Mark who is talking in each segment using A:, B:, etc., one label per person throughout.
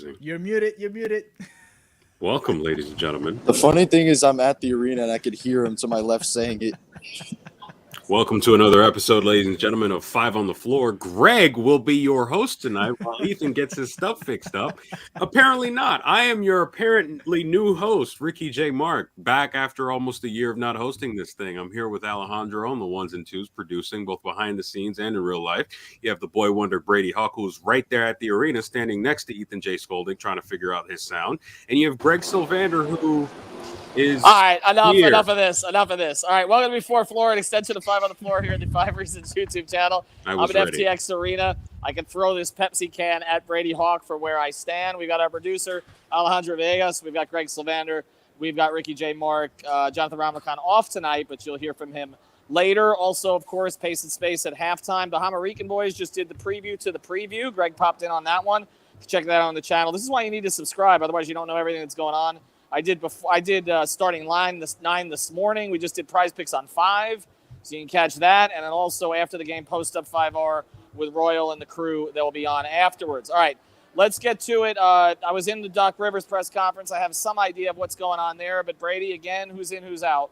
A: amazing.
B: You're muted. You're muted.
A: Welcome, ladies and gentlemen.
C: The funny thing is I'm at the arena and I could hear him to my left saying it.
A: Welcome to another episode, ladies and gentlemen, of Five on the Floor. Greg will be your host tonight while Ethan gets his stuff fixed up. Apparently not. I am your apparently new host, Ricky J. Mark, back after almost a year of not hosting this thing. I'm here with Alejandro on the ones and twos, producing both behind the scenes and in real life. You have the boy wonder Brady Hawk, who's right there at the arena, standing next to Ethan J. Scolding, trying to figure out his sound. And you have Greg Sylvander, who is
D: all right, enough
A: here.
D: of this. All right, welcome to Before Floor, an extension of Five on the Floor here at the Five Reasons YouTube channel. I'm at FTX Arena. I can throw this Pepsi can at Brady Hawk for where I stand. We've got our producer, Alejandro Vegas. We've got Greg Sylvander. We've got Ricky J. Mark. Jonathan Ramlakan off tonight, but you'll hear from him later. Also, of course, Pace and Space at halftime. The Hamarican boys just did the preview to the preview. Greg popped in on that one. Check that out on the channel. This is why you need to subscribe. Otherwise, you don't know everything that's going on. I did starting line 9 this morning. We just did Prize Picks on 5, so you can catch that. And then also after the game, Post Up 5R with Royal and the crew that will be on afterwards. All right, let's get to it. I was in the Doc Rivers press conference. I have some idea of what's going on there. But Brady, again, who's in, who's out?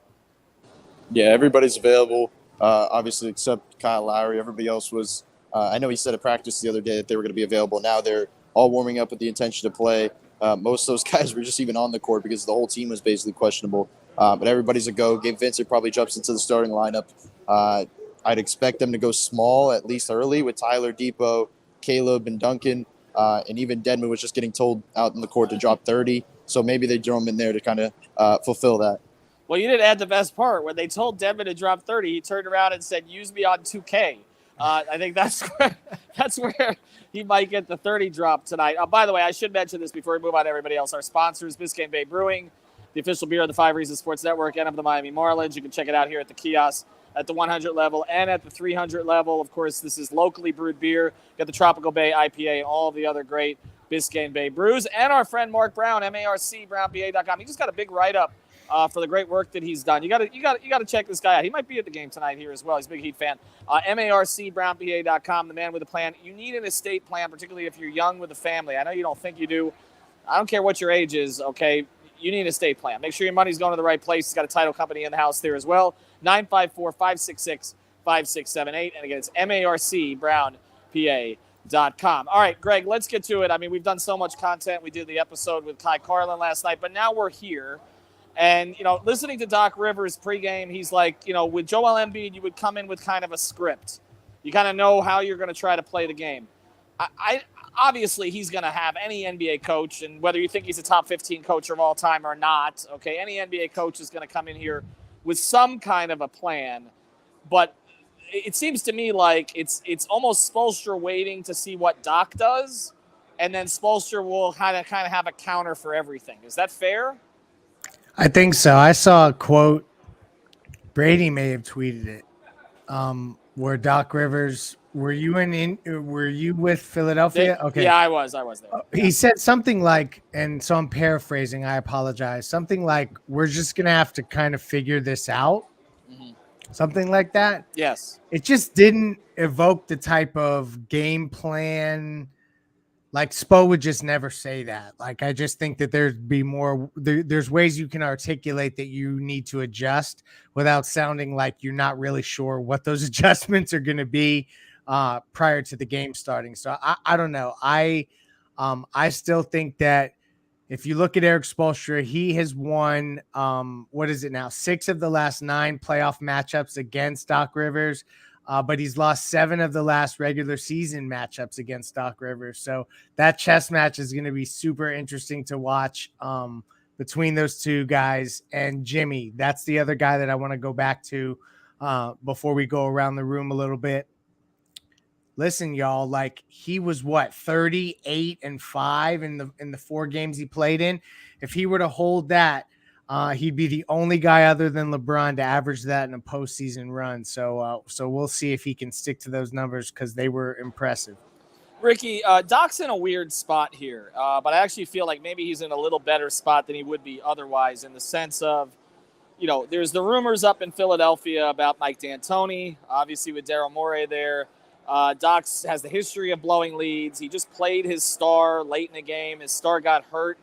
C: Yeah, everybody's available, obviously, except Kyle Lowry. Everybody else was I know he said at practice the other day that they were going to be available. Now they're all warming up with the intention to play. Most of those guys were just even on the court because the whole team was basically questionable. But everybody's a go. Gabe Vincent probably jumps into the starting lineup. I'd expect them to go small, at least early, with Tyler, Depot, Caleb, and Duncan. And even Dedmon was just getting told out in the court to drop 30. So maybe they throw him in there to kind of fulfill that.
D: Well, you didn't add the best part. When they told Dedmon to drop 30, he turned around and said, use me on 2K. I think that's where he might get the 30 drop tonight. By the way, I should mention this before we move on to everybody else. Our sponsors, Biscayne Bay Brewing, the official beer of the Five Reasons Sports Network, and of the Miami Marlins. You can check it out here at the kiosk at the 100 level and at the 300 level. Of course, this is locally brewed beer. Got the Tropical Bay IPA and all of the other great Biscayne Bay brews. And our friend Mark Brown, MARCBrownPA.com. He just got a big write-up for the great work that he's done. You got to check this guy out. He might be at the game tonight here as well. He's a big Heat fan. MARCBrownPA.com, the man with a plan. You need an estate plan, particularly if you're young with a family. I know you don't think you do. I don't care what your age is, okay? You need an estate plan. Make sure your money's going to the right place. He's got a title company in the house there as well. 954-566-5678. And again, it's MARCBrownPA.com. All right, Greg, let's get to it. I mean, we've done so much content. We did the episode with Kai Carlin last night, but now we're here. And, listening to Doc Rivers pregame, he's like, with Joel Embiid, you would come in with kind of a script. You kind of know how you're going to try to play the game. I obviously, he's going to have any NBA coach, and whether you think he's a top 15 coach of all time or not, okay, any NBA coach is going to come in here with some kind of a plan. But it seems to me like it's almost Spoelstra waiting to see what Doc does, and then Spoelstra will kind of have a counter for everything. Is that fair?
B: I think so. I saw a quote. Brady may have tweeted it. Where Doc Rivers, were you with Philadelphia? Okay.
D: Yeah, I was there.
B: He said something like, and so I'm paraphrasing, I apologize. Something like, we're just going to have to kind of figure this out. Mm-hmm. Something like that.
D: Yes.
B: It just didn't evoke the type of game plan. Like Spo would just never say that. Like, I just think that there's ways you can articulate that you need to adjust without sounding like you're not really sure what those adjustments are going to be prior to the game starting. So I don't know. I still think that if you look at Eric Spoelstra, he has won, 6 of the last 9 playoff matchups against Doc Rivers. But he's lost 7 of the last regular season matchups against Doc Rivers. So that chess match is going to be super interesting to watch between those two guys. And Jimmy, that's the other guy that I want to go back to before we go around the room a little bit. Listen, y'all, like he was 38-5 in the 4 games he played in. If he were to hold that, he'd be the only guy other than LeBron to average that in a postseason run. So we'll see if he can stick to those numbers because they were impressive.
D: Ricky, Doc's in a weird spot here, but I actually feel like maybe he's in a little better spot than he would be otherwise in the sense of, there's the rumors up in Philadelphia about Mike D'Antoni, obviously with Daryl Morey there. Doc has the history of blowing leads. He just played his star late in the game. His star got hurt.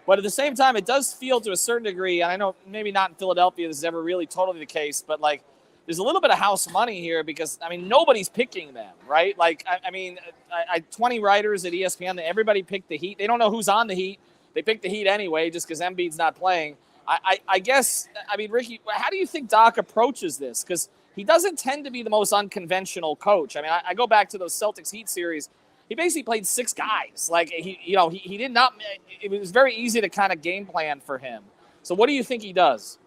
D: But at the same time, it does feel to a certain degree, and I know maybe not in Philadelphia this is ever really totally the case, but like there's a little bit of house money here because, I mean, nobody's picking them, right? Like, I mean, 20 writers at ESPN, everybody picked the Heat. They don't know who's on the Heat. They picked the Heat anyway just because Embiid's not playing. I guess, I mean, Ricky, how do you think Doc approaches this? Because he doesn't tend to be the most unconventional coach. I mean, I go back to those Celtics Heat series. He basically played 6 guys. Like, he did not – it was very easy to kind of game plan for him. So what do you think he does?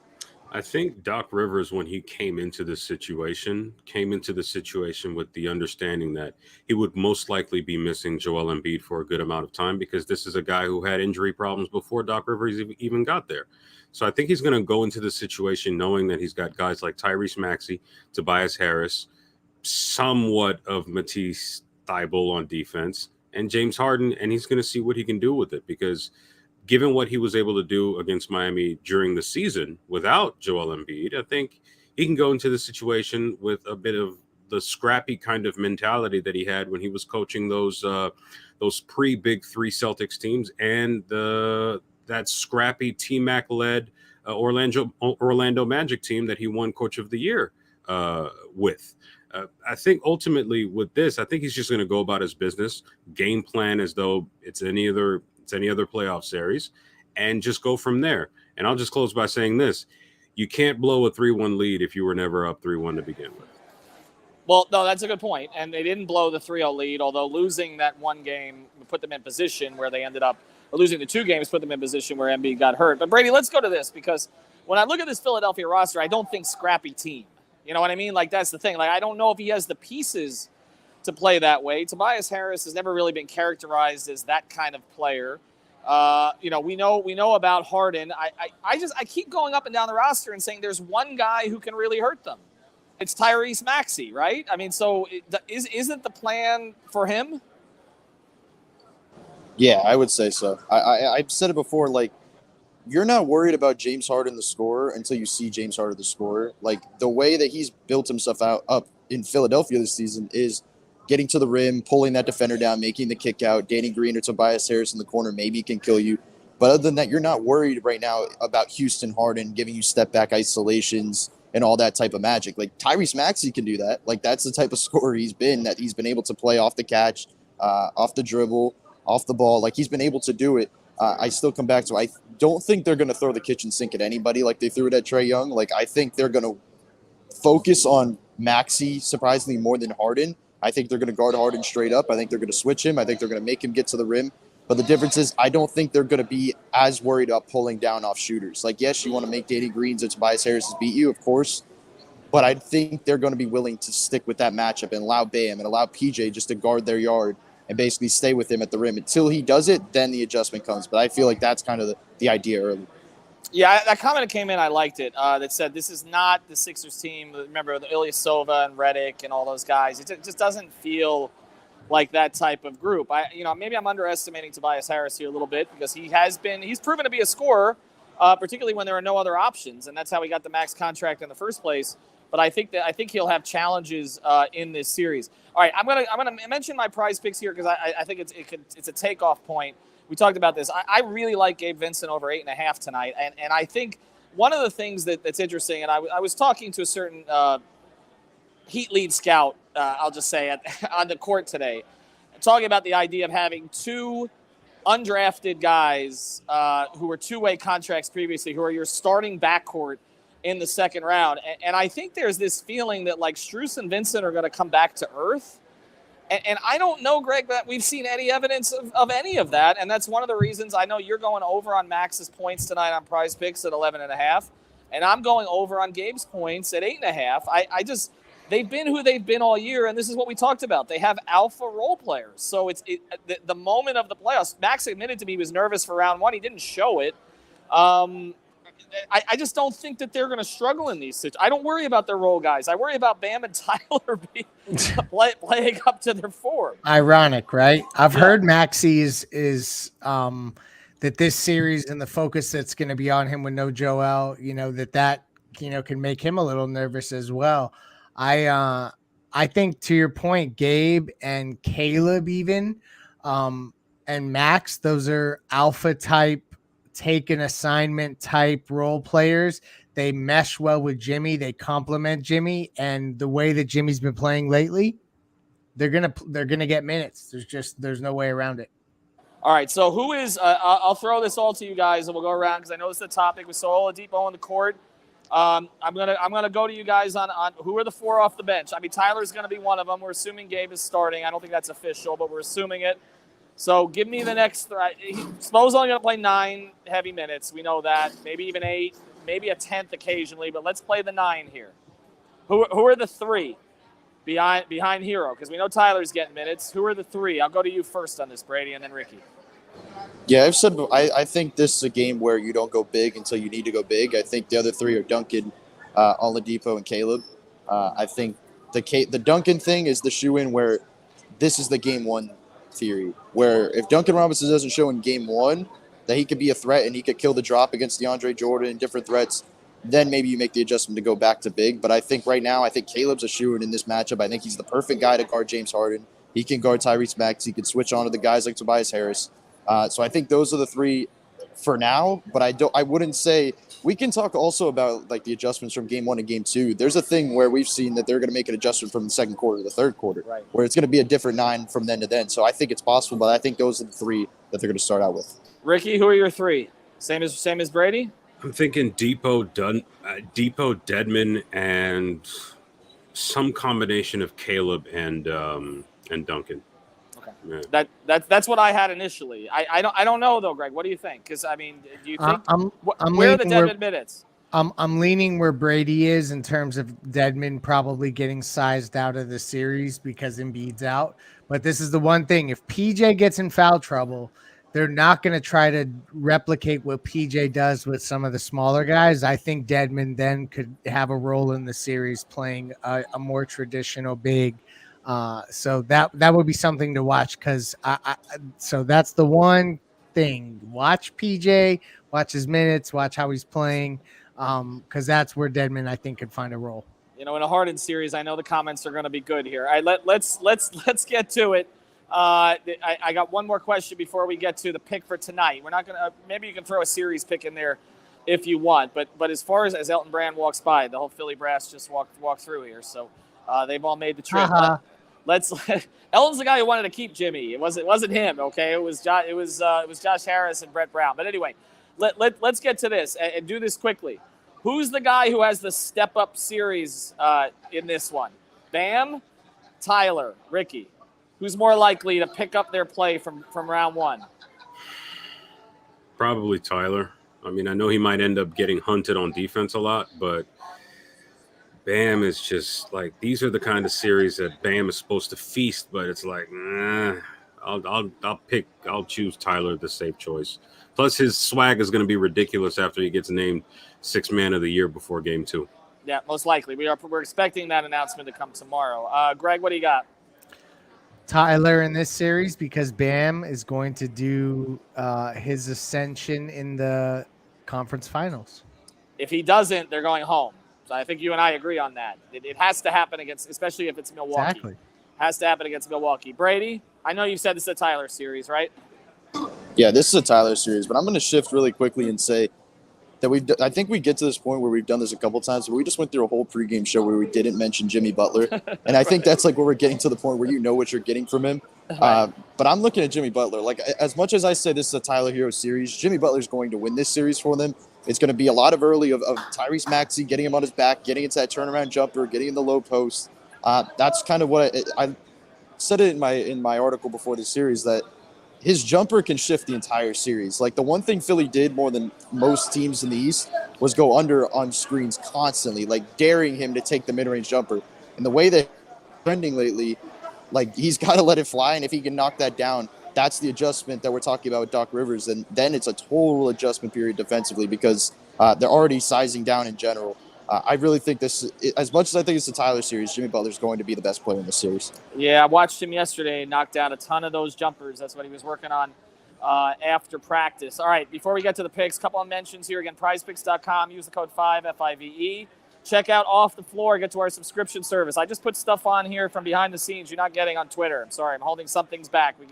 A: I think Doc Rivers, when he came into the situation with the understanding that he would most likely be missing Joel Embiid for a good amount of time because this is a guy who had injury problems before Doc Rivers even got there. So I think he's going to go into the situation knowing that he's got guys like Tyrese Maxey, Tobias Harris, somewhat of Matisse Thybulle on defense, and James Harden, and he's going to see what he can do with it because given what he was able to do against Miami during the season without Joel Embiid, I think he can go into the situation with a bit of the scrappy kind of mentality that he had when he was coaching those pre-Big Three Celtics teams and that scrappy T-Mac led Orlando Magic team that he won Coach of the Year with. I think ultimately with this, I think he's just going to go about his business, game plan as though it's any other playoff series, and just go from there. And I'll just close by saying this. You can't blow a 3-1 lead if you were never up 3-1 to begin with.
D: Well, no, that's a good point. And they didn't blow the 3-0 lead, although losing that one game put them in position where they ended up, or losing the 2 games put them in position where Embiid got hurt. But Brady, let's go to this, because when I look at this Philadelphia roster, I don't think scrappy team. You know what I mean? Like, that's the thing. Like, I don't know if he has the pieces to play that way. Tobias Harris has never really been characterized as that kind of player. We know about Harden. I keep going up and down the roster and saying there's one guy who can really hurt them. It's Tyrese Maxey, right? I mean, so isn't the plan for him?
C: Yeah, I would say so. I've said it before, like, you're not worried about James Harden, the scorer, until you see James Harden, the scorer. Like, the way that he's built himself up in Philadelphia this season is getting to the rim, pulling that defender down, making the kick out. Danny Green or Tobias Harris in the corner maybe can kill you. But other than that, you're not worried right now about Houston Harden giving you step-back isolations and all that type of magic. Like, Tyrese Maxey can do that. Like, that's the type of scorer he's been able to play off the catch, off the dribble, off the ball. Like, he's been able to do it. I still come back to, I don't think they're going to throw the kitchen sink at anybody like they threw it at Trae Young. Like, I think they're going to focus on Maxey surprisingly more than Harden. I think they're going to guard Harden straight up. I think they're going to switch him. I think they're going to make him get to the rim. But the difference is I don't think they're going to be as worried about pulling down off shooters. Like, yes, you want to make Danny Green's or Tobias Harris beat you, of course. But I think they're going to be willing to stick with that matchup and allow Bam and allow PJ just to guard their yard and basically stay with him at the rim. Until he does it, then the adjustment comes. But I feel like that's kind of the idea early.
D: Yeah, that comment that came in, I liked it. That said, this is not the Sixers team. Remember, the Ilyasova and Redick and all those guys. It just doesn't feel like that type of group. Maybe I'm underestimating Tobias Harris here a little bit because he's proven to be a scorer, particularly when there are no other options, and that's how he got the max contract in the first place. But I think he'll have challenges in this series. All right, I'm gonna mention my prize picks here because I think it's a takeoff point. We talked about this. I really like Gabe Vincent over 8.5 tonight, and I think one of the things that's interesting, and I was talking to a certain Heat lead scout, I'll just say, on the court today, talking about the idea of having 2 undrafted guys who were 2-way contracts previously, who are your starting backcourt in the second round. And I think there's this feeling that, like, Strus and Vincent are going to come back to earth. And I don't know, Greg, that we've seen any evidence of any of that. And that's one of the reasons I know you're going over on Max's points tonight on prize picks at 11.5. And I'm going over on Gabe's points at 8.5. They've been who they've been all year. And this is what we talked about. They have alpha role players. So the moment of the playoffs, Max admitted to me he was nervous for round 1. He didn't show it. I just don't think that they're going to struggle in these situations. I don't worry about their role guys. I worry about Bam and Tyler playing up to their form.
B: Ironic, right? I've heard Maxey is that this series and the focus that's going to be on him with no Joel, that can make him a little nervous as well. I I think to your point, Gabe and Caleb even, and Max, those are alpha type, take an assignment type role players. They mesh well with Jimmy. They complement Jimmy, and the way that Jimmy's been playing lately, they're gonna get minutes. There's no way around it.
D: All right, so who is? I'll throw this all to you guys, and we'll go around because I know this is the topic with Saul Oladipo on the court. I'm gonna go to you guys on who are the 4 off the bench. I mean, Tyler's gonna be one of them. We're assuming Gabe is starting. I don't think that's official, but we're assuming it. So give me the next. Spo's only gonna play 9 heavy minutes. We know that. Maybe even 8, maybe a 10th occasionally. But let's play the 9 here. Who are the 3 behind Hero? Because we know Tyler's getting minutes. Who are the 3? I'll go to you first on this, Brady, and then Ricky.
C: Yeah, I think this is a game where you don't go big until you need to go big. I think the other 3 are Duncan, Oladipo, and Caleb. I think the Duncan thing is the shoe-in where this is the game 1 theory, where if Duncan Robinson doesn't show in game 1 that he could be a threat and he could kill the drop against DeAndre Jordan and different threats, then maybe you make the adjustment to go back to big. But I think right now, I think Caleb's a shoe-in in this matchup. I think he's the perfect guy to guard James Harden. He can guard Tyrese Maxey. He can switch on to the guys like Tobias Harris. So I think those are the 3 for now, but I wouldn't say we can talk also about like the adjustments from game 1 to game 2. There's a thing where we've seen that they're going to make an adjustment from the second quarter to the third quarter,
D: right,
C: where it's going to be a different 9 from then to then. So I think it's possible, but I think those are the 3 that they're going to start out with.
D: Ricky, who are your 3? Same as Brady?
A: I'm thinking Depot, Dedman, and some combination of Caleb and Duncan.
D: Yeah. That's what I had initially. I don't know though, Greg. What do you think? Because I mean, do you think where are the Dedman minutes?
B: I'm leaning where Brady is in terms of Dedman probably getting sized out of the series because Embiid's out. But this is the one thing: if PJ gets in foul trouble, they're not going to try to replicate what PJ does with some of the smaller guys. I think Dedman then could have a role in the series playing a more traditional big. So that would be something to watch because so that's the one thing. Watch PJ, watch his minutes, watch how he's playing, because that's where Dedman I think could find a role.
D: You know, in a Harden series, I know the comments are going to be good here. All right, let's get to it. I got one more question before we get to the pick for tonight. We're not going to maybe you can throw a series pick in there if you want, but as far as Elton Brand walks by, the whole Philly brass just walked through here, so they've all made the trip. Elton's the guy who wanted to keep Jimmy. It wasn't him. Okay, it was Josh Harris and Brett Brown. But anyway, let's get to this and do this quickly. Who's the guy who has the step up series in this one? Bam, Tyler, Ricky. Who's more likely to pick up their play from round 1?
A: Probably Tyler. I mean, I know he might end up getting hunted on defense a lot, but Bam is just like, these are the kind of series that Bam is supposed to feast, but it's like, I'll choose Tyler, the safe choice. Plus his swag is going to be ridiculous after he gets named 6th man of the year before game 2.
D: Yeah, most likely. We're expecting that announcement to come tomorrow. Greg, what do you got?
B: Tyler in this series because Bam is going to do his ascension in the conference finals.
D: If he doesn't, they're going home. So I think you and I agree on that. It has to happen against, especially if it's Milwaukee.
B: Exactly.
D: Has to happen against Milwaukee. Brady, I know you said this is a Tyler series, right?
C: Yeah, this is a Tyler series, but I'm going to shift really quickly and say that I think we get to this point where we've done this a couple times, but we just went through a whole pregame show where we didn't mention Jimmy Butler. And I think that's like where we're getting to the point where you know what you're getting from him. But I'm looking at Jimmy Butler. Like, as much as I say this is a Tyler Hero series, Jimmy Butler's going to win this series for them. It's going to be a lot of early of Tyrese Maxey getting him on his back, getting into that turnaround jumper, getting in the low post. That's kind of what I said it in my article before the series, that his jumper can shift the entire series. Like, the one thing Philly did more than most teams in the East was go under on screens constantly, like daring him to take the mid-range jumper. And the way that trending lately, like, he's got to let it fly. And if he can knock that down, that's the adjustment that we're talking about with Doc Rivers. And then it's a total adjustment period defensively because they're already sizing down in general. I really think this, as much as I think it's the Tyler series, Jimmy Butler's going to be the best player in the series.
D: Yeah, I watched him yesterday knock down a ton of those jumpers. That's what he was working on after practice. All right, before we get to the picks, a couple of mentions here. Again, prizepicks.com. Use the code 5, F-I-V-E, Check out Off the Floor. Get to our subscription service. I just put stuff on here from behind the scenes you're not getting on Twitter. I'm sorry. I'm holding some things back. We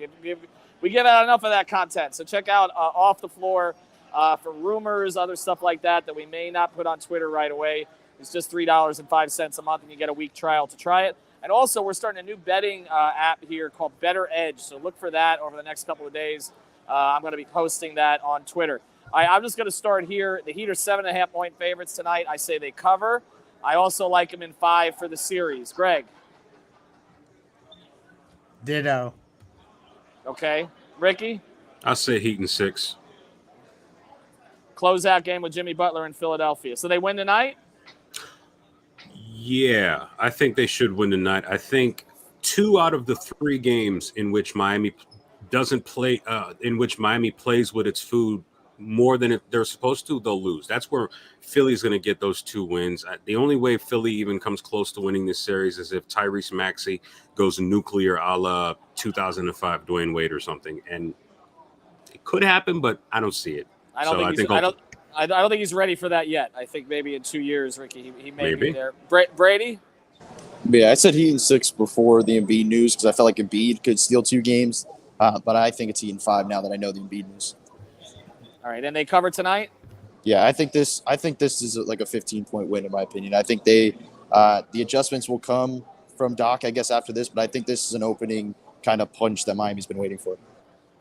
D: give out enough of that content. So check out Off the Floor for rumors, other stuff like that we may not put on Twitter right away. It's just $3.05 a month, and you get a week trial to try it. And also, we're starting a new betting app here called Better Edge. So look for that over the next couple of days. I'm going to be posting that on Twitter. I'm just going to start here. The Heat are 7.5-point favorites tonight. I say they cover. I also like them in 5 for the series. Greg?
B: Ditto.
D: Okay. Ricky?
A: I'll say Heat in 6.
D: Closeout game with Jimmy Butler in Philadelphia. So they win tonight?
A: Yeah, I think they should win tonight. I think 2 out of the 3 games in which Miami doesn't play, in which Miami plays with its food more than they're supposed to, they'll lose. That's where Philly's going to get those 2 wins. The only way Philly even comes close to winning this series is if Tyrese Maxey goes nuclear a la 2005 Dwayne Wade or something. And it could happen, but I don't see it.
D: I don't think he's ready for that yet. I think maybe in 2 years, Ricky, he may be there. Brady?
C: Yeah, I said Heat in 6 before the Embiid news because I felt like Embiid could steal 2 games. But I think it's Heat in 5 now that I know the Embiid news.
D: All right, and they cover tonight?
C: Yeah, I think this is like a 15-point win in my opinion. I think the adjustments will come from Doc, I guess, after this, but I think this is an opening kind of punch that Miami's been waiting for.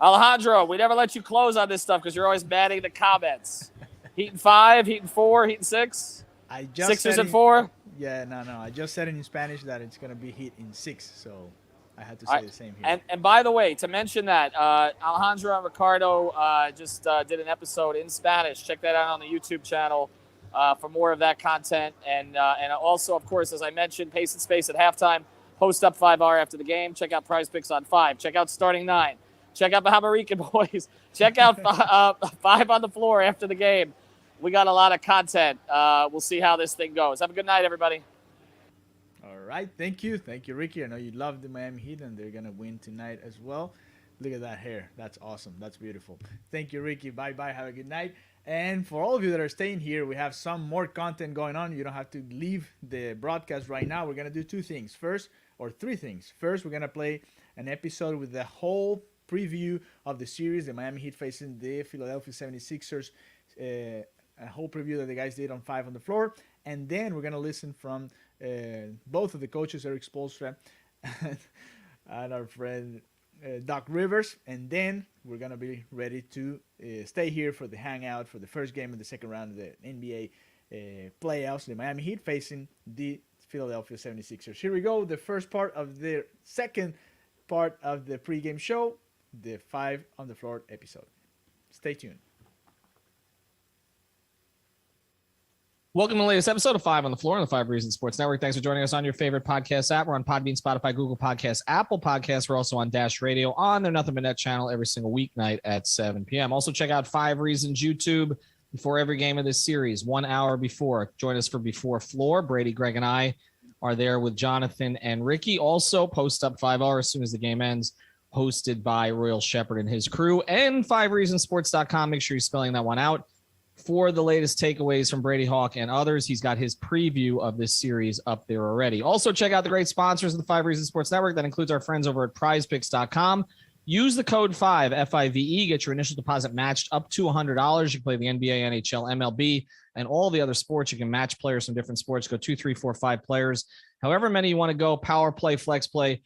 D: Alejandro, we never let you close on this stuff because you're always batting the comments. Heat in 5, Heat in 4, Heat in 6? Sixers in 4?
E: Yeah, no. I just said in Spanish that it's going to be Heat in 6, so I had to say the same here.
D: And by the way, to mention that, Alejandro and Ricardo just did an episode in Spanish. Check that out on the YouTube channel for more of that content. And also, of course, as I mentioned, Pace and Space at halftime. Post up 5R after the game. Check out Prize Picks on 5. Check out Starting 9. Check out Bahama Rican Boys. Check out 5 on the Floor after the game. We got a lot of content. We'll see how this thing goes. Have a good night, everybody.
E: All right. Thank you, Ricky. I know you love the Miami Heat, and they're going to win tonight as well. Look at that hair. That's awesome. That's beautiful. Thank you, Ricky. Bye-bye. Have a good night. And for all of you that are staying here, we have some more content going on. You don't have to leave the broadcast right now. We're going to do 3 things. First, we're going to play an episode with the whole preview of the series, the Miami Heat facing the Philadelphia 76ers, a whole preview that the guys did on 5 on the Floor. And then we're going to listen from both of the coaches, Eric Spoelstra and our friend Doc Rivers. And then we're going to be ready to stay here for the Hangout for the first game of the second round of the NBA playoffs, the Miami Heat facing the Philadelphia 76ers. Here we go, the first part of the second part of the pregame show, the 5 on the Floor episode. Stay tuned.
D: Welcome to the latest episode of 5 on the Floor on the 5 Reasons Sports Network. Thanks for joining us on your favorite podcast app. We're on Podbean, Spotify, Google Podcasts, Apple Podcasts. We're also on Dash Radio on their Nothing But Net channel every single weeknight at 7 p.m. Also, check out 5 Reasons YouTube before every game of this series, 1 hour before. Join us for Before Floor. Brady, Greg, and I are there with Jonathan and Ricky. Also, post up 5 hours as soon as the game ends, hosted by Royal Shepherd and his crew. And 5reasonsports.com. Make sure you're spelling that one out. For the latest takeaways from Brady Hawk and others, he's got his preview of this series up there already. Also, check out the great sponsors of the 5 Reasons Sports Network. That includes our friends over at prizepicks.com. Use the code 5, F-I-V-E, get your initial deposit matched up to $100. You can play the NBA, NHL, MLB, and all the other sports. You can match players from different sports. Go 2, 3, 4, 5 players. However many you want to go, power play, flex play.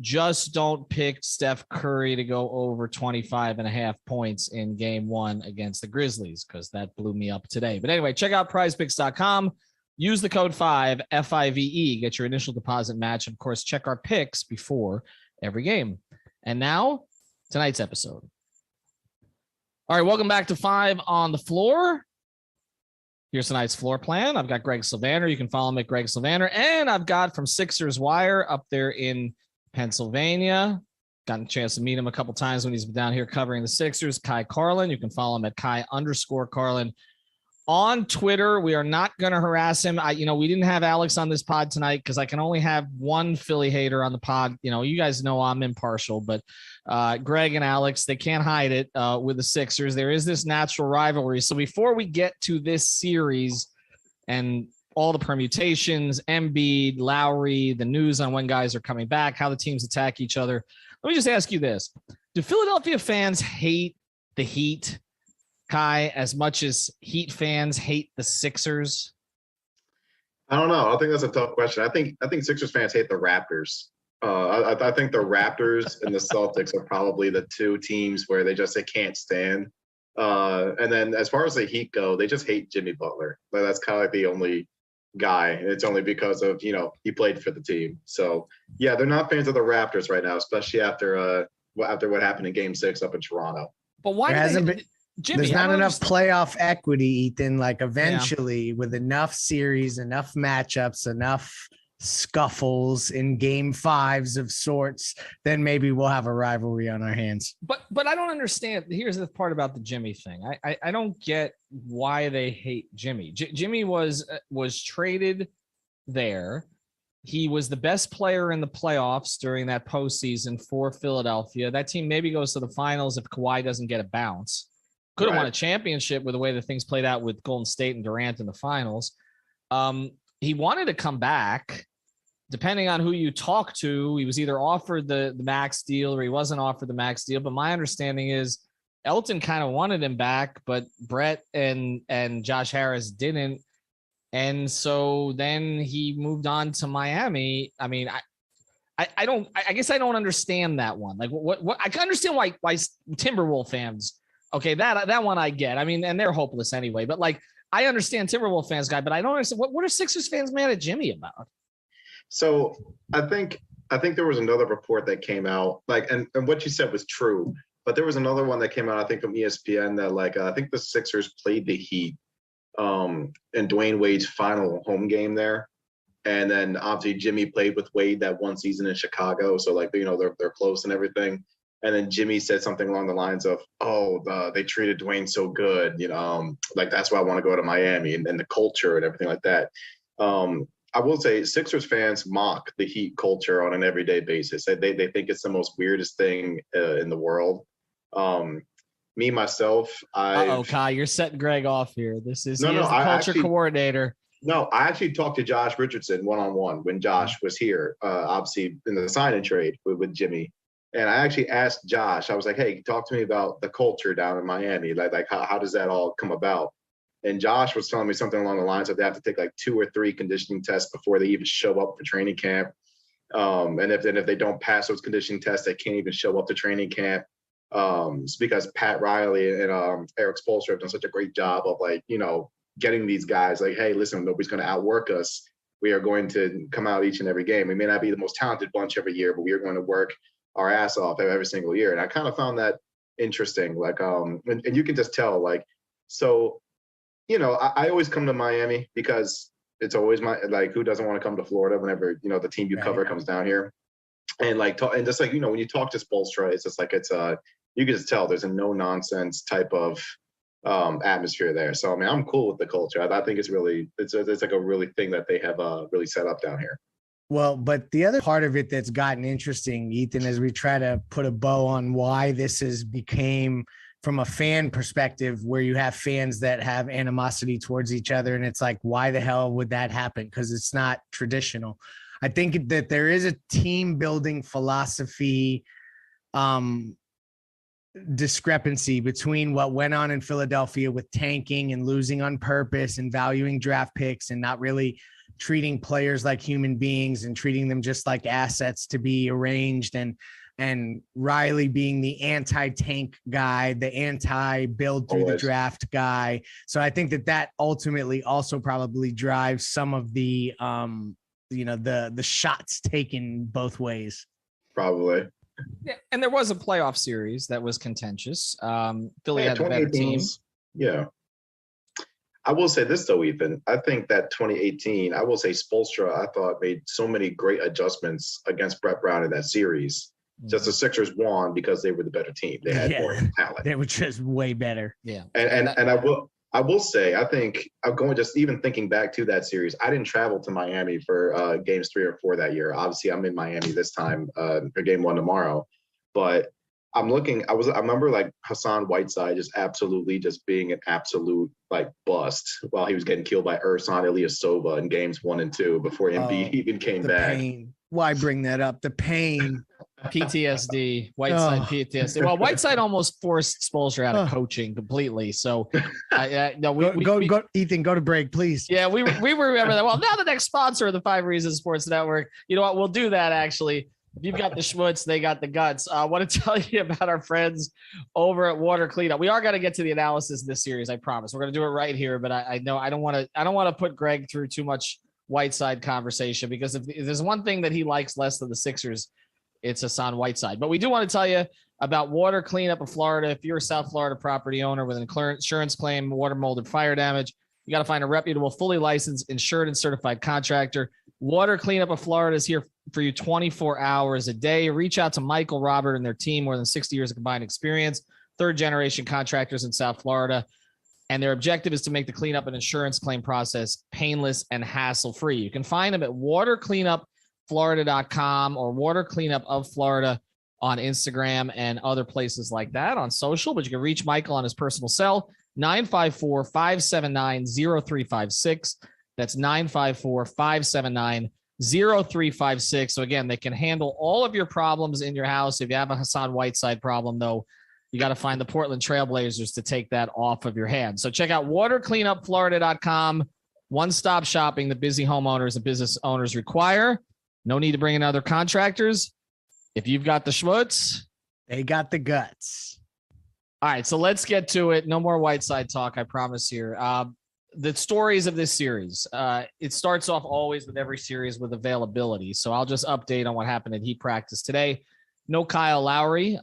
D: Just don't pick Steph Curry to go over 25.5 points in game 1 against the Grizzlies, because that blew me up today. But anyway, check out prizepicks.com. Use the code 5, F-I-V-E, get your initial deposit match. Of course, check our picks before every game. And now, tonight's episode. All right, welcome back to 5 on the Floor. Here's tonight's floor plan. I've got Greg Sylvander. You can follow him at Greg Sylvander. And I've got from Sixers Wire up there in Pennsylvania. Gotten a chance to meet him a couple times when he's been down here covering the Sixers. Kai Carlin. You can follow him at Kai_Carlin on Twitter. We are not going to harass him. We didn't have Alex on this pod tonight because I can only have one Philly hater on the pod. You guys know I'm impartial, but Greg and Alex, they can't hide it with the Sixers. There is this natural rivalry. So before we get to this series, and
F: all the permutations, Embiid, Lowry, the news on when guys are coming back, how the teams attack each other. Let me just ask you this. Do Philadelphia fans hate the Heat, Kai, as much as Heat fans hate the Sixers?
G: I don't know. I think that's a tough question. I think Sixers fans hate the Raptors. I think the Raptors and the Celtics are probably the two teams where they can't stand. And then as far as the Heat go, they just hate Jimmy Butler. But that's kind of like the only guy. And it's only because of, he played for the team. So, yeah, they're not fans of the Raptors right now, especially after what happened in Game 6 up in Toronto.
F: But why
B: Jimmy, there's not enough playoff equity, Ethan. Like eventually, with enough series, enough matchups, enough scuffles in game 5s of sorts, then maybe we'll have a rivalry on our hands.
F: But I don't understand. Here's the part about the Jimmy thing. I don't get why they hate Jimmy. Jimmy was traded there. He was the best player in the playoffs during that postseason for Philadelphia. That team maybe goes to the finals if Kawhi doesn't get a bounce. Could have won a championship with the way that things played out with Golden State and Durant in the finals. He wanted to come back. Depending on who you talk to, he was either offered the max deal or he wasn't offered the max deal. But my understanding is Elton kind of wanted him back, but Brett and Josh Harris didn't. And so then he moved on to Miami. I mean, I guess I don't understand that one. Like what I can understand why Timberwolves fans. Okay, that one I get. I mean, and they're hopeless anyway. But like, I understand Timberwolves fans, guy, but I don't understand what are Sixers fans mad at Jimmy about?
G: So I think there was another report that came out, like, and what you said was true, but there was another one that came out, I think from ESPN, that I think the Sixers played the Heat in Dwayne Wade's final home game there, and then obviously Jimmy played with Wade that one season in Chicago, so they're close and everything. And then Jimmy said something along the lines of, they treated Dwayne so good, that's why I want to go to Miami and the culture and everything like that. I will say Sixers fans mock the Heat culture on an everyday basis. They think it's the most weirdest thing in the world. Me, myself,
F: Kai, you're setting Greg off here. He is the culture coordinator.
G: No, I actually talked to Josh Richardson one-on-one when Josh was here, obviously in the sign and trade with Jimmy. And I actually asked Josh, I was like, hey, talk to me about the culture down in Miami. Like how does that all come about? And Josh was telling me something along the lines of they have to take like 2 or 3 conditioning tests before they even show up for training camp. And if they don't pass those conditioning tests, they can't even show up to training camp. It's because Pat Riley and Eric Spoelstra have done such a great job of getting these guys like, hey, listen, nobody's going to outwork us. We are going to come out each and every game. We may not be the most talented bunch every year, but we are going to work our ass off every single year. And I kind of found that interesting. And you can just tell, I always come to Miami because it's always who doesn't want to come to Florida whenever, the team you cover comes down here. And when you talk to Spoelstra, it's just you can just tell there's a no nonsense type of atmosphere there. So, I mean, I'm cool with the culture. I think it's like a really thing that they have really set up down here.
B: Well, but the other part of it that's gotten interesting, Ethan, as we try to put a bow on why this became from a fan perspective, where you have fans that have animosity towards each other. And it's like, why the hell would that happen? Because it's not traditional. I think that there is a team building philosophy discrepancy between what went on in Philadelphia with tanking and losing on purpose and valuing draft picks and not really treating players like human beings and treating them just like assets to be arranged, and Riley being the anti-tank guy, the anti-build through the draft guy. So I think that ultimately also probably drives some of the the shots taken both ways.
G: Probably.
F: Yeah, and there was a playoff series that was contentious. Philly had a better team.
G: Yeah. I will say this, though, Ethan. I think that 2018, I will say Spoelstra, I thought, made so many great adjustments against Brett Brown in that series. Mm-hmm. Just the Sixers won because they were the better team. They had more talent.
B: They were just way better.
F: Yeah.
G: And I will say, I think I'm going, just even thinking back to that series, I didn't travel to Miami for games 3 or 4 that year. Obviously, I'm in Miami this time for game 1 tomorrow. But I'm looking. I remember like Hassan Whiteside just absolutely just being an absolute like bust while he was getting killed by Ersan Ilyasova in games 1 and 2 before Embiid even came
B: the
G: back.
B: pain. Why bring that up? The pain.
F: PTSD, Whiteside PTSD. Well, Whiteside almost forced Spoelstra out of coaching completely. So, no,
B: go, Ethan, go to break, please.
F: Yeah, we remember that. Well, now the next sponsor of the 5 Reasons Sports Network. You know what? We'll do that actually. If you've got the schmutz, they got the guts. I want to tell you about our friends over at Water Cleanup. We are going to get to the analysis of this series. I promise. We're going to do it right here. But I know I don't want to put Greg through too much Whiteside conversation, because if there's one thing that he likes less than the Sixers, it's Hassan Whiteside. But we do want to tell you about Water Cleanup of Florida. If you're a South Florida property owner with an insurance claim, water, mold, and fire damage, you got to find a reputable, fully licensed, insured, and certified contractor. Water Cleanup of Florida is here for you 24 hours a day. Reach out to Michael, Robert, and their team. More than 60 years of combined experience, third-generation contractors in South Florida. And their objective is to make the cleanup and insurance claim process painless and hassle-free. You can find them at watercleanupflorida.com or Water Cleanup of Florida on Instagram and other places like that on social. But you can reach Michael on his personal cell, 954-579-0356. That's 954-579-0356. So again, they can handle all of your problems in your house. If you have a Hassan Whiteside problem, though, you got to find the Portland Trailblazers to take that off of your hands. So check out watercleanupflorida.com. One-stop shopping that busy homeowners and business owners require. No need to bring in other contractors. If you've got the schmutz,
B: they got the guts.
F: All right, so let's get to it. No more Whiteside talk, I promise here. The stories of this series. It starts off always with every series with availability. So I'll just update on what happened at Heat practice today. No Kyle Lowry.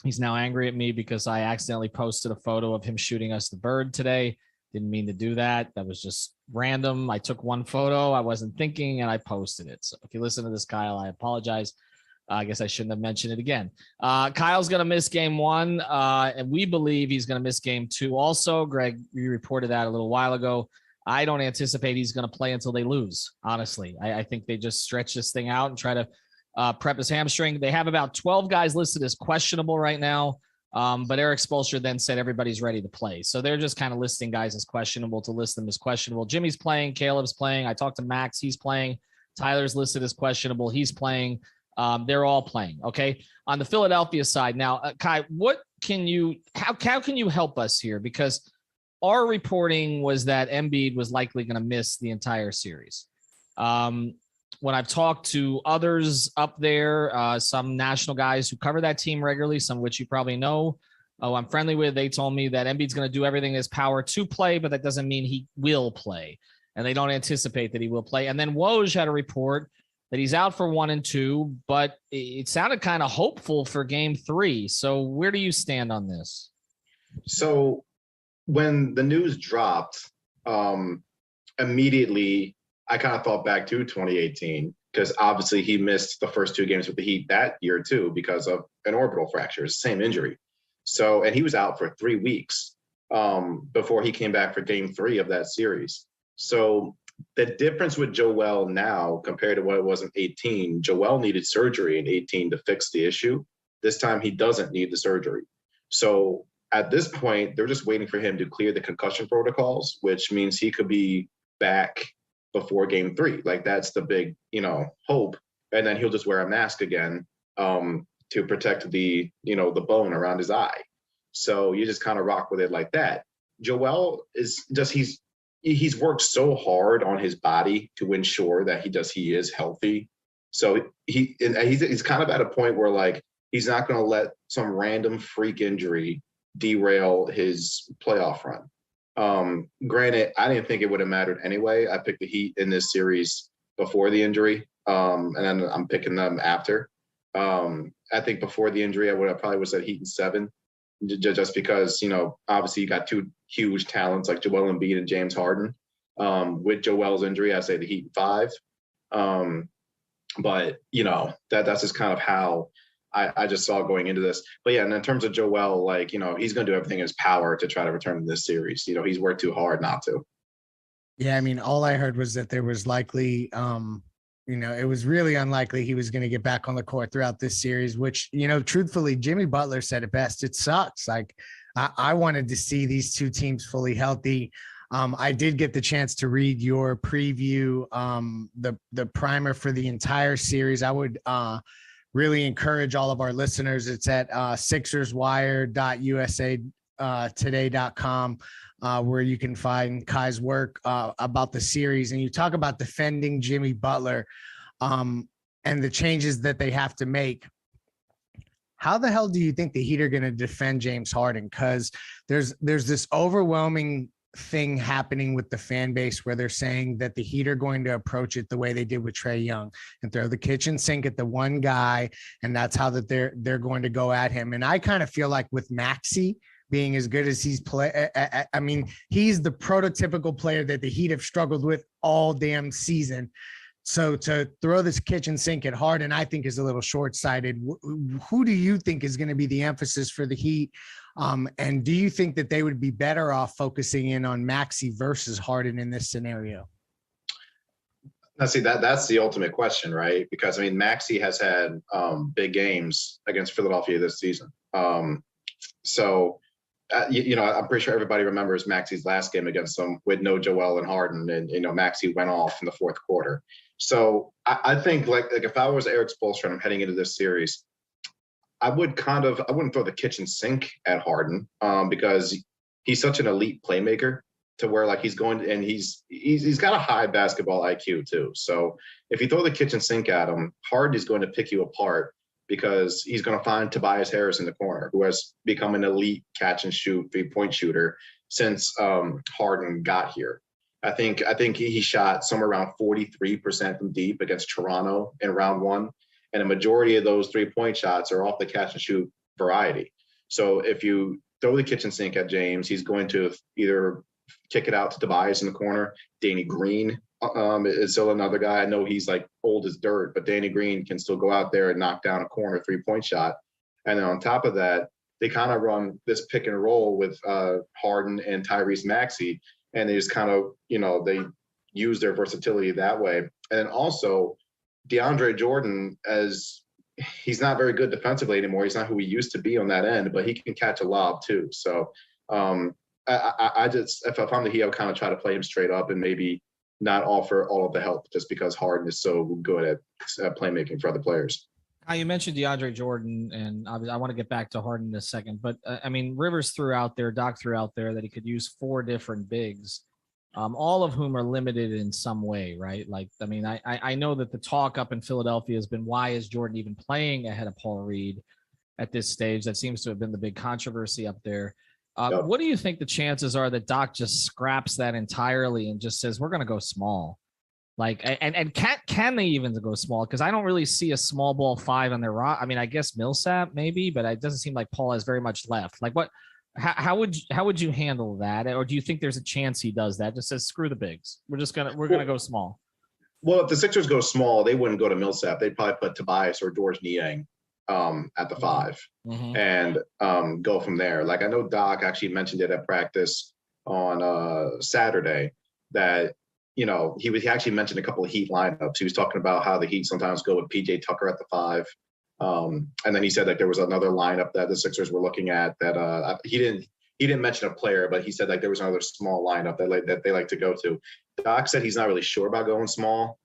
F: He's now angry at me because I accidentally posted a photo of him shooting us the bird today. Didn't mean to do that. That was just random. I took one photo. I wasn't thinking, and I posted it. So if you listen to this, Kyle, I apologize. I guess I shouldn't have mentioned it again. Kyle's going to miss game 1, and we believe he's going to miss game 2 also. Greg, you reported that a little while ago. I don't anticipate he's going to play until they lose, honestly. I think they just stretch this thing out and try to prep his hamstring. They have about 12 guys listed as questionable right now, but Eric Spoelstra then said everybody's ready to play. So they're just kind of listing guys as questionable to list them as questionable. Jimmy's playing. Caleb's playing. I talked to Max. He's playing. Tyler's listed as questionable. He's playing. They're all playing. Okay. On the Philadelphia side now, Kai, how can you help us here? Because our reporting was that Embiid was likely going to miss the entire series. When I've talked to others up there, some national guys who cover that team regularly, some of which you probably know, I'm friendly with, they told me that Embiid's going to do everything in his power to play, but that doesn't mean he will play. And they don't anticipate that he will play. And then Woj had a report that he's out for 1 and 2, but it sounded kind of hopeful for game 3. So where do you stand on this?
G: So when the news dropped, immediately I kind of thought back to 2018, because obviously he missed the first 2 games with the Heat that year too because of an orbital fracture, same injury. So, and he was out for 3 weeks before he came back for game 3 of that series. So the difference with Joel now compared to what it was in 18, Joel needed surgery in 18 to fix the issue. This time he doesn't need the surgery. So at this point, they're just waiting for him to clear the concussion protocols, which means he could be back before game 3. Like that's the big, hope. And then he'll just wear a mask again to protect the bone around his eye. So you just kind of rock with it like that. Joel is just, he's worked so hard on his body to ensure that he is healthy. So he's kind of at a point where like, he's not going to let some random freak injury derail his playoff run. Granted, I didn't think it would have mattered anyway. I picked the Heat in this series before the injury. And then I'm picking them after. I think before the injury, I probably would have said Heat in 7. Just because, obviously you got 2 huge talents like Joel Embiid and James Harden. With Joel's injury, I say the Heat in 5. But, that's just kind of how I just saw going into this. But yeah, and in terms of Joel, like, he's going to do everything in his power to try to return to this series. He's worked too hard not to.
B: Yeah, I mean, all I heard was that there was likely it was really unlikely he was going to get back on the court throughout this series, which, truthfully, Jimmy Butler said it best. It sucks. Like, I wanted to see these two teams fully healthy. I did get the chance to read your preview, the primer for the entire series. I would really encourage all of our listeners. It's at sixerswire.usatoday.com. Where you can find Kai's work about the series. And you talk about defending Jimmy Butler and the changes that they have to make. How the hell do you think the Heat are going to defend James Harden? Because there's this overwhelming thing happening with the fan base where they're saying that the Heat are going to approach it the way they did with Trae Young and throw the kitchen sink at the one guy, and that's how that they're going to go at him. And I kind of feel like with Maxey being as good as he's I mean, he's the prototypical player that the Heat have struggled with all damn season. So to throw this kitchen sink at Harden, I think is a little short-sighted. Who do you think is going to be the emphasis for the Heat? And do you think that they would be better off focusing in on Maxey versus Harden in this scenario?
G: Now, see, that's the ultimate question, right? Because, I mean, Maxey has had big games against Philadelphia this season. I'm pretty sure everybody remembers Maxey's last game against them with no Joel and Harden, and Maxey went off in the fourth quarter. So I think like if I was Eric Spoelstra and I'm heading into this series, I wouldn't throw the kitchen sink at Harden because he's such an elite playmaker to where like he's going and he's got a high basketball IQ too. So if you throw the kitchen sink at him, Harden is going to pick you apart, because he's going to find Tobias Harris in the corner, who has become an elite catch and shoot 3-point shooter since Harden got here. I think he shot somewhere around 43% from deep against Toronto in round one, and a majority of those 3-point shots are off the catch and shoot variety. So if you throw the kitchen sink at James, he's going to either kick it out to Tobias in the corner. Danny Green is still another guy. I know he's like old as dirt, but Danny Green can still go out there and knock down a corner 3-point shot. And then on top of that, they kind of run this pick and roll with Harden and Tyrese Maxey, and they just kind of, they use their versatility that way. And then also DeAndre Jordan, as he's not very good defensively anymore. He's not who he used to be on that end, but he can catch a lob too. So I just, if I'm the Heat, I would kind of try to play him straight up and maybe not offer all of the help just because Harden is so good at playmaking for other players.
F: You mentioned DeAndre Jordan, and I want to get back to Harden in a second, but I mean, Rivers threw out there, Doc threw out there that he could use 4 different bigs, all of whom are limited in some way, right? Like, I mean, I know that the talk up in Philadelphia has been, why is Jordan even playing ahead of Paul Reed at this stage? That seems to have been the big controversy up there.
G: Yep.
F: What do you think the chances are that Doc just scraps that entirely and just says, we're going to go small? Like, and can they even go small? Because I don't really see a small ball 5 on their roster. I mean, I guess Millsap maybe, but it doesn't seem like Paul has very much left. Like, how would you handle that? Or do you think there's a chance he does that? Just says, screw the bigs. We're gonna go small.
G: Well, if the Sixers go small, they wouldn't go to Millsap. They'd probably put Tobias or George Niang at the 5 and go from there. Like, I know Doc actually mentioned it at practice on Saturday that, he actually mentioned a couple of Heat lineups. He was talking about how the Heat sometimes go with PJ Tucker at the 5. And then he said that there was another lineup that the Sixers were looking at that he didn't mention a player, but he said like there was another small lineup that they like to go to. Doc said he's not really sure about going small,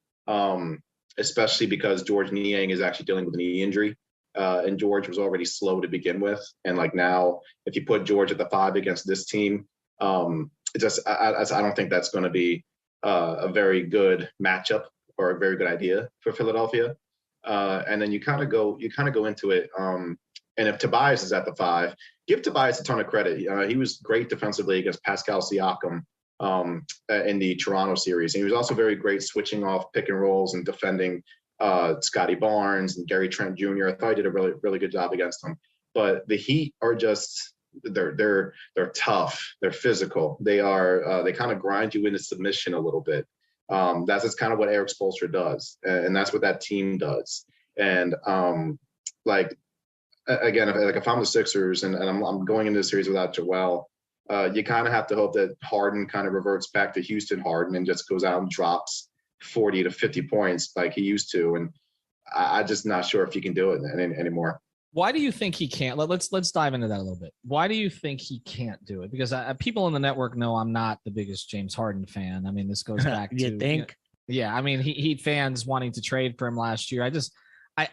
G: especially because George Niang is actually dealing with a knee injury. And George was already slow to begin with. And like now, if you put George at the 5 against this team, I don't think that's going to be a very good matchup or a very good idea for Philadelphia. And then you kind of go into it. And if Tobias is at the 5, give Tobias a ton of credit. He was great defensively against Pascal Siakam in the Toronto series. And he was also very great switching off pick and rolls and defending Scotty Barnes and Gary Trent Jr. I thought he did a really, really good job against them. But the Heat are just they're tough. They're physical. They kind of grind you into submission a little bit. That's just kind of what Eric Spoelstra does, and that's what that team does. And if I'm the Sixers and I'm going into the series without Joel, you kind of have to hope that Harden kind of reverts back to Houston Harden and just goes out and drops 40 to 50 points like he used to. And I'm just not sure if he can do it anymore.
F: Why do you think he can't? Let's dive into that a little bit. Why do you think he can't do it? Because people in the network know I'm not the biggest James Harden fan. I mean, this goes back
B: You
F: to
B: think?
F: Yeah, I mean, Heat fans wanting to trade for him last year.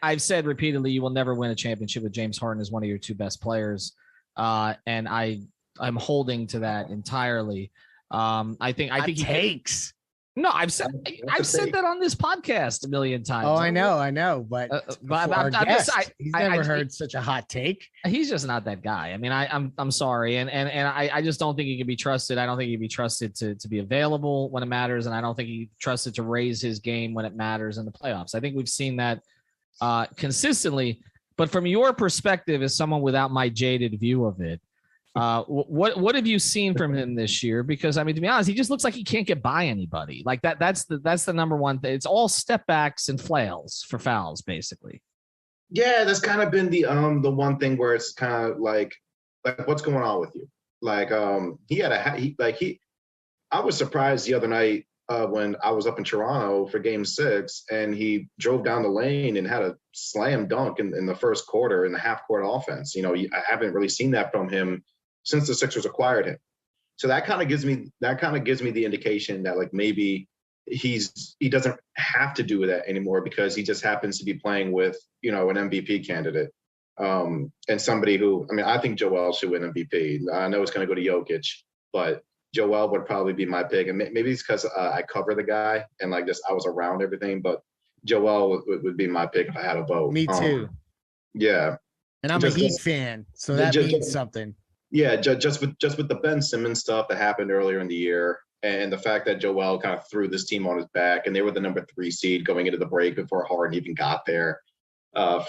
F: I've said repeatedly, you will never win a championship with James Harden as one of your two best players, and I'm holding to that entirely. I think he
B: takes.
F: No, I've said that on this podcast a million times.
B: Oh, I know, but he's never heard such a hot take.
F: He's just not that guy. I mean, I'm sorry, and I just don't think he can be trusted. I don't think he can be trusted to be available when it matters, and I don't think he trusted to raise his game when it matters in the playoffs. I think we've seen that consistently. But from your perspective, as someone without my jaded view of it, what have you seen from him this year? Because I mean, to be honest, he just looks like he can't get by anybody. Like that's the number one thing. It's all step backs and flails for fouls, basically.
G: Yeah, that's kind of been the one thing where it's kind of like what's going on with you? Like I was surprised the other night when I was up in Toronto for Game 6, and he drove down the lane and had a slam dunk in the first quarter in the half court offense. You know, I haven't really seen that from him since the Sixers acquired him. So that kind of gives me the indication that like maybe he doesn't have to do that anymore because he just happens to be playing with, you know, an MVP candidate. And somebody who, I mean, I think Joel should win MVP. I know it's going to go to Jokic, but Joel would probably be my pick. And maybe it's because I cover the guy and like just I was around everything, but Joel would be my pick if I had a vote.
B: Me too.
G: Yeah.
B: And I'm a Heat fan, so that means something.
G: Yeah, just with the Ben Simmons stuff that happened earlier in the year, and the fact that Joel kind of threw this team on his back, and they were the number 3 seed going into the break before Harden even got there.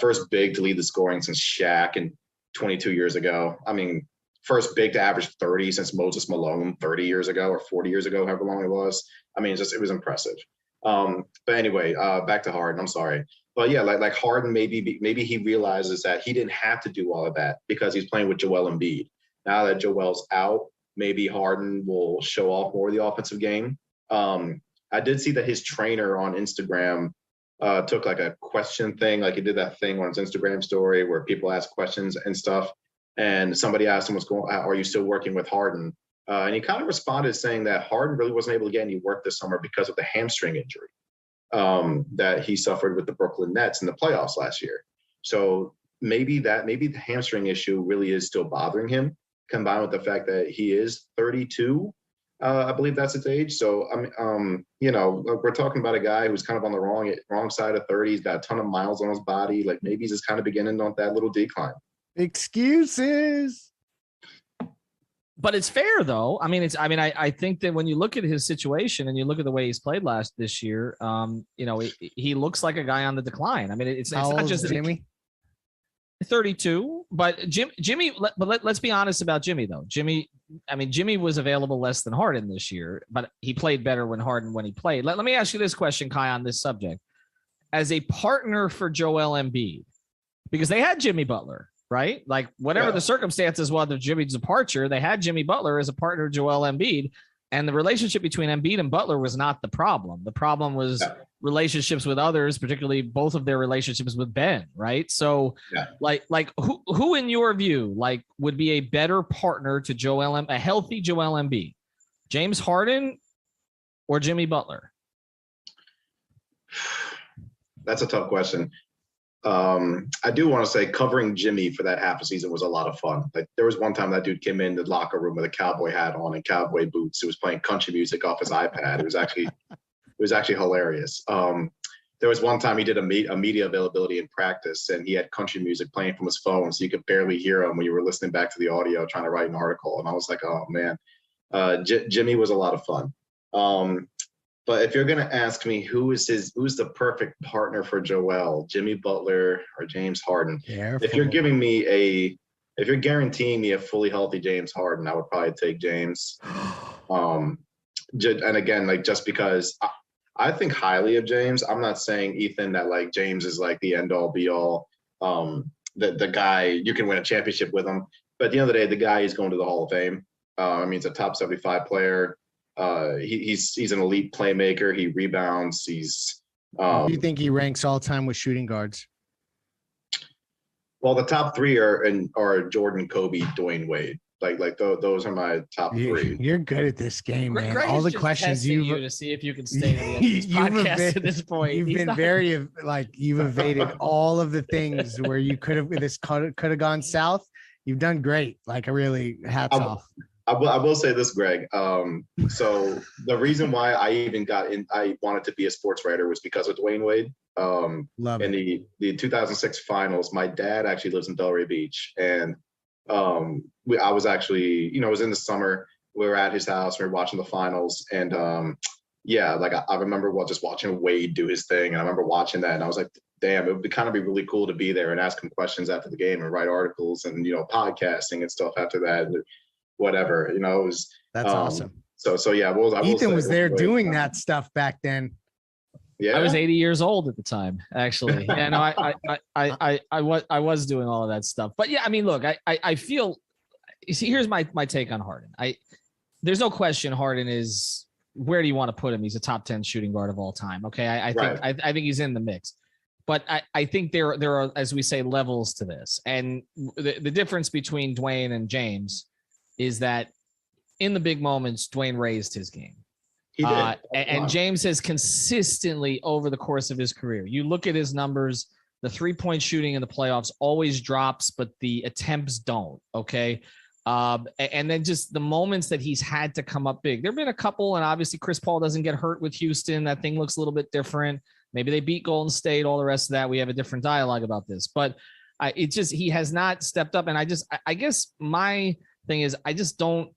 G: First big to lead the scoring since Shaq and 22 years ago. I mean, first big to average 30 since Moses Malone 30 years ago or 40 years ago, however long it was. I mean, it was impressive. But anyway, back to Harden. I'm sorry. But yeah, like Harden, maybe he realizes that he didn't have to do all of that because he's playing with Joel Embiid. Now that Joel's out, maybe Harden will show off more of the offensive game. I did see that his trainer on Instagram took like a question thing, like he did that thing on his Instagram story where people ask questions and stuff. And somebody asked him, are you still working with Harden? And he kind of responded saying that Harden really wasn't able to get any work this summer because of the hamstring injury that he suffered with the Brooklyn Nets in the playoffs last year. So maybe the hamstring issue really is still bothering him, combined with the fact that he is 32. I believe that's his age. So, you know, we're talking about a guy who's kind of on the wrong side of 30. He's got a ton of miles on his body. Like maybe he's just kind of beginning on that little decline.
B: Excuses.
F: But it's fair though. I think that when you look at his situation and you look at the way he's played this year, you know, he looks like a guy on the decline. I mean, it's not just
B: Jimmy.
F: 32, but Jimmy. But let's be honest about Jimmy though. Jimmy was available less than Harden this year, but he played better when he played. Let me ask you this question, Kai, on this subject. As a partner for Joel Embiid, because they had Jimmy Butler, right? Like whatever the circumstances was of Jimmy's departure, they had Jimmy Butler as a partner of Joel Embiid. And the relationship between Embiid and Butler was not the problem. The problem was relationships with others, particularly both of their relationships with Ben, right? So like who in your view, like would be a better partner to a healthy Joel Embiid? James Harden or Jimmy Butler?
G: That's a tough question. I do want to say covering Jimmy for that half a season was a lot of fun. Like there was one time that dude came in the locker room with a cowboy hat on and cowboy boots. He was playing country music off his iPad. It was actually hilarious. There was one time he did a media availability in practice and he had country music playing from his phone. So you could barely hear him when you were listening back to the audio, trying to write an article. And I was like, oh man, Jimmy was a lot of fun. But if you're going to ask me who's the perfect partner for Joel, Jimmy Butler or James Harden? If you're guaranteeing me a fully healthy James Harden, I would probably take James. And again, like just because I think highly of James. I'm not saying, Ethan, that like James is like the end all be all, the guy you can win a championship with him. But at the end of the day, the guy is going to the Hall of Fame. I mean, he's a top 75 player. He's an elite playmaker. He rebounds. He's
B: Do you think he ranks all time with shooting guards?
G: well, the top three are Jordan, Kobe, Dwayne Wade. Those are my top three.
B: You're good at this game, man.
F: Greg
B: all
F: is
B: the
F: just
B: questions
F: testing
B: you've
F: you to see if you can stay to the end of this podcast at this point.
B: You've
F: He's
B: been
F: not-
B: very you've evaded all of the things where you could have gone south. You've done great. I really hats off.
G: I will say this, Greg. So the reason why I wanted to be a sports writer was because of Dwayne Wade.
B: Love
G: in
B: it.
G: the 2006 finals, my dad actually lives in Delray Beach, and I was actually, it was in the summer. We were at his house. We were watching the finals, and I remember just watching Wade do his thing, and I remember watching that, and I was like, damn, it would be really cool to be there and ask him questions after the game and write articles and podcasting and stuff after that, and whatever. It was
B: That's awesome.
G: So yeah,
B: Ethan was there doing that stuff back then.
G: Yeah,
F: I was 80 years old at the time, actually. Yeah, no, I was doing all of that stuff. But yeah, I mean, look, I feel. You see, here's my take on Harden. There's no question Harden is. Where do you want to put him? He's a top 10 shooting guard of all time. Okay, I think he's in the mix. But I think there are, as we say, levels to this, and the difference between Dwayne and James is that in the big moments, Dwayne raised his game.
G: He did.
F: And James has consistently over the course of his career. You look at his numbers, the 3-point shooting in the playoffs always drops, but the attempts don't. Okay. And then just the moments that he's had to come up big. There have been a couple, and obviously Chris Paul doesn't get hurt with Houston. That thing looks a little bit different. Maybe they beat Golden State, all the rest of that. We have a different dialogue about this, but he has not stepped up. And I guess my thing is, I just don't,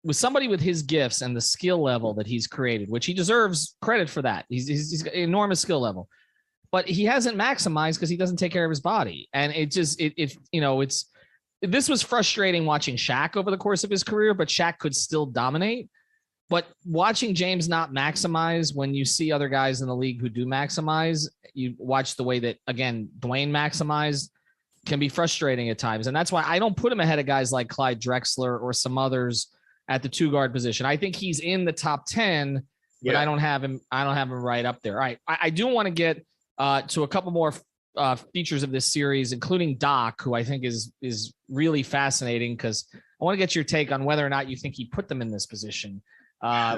F: with somebody with his gifts and the skill level that he's created, which he deserves credit for that. He's got enormous skill level, but he hasn't maximized because he doesn't take care of his body. And this was frustrating watching Shaq over the course of his career, but Shaq could still dominate. But watching James not maximize when you see other guys in the league who do maximize, you watch the way that, again, Dwayne maximized, can be frustrating at times. And that's why I don't put him ahead of guys like Clyde Drexler or some others at the 2-guard position. I think he's in the top 10, but I don't have him right up there. All right. I do want to get to a couple more features of this series, including Doc, who I think is really fascinating, because I want to get your take on whether or not you think he put them in this position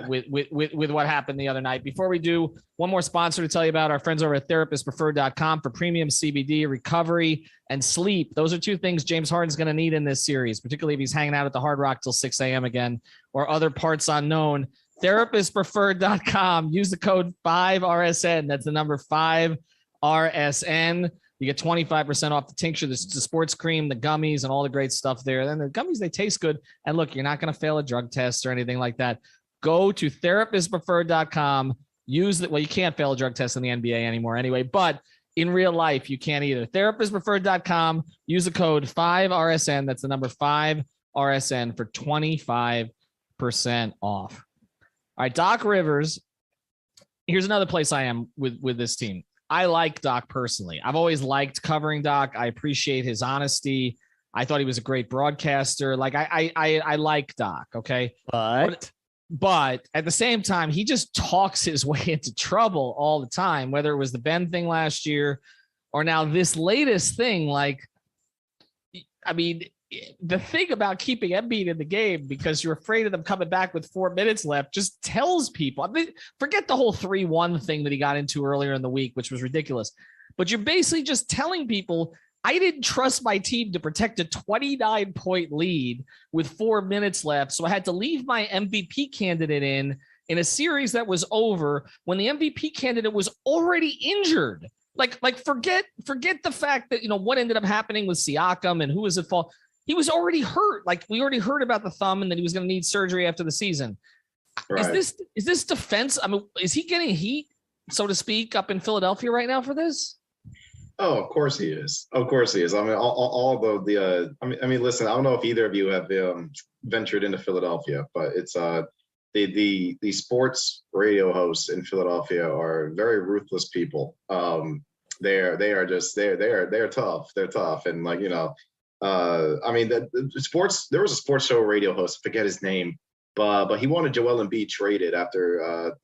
F: with what happened the other night. Before we do, one more sponsor to tell you about, our friends over at therapistpreferred.com for premium CBD, recovery, and sleep. Those are two things James Harden's going to need in this series, particularly if he's hanging out at the Hard Rock till 6 a.m. again, or other parts unknown. Therapistpreferred.com. Use the code 5RSN. That's the number 5RSN. You get 25% off the tincture, the sports cream, the gummies, and all the great stuff there. Then the gummies, they taste good. And look, you're not going to fail a drug test or anything like that. Go to therapistpreferred.com. Use that. Well, you can't fail a drug test in the NBA anymore anyway, but in real life, you can't either. Therapistpreferred.com. Use the code 5RSN. That's the number 5RSN for 25% off. All right, Doc Rivers. Here's another place I am with this team. I like Doc personally. I've always liked covering Doc. I appreciate his honesty. I thought he was a great broadcaster. I like Doc. Okay. But at the same time, he just talks his way into trouble all the time, whether it was the Ben thing last year or now this latest thing. The thing about keeping Embiid in the game because you're afraid of them coming back with 4 minutes left just tells people. Forget the whole 3-1 thing that he got into earlier in the week, which was ridiculous. But you're basically just telling people, I didn't trust my team to protect a 29-point lead with 4 minutes left, so I had to leave my MVP candidate in a series that was over when the MVP candidate was already injured. Forget the fact that what ended up happening with Siakam and who was at fault. He was already hurt. We already heard about the thumb and that he was going to need surgery after the season. Right. Is this defense? Is he getting heat, so to speak, up in Philadelphia right now for this?
G: Oh, of course he is. Of course he is. Listen, I don't know if either of you have ventured into Philadelphia, but it's the sports radio hosts in Philadelphia are very ruthless people. They're tough. They're tough, and there was a sports show radio host, I forget his name, but he wanted Joel Embiid traded after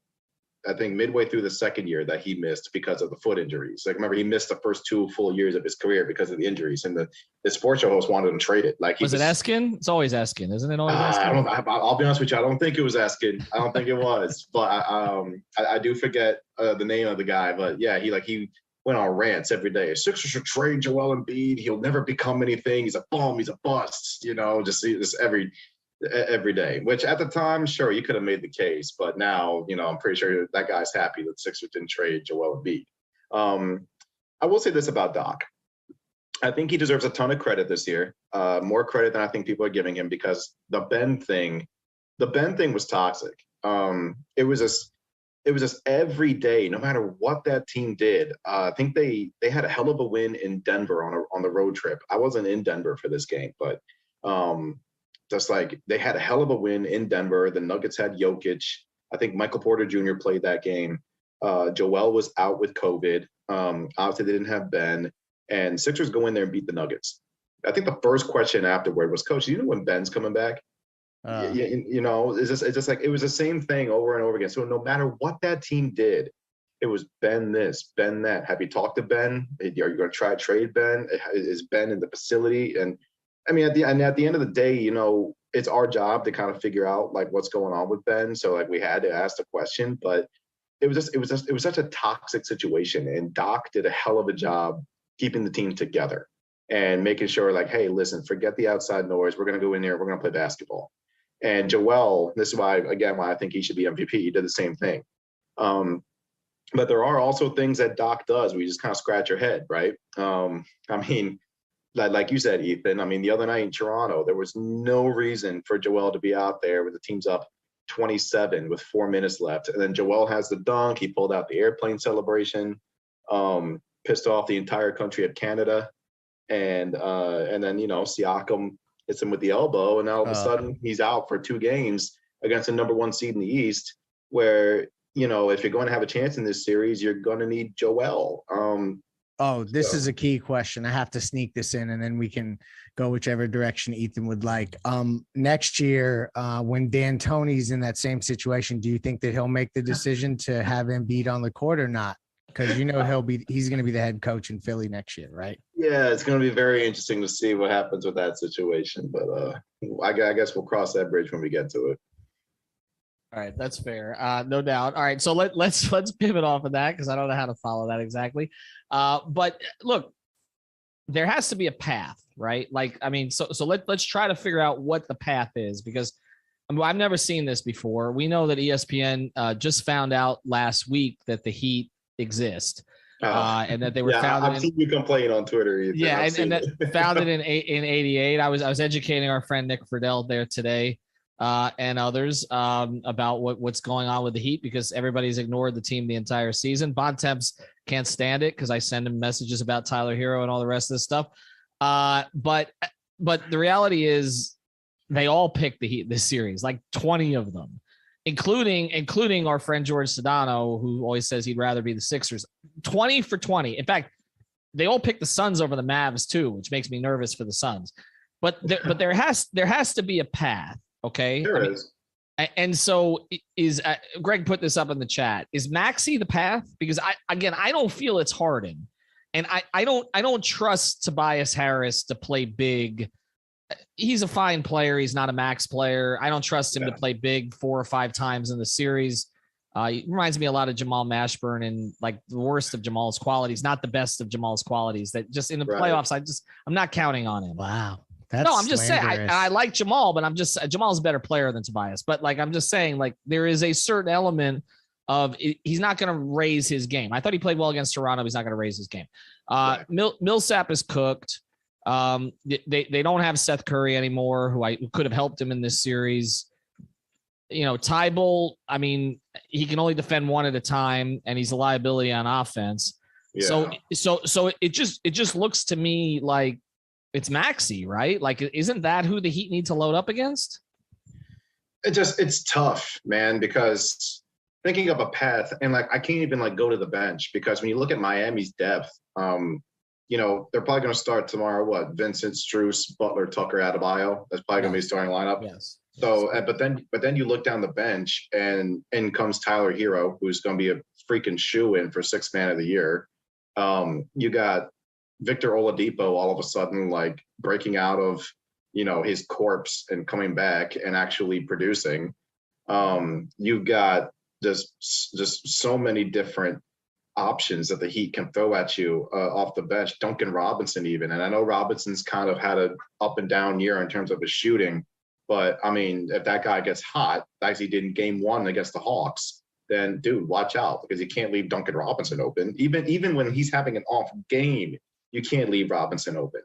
G: I think midway through the second year that he missed because of the foot injuries. Like, remember, he missed the first 2 full years of his career because of the injuries, and the sports show host wanted him traded. Like,
F: was it Eskin? It's always Eskin, isn't it? Always Eskin?
G: I'll be honest with you. I don't think it was Eskin. I don't think it was, but I do forget the name of the guy. But yeah, he went on rants every day. Sixers should trade Joel Embiid. He'll never become anything. He's a bum. He's a bust. Just every day, which at the time, sure, you could have made the case, but now, I'm pretty sure that guy's happy that Sixers didn't trade Joel Embiid. I will say this about Doc. I think he deserves a ton of credit this year, more credit than I think people are giving him, because the Ben thing was toxic. It was just every day, no matter what that team did. I think they had a hell of a win in Denver on the road trip. I wasn't in Denver for this game, but just like they had a hell of a win in Denver. The Nuggets had Jokic. I think Michael Porter Jr. played that game. Joel was out with COVID. Obviously, they didn't have Ben. And Sixers go in there and beat the Nuggets. I think the first question afterward was, Coach, do you know when Ben's coming back? It's just like it was the same thing over and over again. So no matter what that team did, it was Ben this, Ben that. Have you talked to Ben? Are you going to try to trade Ben? Is Ben in the facility? And I mean, at the end of the day, it's our job to kind of figure out like what's going on with Ben. So like we had to ask the question, but it was such a toxic situation. And Doc did a hell of a job keeping the team together and making sure like, hey, listen, forget the outside noise. We're going to go in there. We're going to play basketball. And Joel, this is why I think he should be MVP. He did the same thing. But there are also things that Doc does where you just kind of scratch your head, right? Like you said, Ethan, the other night in Toronto, there was no reason for Joel to be out there when the team's up 27 with 4 minutes left. And then Joel has the dunk. He pulled out the airplane celebration, pissed off the entire country of Canada. And then, Siakam hits him with the elbow. And all of a sudden he's out for 2 games against the number 1 seed in the East, where, if you're going to have a chance in this series, you're going to need Joel.
B: This is a key question. I have to sneak this in, and then we can go whichever direction Ethan would like. Next year, when D'Antoni's in that same situation, do you think that he'll make the decision to have Embiid on the court or not? Because he's going to be the head coach in Philly next year, right?
G: Yeah, it's going to be very interesting to see what happens with that situation. But I guess we'll cross that bridge when we get to it.
F: All right, that's fair. No doubt. All right, so let's pivot off of that because I don't know how to follow that exactly. But look, there has to be a path, right? So let's try to figure out what the path is, because I've never seen this before. We know that ESPN just found out last week that the Heat exist, and that they were founded.
G: I've seen you complain on Twitter. Ethan.
F: Yeah, and that founded in '88. I was educating our friend Nick Friedel there today. And others about what's going on with the Heat, because everybody's ignored the team the entire season. Bontemps can't stand it because I send him messages about Tyler Hero and all the rest of this stuff. But the reality is they all picked the Heat this series, like 20 of them, including our friend George Sedano, who always says he'd rather be the Sixers. 20 for 20. In fact, they all picked the Suns over the Mavs too, which makes me nervous for the Suns. But there has to be a path. Okay.
G: There is.
F: And so is Greg put this up in the chat. Is Maxey the path? Because I don't feel it's Harden, and I don't trust Tobias Harris to play big. He's a fine player. He's not a max player. I don't trust him to play big 4 or 5 times in the series. He reminds me a lot of Jamal Mashburn, and like the worst of Jamal's qualities, not the best of Jamal's qualities. That just in the playoffs, I'm not counting on him.
B: Wow.
F: No, I'm just saying I like Jamal, but Jamal's a better player than Tobias. But I'm just saying, there is a certain element of he's not going to raise his game. I thought he played well against Toronto. He's not going to raise his game. Millsap is cooked. They don't have Seth Curry anymore, who could have helped him in this series. Tybalt, he can only defend one at a time, and he's a liability on offense. Yeah. So it just looks to me like it's Maxey, right? Isn't that who the Heat need to load up against?
G: It's tough, man, because thinking of a path, and I can't even go to the bench, because when you look at Miami's depth, they're probably going to start tomorrow. Vincent, Strus, Butler, Tucker, Adebayo. That's probably going to be starting lineup.
F: Yes.
G: So, but then you look down the bench, and in comes Tyler Hero, who's going to be a freaking shoe-in for Sixth Man of the Year. You got Victor Oladipo all of a sudden like breaking out of his corpse and coming back and actually producing. You've got just so many different options that the Heat can throw at you off the bench. Duncan Robinson even, and I know Robinson's kind of had an up and down year in terms of his shooting, but I mean, if that guy gets hot, as he did in Game 1 against the Hawks, then dude, watch out, because you can't leave Duncan Robinson open. Even when he's having an off game, you can't leave Robinson open.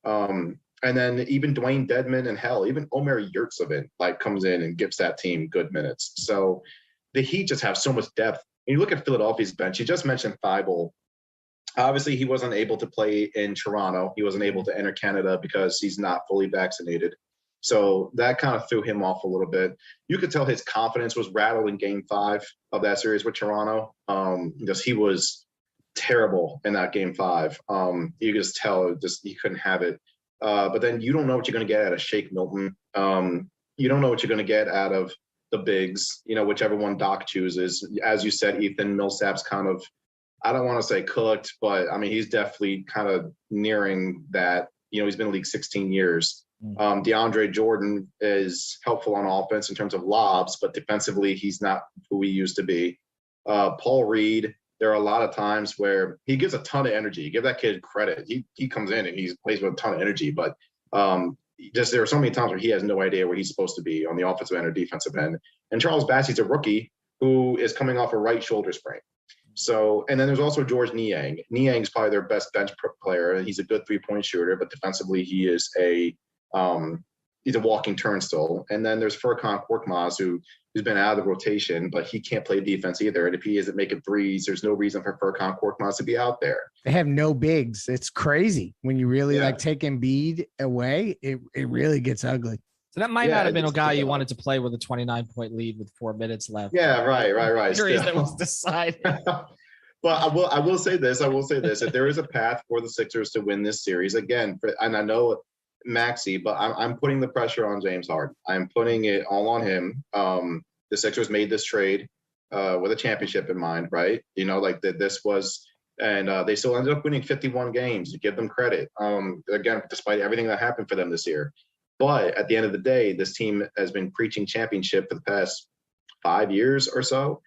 G: And then even Dwayne Dedman and hell, even Omer Yurtseven like comes in and gives that team good minutes. So the Heat just have so much depth. And you look at Philadelphia's bench. You just mentioned Thibault. Obviously, he wasn't able to play in Toronto. He wasn't able to enter Canada because he's not fully vaccinated. So that kind of threw him off a little bit. You could tell his confidence was rattled in Game 5 of that series with Toronto, because he was terrible in that Game 5. You could just tell he couldn't have it. But then you don't know what you're going to get out of Shake Milton. You don't know what you're going to get out of the bigs, whichever one Doc chooses. As you said, Ethan Millsap's kind of, I don't want to say cooked, but I mean, he's definitely kind of nearing that. He's been in the league 16 years. DeAndre Jordan is helpful on offense in terms of lobs, but defensively, he's not who he used to be. Paul Reed, there are a lot of times where he gives a ton of energy. You give that kid credit. He comes in and he plays with a ton of energy, but there are so many times where he has no idea where he's supposed to be on the offensive end or defensive end. And Charles Bassey's a rookie who is coming off a right shoulder sprain. So, and then there's also George Niang. Niang's probably their best bench player. He's a good 3-point shooter, but defensively he is he's a walking turnstile. And then there's Furkan Korkmaz, who's been out of the rotation, but he can't play defense either. And if he isn't making threes, there's no reason for Furkan Korkmaz to be out there.
B: They have no bigs. It's crazy when you really take Embiid away. It really gets ugly.
F: So that might not have been a guy you wanted to play with a 29-point lead with 4 minutes left.
G: Yeah, right.
F: Series that was decided.
G: But I will say this. If there is a path for the Sixers to win this series again, and I know Maxey, but I'm putting the pressure on James Harden. I'm putting it all on him. The Sixers made this trade with a championship in mind, right? This was, and they still ended up winning 51 games. To give them credit. Again, despite everything that happened for them this year. But at the end of the day, this team has been preaching championship for the past 5 years or so.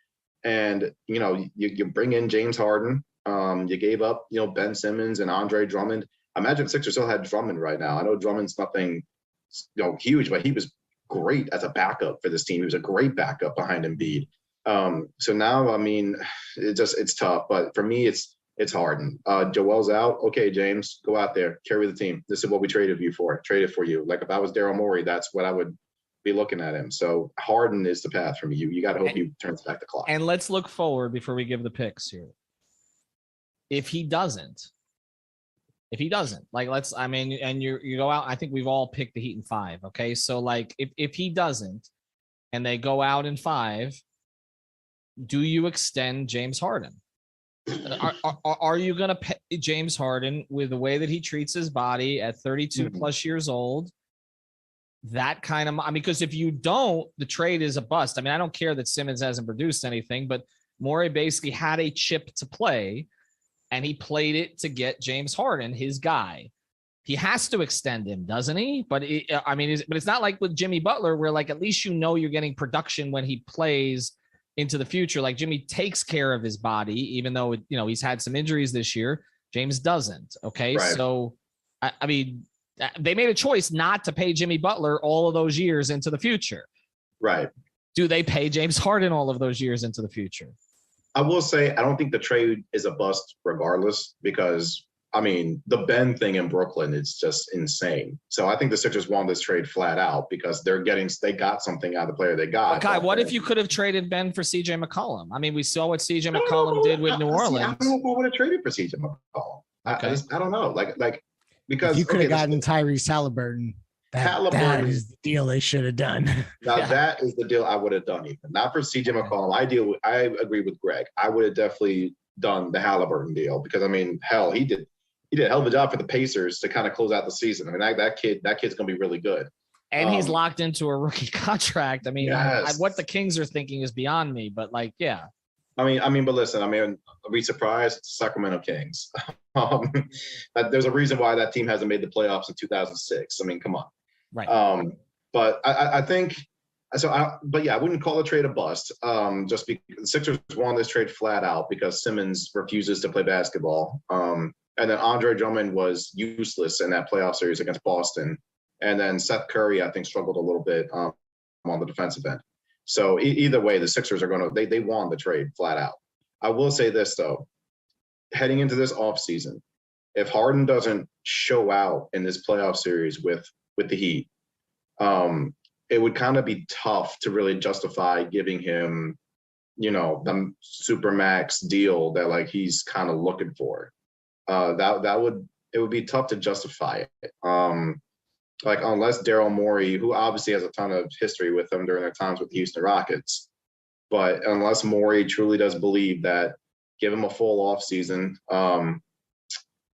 G: And, you bring in James Harden. You gave up, Ben Simmons and Andre Drummond. Imagine Sixers still had Drummond right now. I know Drummond's nothing, huge, but he was great as a backup for this team. He was a great backup behind Embiid. So now, I mean, it's tough. But for me, it's Harden. Joel's out. Okay, James, go out there, carry the team. This is what we traded for you. Like if I was Daryl Morey, that's what I would be looking at him. So Harden is the path for me. You got to hope he turns back the clock.
F: And let's look forward before we give the picks here. If he doesn't, and you go out, I think we've all picked the Heat in 5. Okay. So like if he doesn't, and they go out in 5, do you extend James Harden? Are you going to pay James Harden with the way that he treats his body at 32 plus years old? That kind of, because if you don't, the trade is a bust. I mean, I don't care that Simmons hasn't produced anything, but Morey basically had a chip to play and he played it to get James Harden, his guy. He has to extend him, doesn't he? But it's not like with Jimmy Butler where like, at least, you're getting production when he plays into the future. Like Jimmy takes care of his body, even though, he's had some injuries this year. James doesn't. Okay. Right. So, I mean, they made a choice not to pay Jimmy Butler all of those years into the future.
G: Right.
F: Do they pay James Harden all of those years into the future?
G: I will say, I don't think the trade is a bust regardless, because I mean, the Ben thing in Brooklyn is just insane. So I think the Sixers won this trade flat out because they got something out of the player they got.
F: Oh, God, what if you could have traded Ben for CJ McCollum? I mean, we saw what CJ McCollum did with New Orleans.
G: I don't know if I would have traded for CJ McCollum.
F: Okay.
G: I don't know. Like because
B: you could have gotten Tyrese Halliburton. That is the deal they should have done.
G: Now that is the deal I would have done, even not for CJ McCollum. I agree with Greg. I would have definitely done the Halliburton deal because I mean, hell, he did a hell of a job for the Pacers to kind of close out the season. I mean, that kid's gonna be really good.
F: And he's locked into a rookie contract. I mean,
G: yes.
F: what the Kings are thinking is beyond me, but like, yeah.
G: I mean, but listen, are we surprised? Sacramento Kings. There's a reason why that team hasn't made the playoffs in 2006. I mean, come on.
F: Right.
G: But I think so. But yeah, I wouldn't call the trade a bust. Just because the Sixers won this trade flat out because Simmons refuses to play basketball. And then Andre Drummond was useless in that playoff series against Boston. And then Seth Curry, I think, struggled a little bit on the defensive end. So either way, the Sixers are going to they won the trade flat out. I will say this though, heading into this offseason, if Harden doesn't show out in this playoff series with the Heat, it would kind of be tough to really justify giving him, the supermax deal that like he's kind of looking for. It would be tough to justify it. Like unless Daryl Morey, who obviously has a ton of history with them during their times with the Houston Rockets, but unless Morey truly does believe that, give him a full off season, then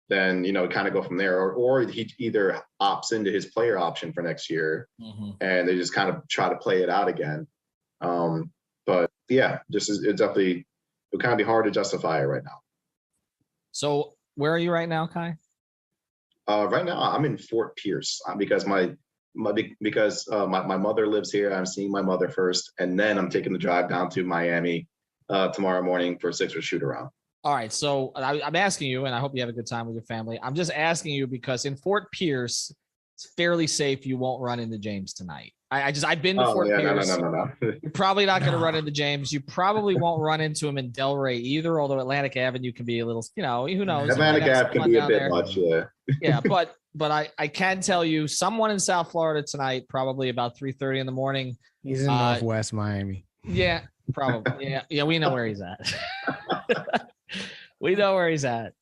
G: kind of go from there, or he either opts into his player option for next year, and they just kind of try to play it out again. But yeah, it would kind of be hard to justify it right now.
F: So where are you right now, Kai?
G: Right now, I'm in Fort Pierce because my mother lives here. I'm seeing my mother first, and then I'm taking the drive down to Miami tomorrow morning for a Sixers shoot around.
F: All right, so I'm asking you, and I hope you have a good time with your family. I'm just asking you because in Fort Pierce, it's fairly safe you won't run into James tonight. I've been to Fort Pierce.
G: No.
F: You're probably not going to run into James. You probably won't run into him in Delray either, although Atlantic Avenue can be a little, who knows?
G: Atlantic Ave can be a bit much, yeah.
F: Yeah, but I can tell you someone in South Florida tonight, probably about 3:30 in the morning.
B: He's in Northwest Miami.
F: Yeah, probably. Yeah, we know where he's at. We know where he's at.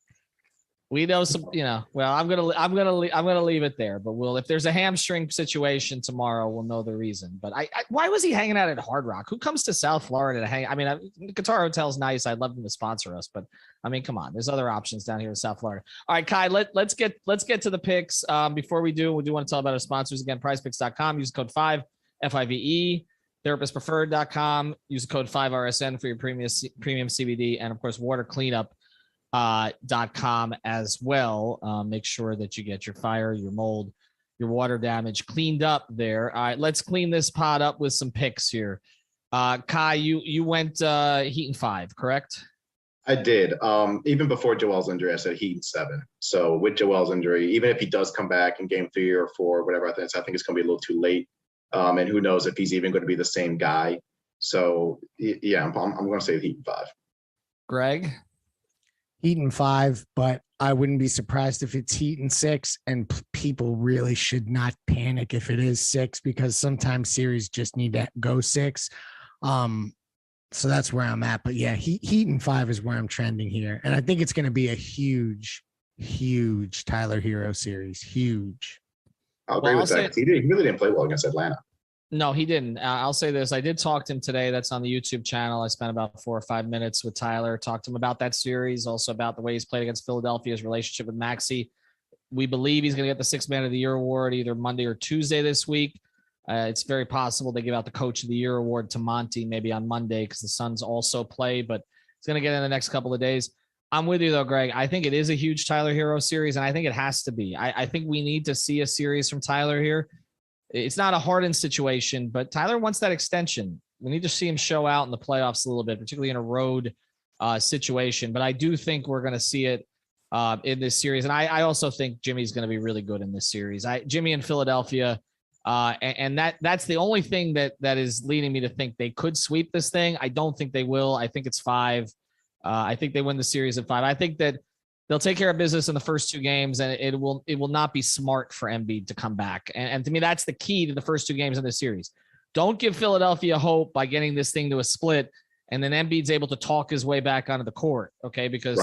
F: We know some, well, I'm gonna leave it there, but if there's a hamstring situation tomorrow, we'll know the reason. But why was he hanging out at Hard Rock? Who comes to South Florida to hang? I mean, Qatar Hotel's nice. I'd love them to sponsor us, but I mean, come on, there's other options down here in South Florida. All right, Kai, let's get to the picks. Before we do want to tell about our sponsors again. PrizePicks.com. Use code 5 FIVE. TherapistPreferred.com. Use the code 5RSN for your premium CBD, and of course, Water Cleanup. .com as well. Make sure that you get your fire, your mold, your water damage cleaned up there. All right, let's clean this pot up with some picks here. Kai, you went Heat in 5, correct?
G: I did. Even before Joel's injury, I said Heat in 7. So with Joel's injury, even if he does come back in game 3 or 4, whatever, I think it's going to be a little too late. And who knows if he's even going to be the same guy. So yeah, I'm going to say Heat in 5.
F: Greg?
B: Heat in 5, but I wouldn't be surprised if it's Heat in 6, and people really should not panic if it is 6, because sometimes series just need to go 6. So that's where I'm at. But yeah, Heat in 5 is where I'm trending here. And I think it's going to be a huge Tyler Hero series. Huge.
G: I'll agree with that. He really didn't play well against Atlanta.
F: No, he didn't. I'll say this. I did talk to him today. That's on the YouTube channel. I spent about 4 or 5 minutes with Tyler, talked to him about that series, also about the way he's played against Philadelphia, his relationship with Maxey. We believe he's going to get the 6th Man of the Year award either Monday or Tuesday this week. It's very possible they give out the Coach of the Year award to Monty maybe on Monday because the Suns also play, but he's going to get in the next couple of days. I'm with you, though, Greg. I think it is a huge Tyler Hero series, and I think it has to be. I think we need to see a series from Tyler here. It's not a Harden situation, but Tyler wants that extension. We need to see him show out in the playoffs a little bit, particularly in a road situation. But I do think we're going to see it in this series. And I also think Jimmy's going to be really good in this series. Jimmy in Philadelphia, and that's the only thing that is leading me to think they could sweep this thing. I don't think they will. I think it's 5. I think they win the series at 5. I think that they'll take care of business in the first 2 games, and it will not be smart for Embiid to come back. And to me, that's the key to the first 2 games in this series. Don't give Philadelphia hope by getting this thing to a split, and then Embiid's able to talk his way back onto the court, okay? Because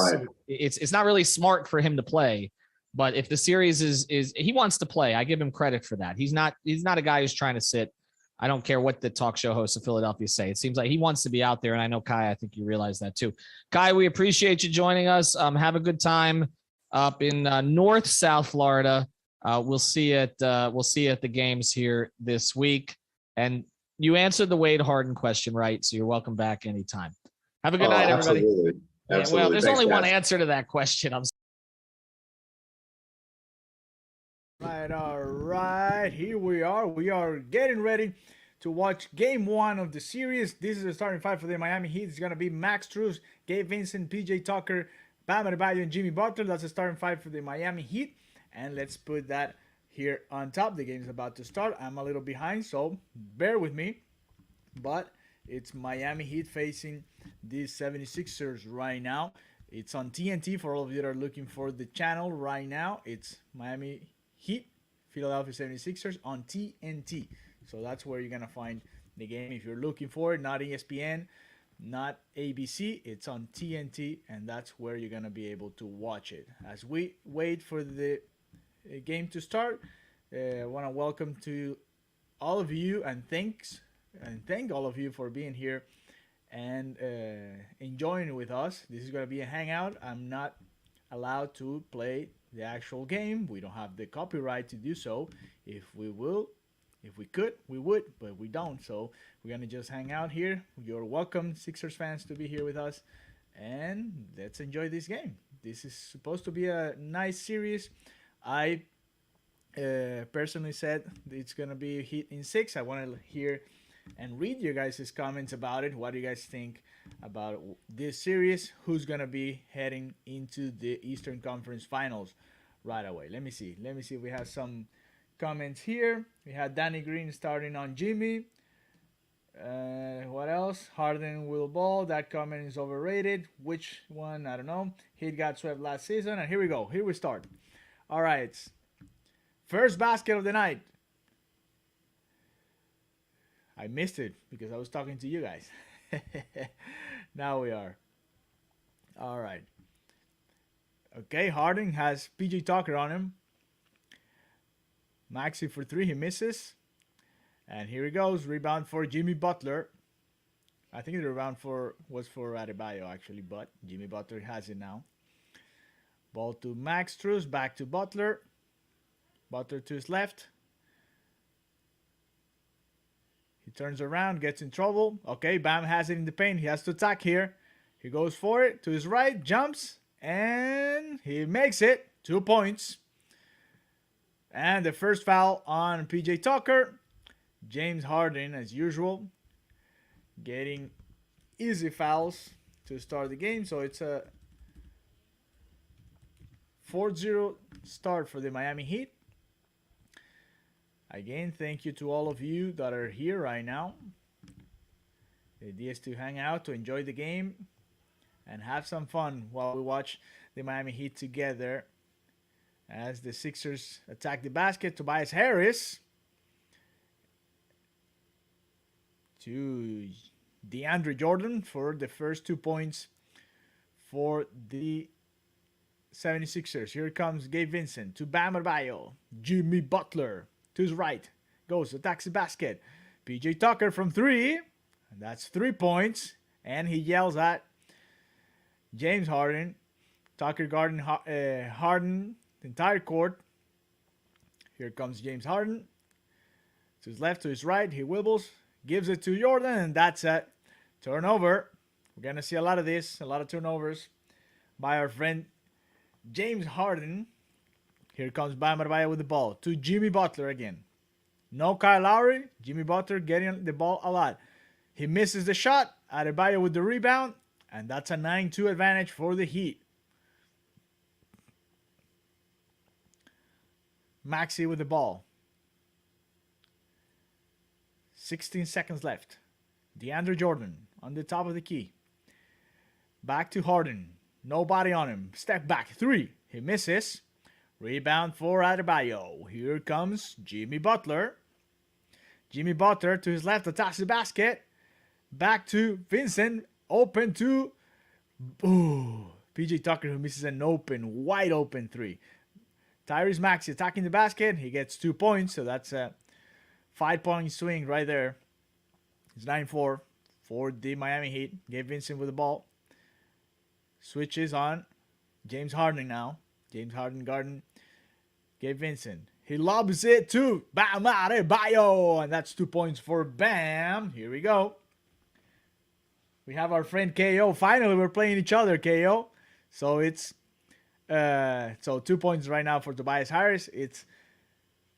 F: it's not really smart for him to play. But if the series is he wants to play, I give him credit for that. He's not a guy who's trying to sit. I don't care what the talk show hosts of Philadelphia say. It seems like he wants to be out there, and I know, Kai, I think you realize that too. Kai, we appreciate you joining us. Have a good time up in South Florida. We'll see you at the games here this week. And you answered the Wade Harden question right, so you're welcome back anytime. Have a good night, everybody.
G: Absolutely.
F: Yeah, well, there's
G: Thanks,
F: only one
G: guys.
F: answer to that question.
E: All right. Here we are. We are getting ready to watch game 1 of the series. This is the starting five for the Miami Heat. It's going to be Max Strus, Gabe Vincent, PJ Tucker, Bam Adebayo, and Jimmy Butler. That's the starting five for the Miami Heat. And let's put that here on top. The game is about to start. I'm a little behind, so bear with me. But it's Miami Heat facing the 76ers right now. It's on TNT for all of you that are looking for the channel right now. It's Miami Heat, Philadelphia 76ers on TNT. So that's where you're going to find the game. If you're looking for it, not ESPN, not ABC, it's on TNT, and that's where you're going to be able to watch it. As we wait for the game to start, I want to welcome to all of you and thank all of you for being here and enjoying with us. This is going to be a hangout. I'm not allowed to play the actual game. We don't have the copyright to do so. If we could, we would, but we don't. So we're going to just hang out here. You're welcome, Sixers fans, to be here with us. And let's enjoy this game. This is supposed to be a nice series. I personally said it's going to be Heat in 6. I want to hear and read your guys' comments about it. What do you guys think about this series? Who's going to be heading into the Eastern Conference Finals right away? Let me see if we have some comments here. We had Danny Green starting on Jimmy. What else? Harden will ball. That comment is overrated. Which one? I don't know. Heat got swept last season. And here we go. Here we start. All right. First basket of the night. I missed it because I was talking to you guys. Now we are. All right. Okay, Harden has PJ Tucker on him. Maxey for 3, he misses. And here he goes, rebound for Jimmy Butler. I think the rebound was for Adebayo actually, but Jimmy Butler has it now. Ball to Max Strus, back to Butler. Butler to his left. He turns around, gets in trouble. Okay, Bam has it in the paint. He has to attack here. He goes for it to his right, jumps, and he makes it. 2 points. And the first foul on PJ Tucker. James Harden, as usual, getting easy fouls to start the game. So it's a 4-0 start for the Miami Heat. Again, thank you to all of you that are here right now. The idea is to hang out, to enjoy the game, and have some fun while we watch the Miami Heat together. As the Sixers attack the basket, Tobias Harris to DeAndre Jordan for the first 2 points for the 76ers. Here comes Gabe Vincent to Bam Adebayo. Jimmy Butler to his right. Goes, attacks the basket. PJ Tucker from 3. And that's 3 points. And he yells at James Harden. Tucker guarding Harden the entire court. Here comes James Harden. To his left, to his right. He wibbles. Gives it to Jordan. And that's a turnover. We're going to see a lot of this. A lot of turnovers by our friend James Harden. Here comes Bam Adebayo with the ball. To Jimmy Butler again. No Kyle Lowry. Jimmy Butler getting the ball a lot. He misses the shot. Adebayo with the rebound. And that's a 9-2 advantage for the Heat. Maxey with the ball. 16 seconds left. DeAndre Jordan on the top of the key. Back to Harden. Nobody on him. Step back. 3. He misses. Rebound for Adebayo. Here comes Jimmy Butler. Jimmy Butler to his left. Attacks the basket. Back to Vincent. Open to PJ Tucker, who misses an wide open 3. Tyrese Maxey attacking the basket. He gets 2 points. So that's a 5-point swing right there. It's 9-4 for the Miami Heat. Gabe Vincent with the ball. Switches on James Harden now. James Harden guarding Gabe Vincent. He lobs it to Bam Adebayo, and that's 2 points for Bam. Here we go. We have our friend KO. Finally, we're playing each other, KO. So it's 2 points right now for Tobias Harris. It's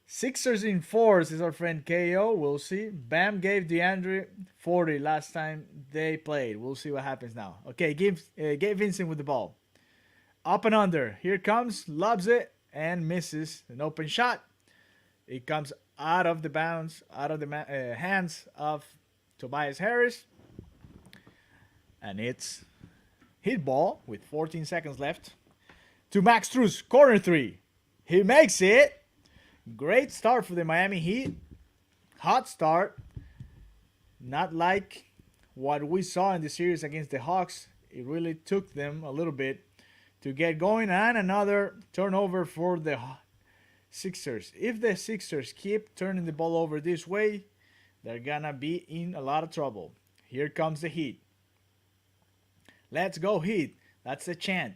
E: Sixers in fours is our friend KO. We'll see. Bam gave DeAndre 40 last time they played. We'll see what happens now. Okay, Gabe Vincent with the ball. Up and under. Here comes, loves it, and misses an open shot. It comes out of the bounds, out of the hands of Tobias Harris. And it's hit ball with 14 seconds left to Max Strus, corner three. He makes it. Great start for the Miami Heat. Hot start. Not like what we saw in the series against the Hawks. It really took them a little bit to get going. And another turnover for the Sixers. If the Sixers keep turning the ball over this way, they're gonna be in a lot of trouble. Here comes the Heat. Let's go Heat. That's the chant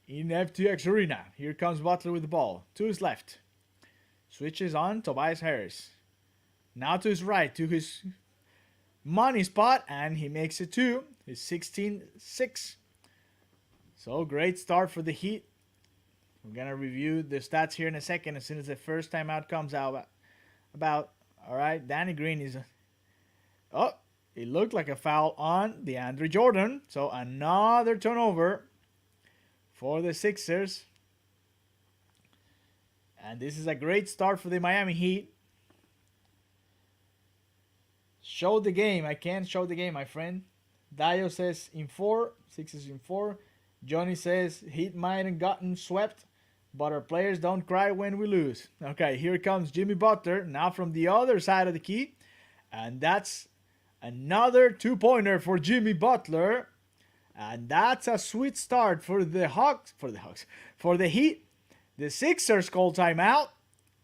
E: in FTX Arena. Here comes Butler with the ball. To his left. Switches on Tobias Harris. Now to his right, to his money spot, and he makes it two. It's 16-6. So great start for the Heat. We're going to review the stats here in a second as soon as the first timeout comes out. All right, Danny Green is... Oh, it looked like a foul on DeAndre Jordan. So another turnover for the Sixers. And this is a great start for the Miami Heat. Show the game. I can't show the game, my friend. Dio says in 4. Sixers in 4. Johnny says Heat might have gotten swept, but our players don't cry when we lose. Okay, here comes Jimmy Butler. Now from the other side of the key. And that's another 2-pointer for Jimmy Butler. And that's a sweet start for the Hawks. For the Heat. The Sixers call timeout,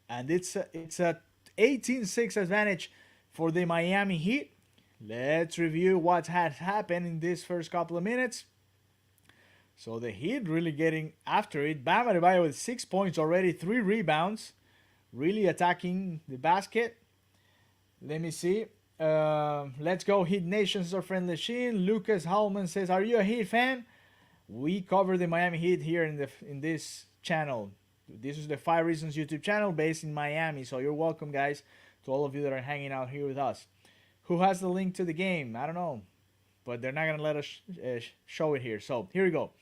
E: and it's a 18-6 advantage for the Miami Heat. Let's review what has happened in this first couple of minutes. So the Heat really getting after it. Bam Adebayo with 6 points already, 3 rebounds, really attacking the basket. Let me see. Let's go Heat Nation, our friend Lachine. Lucas Hallman says, "Are you a Heat fan?" We cover the Miami Heat here in this channel. This is the 5 Reasons YouTube channel based in Miami. So you're welcome, guys, to all of you that are hanging out here with us. Who has the link to the game? I don't know. But they're not going to let us show it here. So here we go.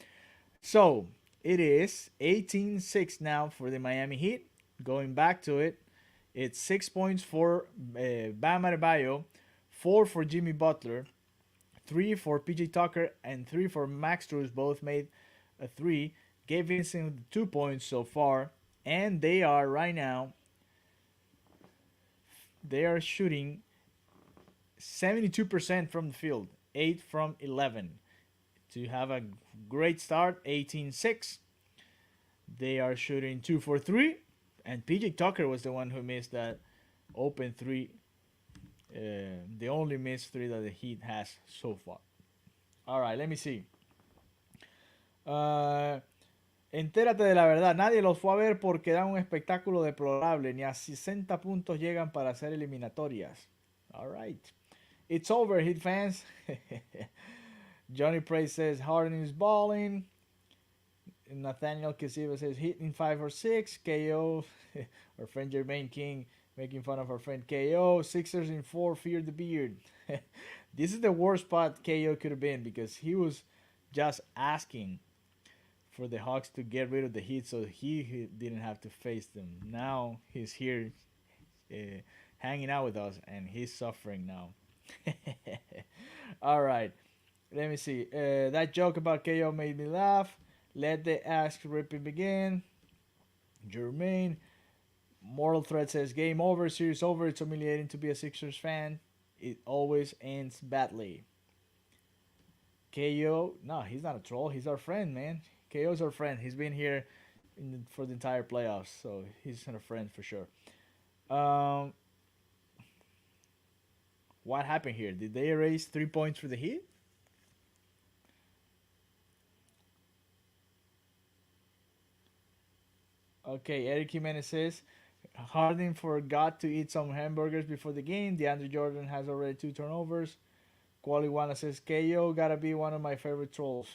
E: So it is 18-6 now for the Miami Heat. Going back to it, it's 6 points for Bam Adebayo, 4 for Jimmy Butler, 3 for PJ Tucker, and 3 for Max Strus. Both made a 3. Gabe Vincent with 2 points so far, and they are right now, they are shooting 72% from the field, 8 from 11. To have a great start, 18-6. They are shooting 2 for 3, and PJ Tucker was the one who missed that open 3. The only missed 3 that the Heat has so far. All right, let me see. Entérate de la verdad, nadie los fue a ver porque dan un espectáculo deplorable, ni a 60 puntos llegan para hacer eliminatorias. All right. It's over, Heat fans. Johnny Praise says Harden is balling. Nathaniel Kisiva says Heat in 5 or 6. KO, our friend Jermaine King making fun of our friend KO. Sixers in 4, fear the beard. This is the worst spot KO could have been because he was just asking for the Hawks to get rid of the Heat so he didn't have to face them. Now he's here hanging out with us and he's suffering now. All right, let me see. That joke about KO made me laugh. Let the ask ripping begin. Jermaine. Moral Thread says game over, series over. It's humiliating to be a Sixers fan. It always ends badly. KO, no, he's not a troll. He's our friend, man. KO's our friend. He's been here for the entire playoffs, so he's a friend for sure. What happened here? Did they erase 3 points for the Heat? Okay, Eric Jimenez says Harden forgot to eat some hamburgers before the game. DeAndre Jordan has already 2 turnovers. Qualiwana says KO gotta be one of my favorite trolls.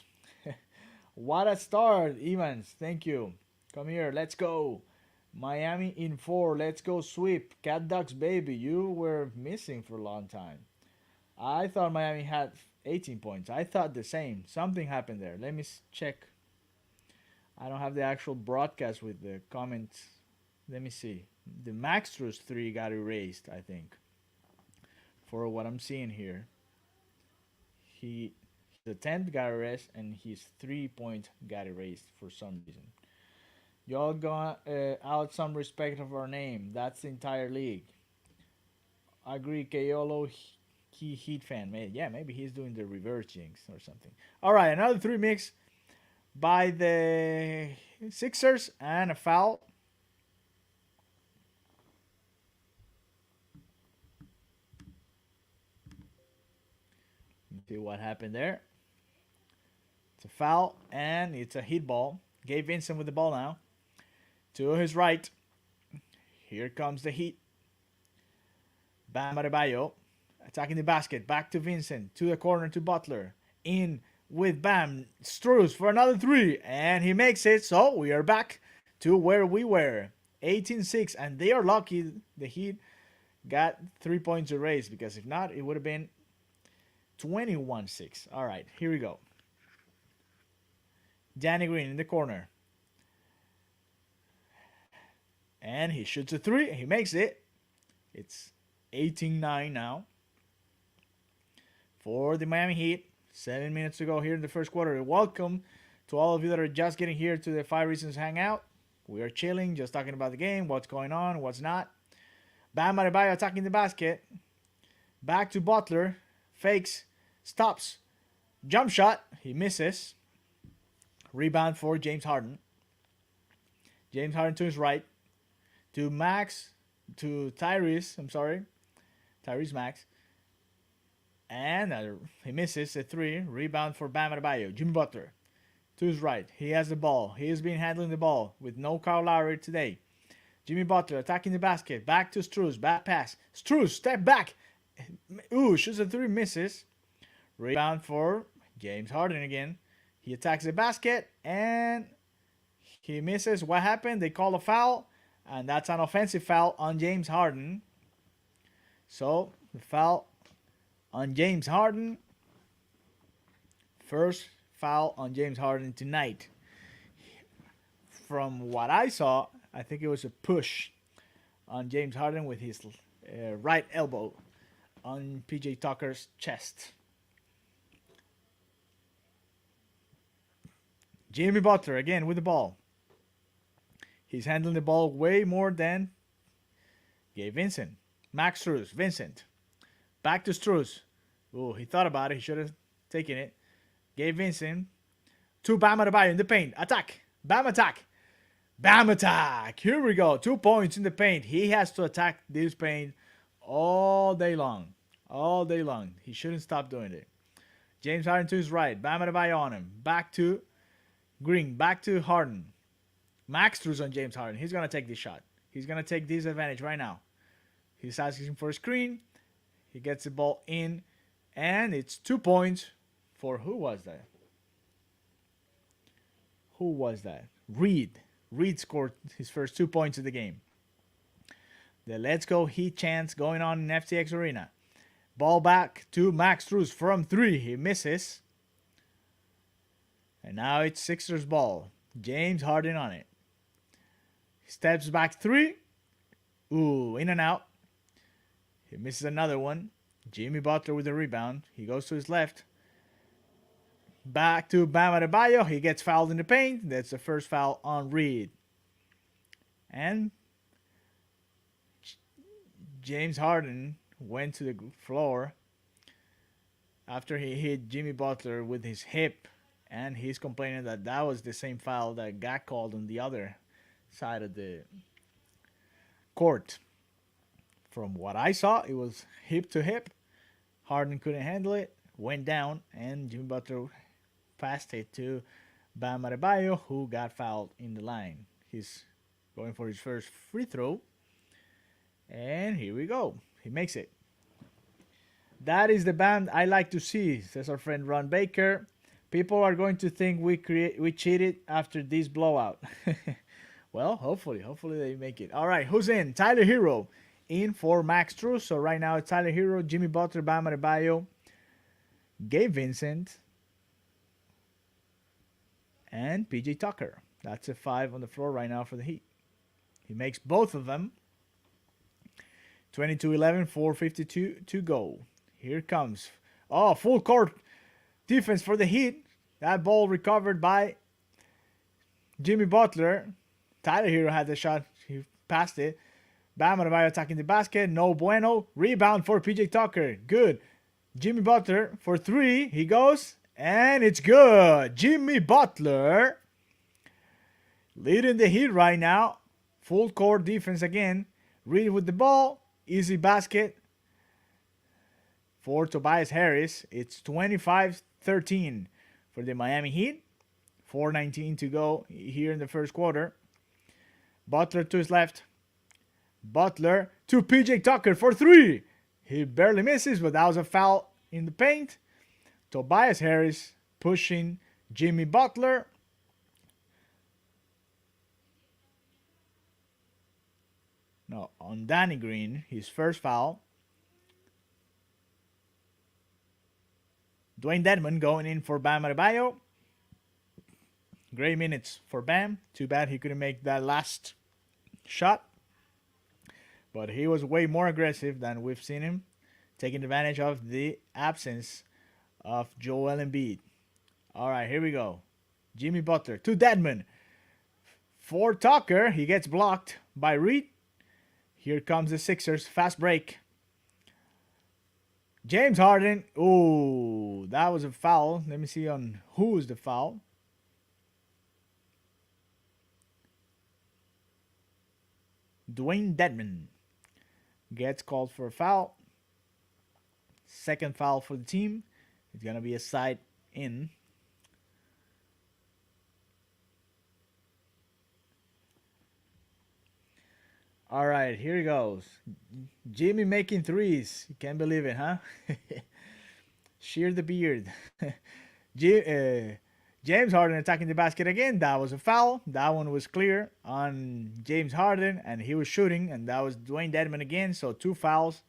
E: What a start, Evans. Thank you. Come here, let's go. Miami in 4. Let's go sweep. Cat Ducks, baby. You were missing for a long time. I thought Miami had 18 points. I thought the same. Something happened there. Let me check. I don't have the actual broadcast with the comments. Let me see. The Maxtrus 3 got erased, I think. For what I'm seeing here. The 10th got erased and his 3-point got erased for some reason. Y'all got out some respect of our name. That's the entire league. I agree, Kayolo. He Heat fan. Maybe he's doing the reverse jinx or something. All right, another 3 mix by the Sixers and a foul. See what happened there. It's a foul and it's a Heat ball. Gabe Vincent with the ball now. To his right. Here comes the Heat. Bam Adebayo attacking the basket. Back to Vincent. To the corner to Butler. In with Bam. Struz for another 3. And he makes it. So we are back to where we were. 18-6. And they are lucky the Heat got 3 points erased. Because if not, it would have been 21-6. All right, here we go. Danny Green in the corner. And he shoots a 3. He makes it. It's 18-9 now for the Miami Heat. 7 minutes to go here in the first quarter. Welcome to all of you that are just getting here to the 5 Reasons Hangout. We are chilling, just talking about the game, what's going on, what's not. Bam Adebayo attacking the basket. Back to Butler. Fakes. Stops. Jump shot. He misses. Rebound for James Harden. James Harden to his right. To Max. To Tyrese. I'm sorry. Tyrese Max. And he misses a 3. Rebound for Bam Adebayo. Jimmy Butler. To his right. He has the ball. He has been handling the ball with no Kyle Lowry today. Jimmy Butler attacking the basket. Back to Struz. Back pass. Struz. Step back. Ooh. Shoots a 3. Misses. Rebound for James Harden again. He attacks the basket and he misses. What happened? They call a foul, and that's an offensive foul on James Harden. So the foul on James Harden. First foul on James Harden tonight. From what I saw, I think it was a push on James Harden with his right elbow on PJ Tucker's chest. Jimmy Butler again with the ball. He's handling the ball way more than Gabe Vincent. Max Struz. Vincent. Back to Struz. Oh, he thought about it. He should have taken it. Gabe Vincent. To Bam Adebayo in the paint. Attack. Bam attack. Bam attack. Here we go. 2 points in the paint. He has to attack this paint all day long. All day long. He shouldn't stop doing it. James Harden to his right. Bam Adebayo on him. Back to Green. Back to Harden. Max Struz on James Harden. He's going to take this shot. He's going to take this advantage right now. He's asking for a screen. He gets the ball in. And it's 2 points for who was that? Who was that? Reed. Reed scored his first 2 points of the game. The Let's Go Heat chants going on in FTX Arena. Ball back to Max Struz from 3. He misses. And now it's Sixers ball. James Harden on it. Steps back 3. Ooh, in and out. He misses another one. Jimmy Butler with the rebound. He goes to his left. Back to Bam Adebayo. He gets fouled in the paint. That's the first foul on Reed. And James Harden went to the floor after he hit Jimmy Butler with his hip. And he's complaining that that was the same foul that got called on the other side of the court. From what I saw, it was hip to hip. Harden couldn't handle it, went down, and Jimmy Butler passed it to Bam Adebayo, who got fouled in the line. He's going for his first free throw. And here we go. He makes it. That is the band I like to see, says our friend Ron Baker. People are going to think we cheated after this blowout. Well, hopefully they make it. All right, who's in? Tyler Hero in for Max Truss. So right now it's Tyler Hero, Jimmy Butler, Bam Adebayo, Gabe Vincent, and PJ Tucker. That's a 5 on the floor right now for the Heat. He makes both of them. 22-11, 4:52 to go. Here comes. Oh, full court defense for the Heat. That ball recovered by Jimmy Butler. Tyler Hero had the shot. He passed it. Bam Adebayo attacking the basket. No bueno. Rebound for PJ Tucker. Good. Jimmy Butler for 3. He goes. And it's good. Jimmy Butler leading the Heat right now. Full court defense again. Reed with the ball. Easy basket for Tobias Harris. It's 25-13 for the Miami Heat. 4:19 to go here in the first quarter. Butler to his left. Butler to PJ Tucker for 3. He barely misses, but that was a foul in the paint. Tobias Harris pushing Jimmy Butler. No, on Danny Green, his first foul. Dwayne Dedmon going in for Bam Adebayo. Great minutes for Bam. Too bad he couldn't make that last shot. But he was way more aggressive than we've seen him, taking advantage of the absence of Joel Embiid. All right, here we go. Jimmy Butler to Dedmon. For Tucker, he gets blocked by Reed. Here comes the Sixers. Fast break. James Harden. Ooh, that was a foul. Let me see on who's the foul. Dwayne Dedmon gets called for a foul. Second foul for the team. It's going to be a side in. All right, here he goes. Jimmy making threes. You can't believe it, huh? Shear the beard. James Harden attacking the basket again. That was a foul. That one was clear on James Harden, and he was shooting, and that was Dwayne Dedmon again. So 2 fouls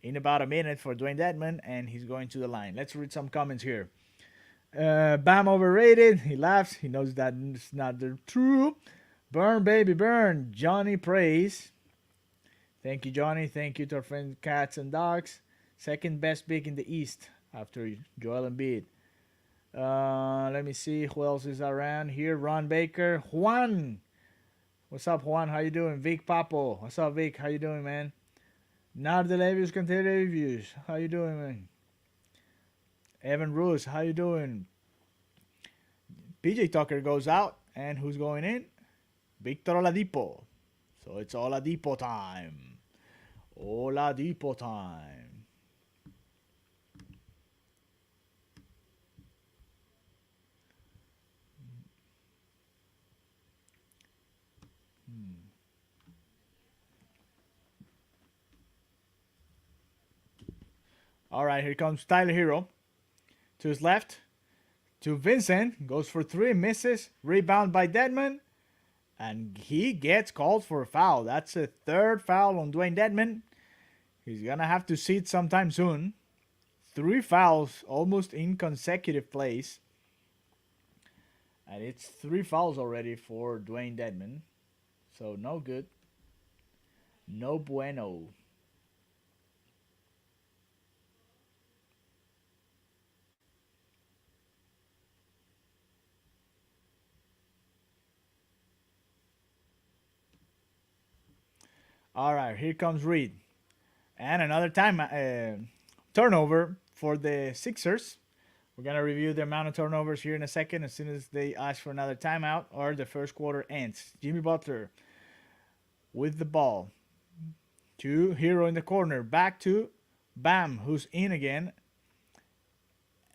E: in about a minute for Dwayne Dedmon, and he's going to the line. Let's read some comments here. Bam overrated. He laughs. He knows that it's not the true. Burn, baby, burn. Johnny praise. Thank you, Johnny. Thank you to our friend Cats and Dogs. Second best pick in the East after Joel Embiid. Let me see who else is around here. Ron Baker. Juan. What's up, Juan? How you doing? Vic Papo. What's up, Vic? How you doing, man? Nardelevius Container Reviews. How you doing, man? Evan Roos. How you doing? PJ Tucker goes out. And who's going in? Victor Oladipo. So it's Oladipo time. Oladipo time. All right, here comes Tyler Hero. To his left. To Vincent. Goes for 3. Misses. Rebound by Dedmon. And he gets called for a foul. That's a 3rd foul on Dwayne Dedmon. He's going to have to see it sometime soon. 3 fouls almost in consecutive plays. And it's 3 fouls already for Dwayne Dedmon. So no good. No bueno. All right, here comes Reed. And another turnover for the Sixers. We're going to review the amount of turnovers here in a second as soon as they ask for another timeout or the first quarter ends. Jimmy Butler with the ball. To Hero in the corner. Back to Bam, who's in again.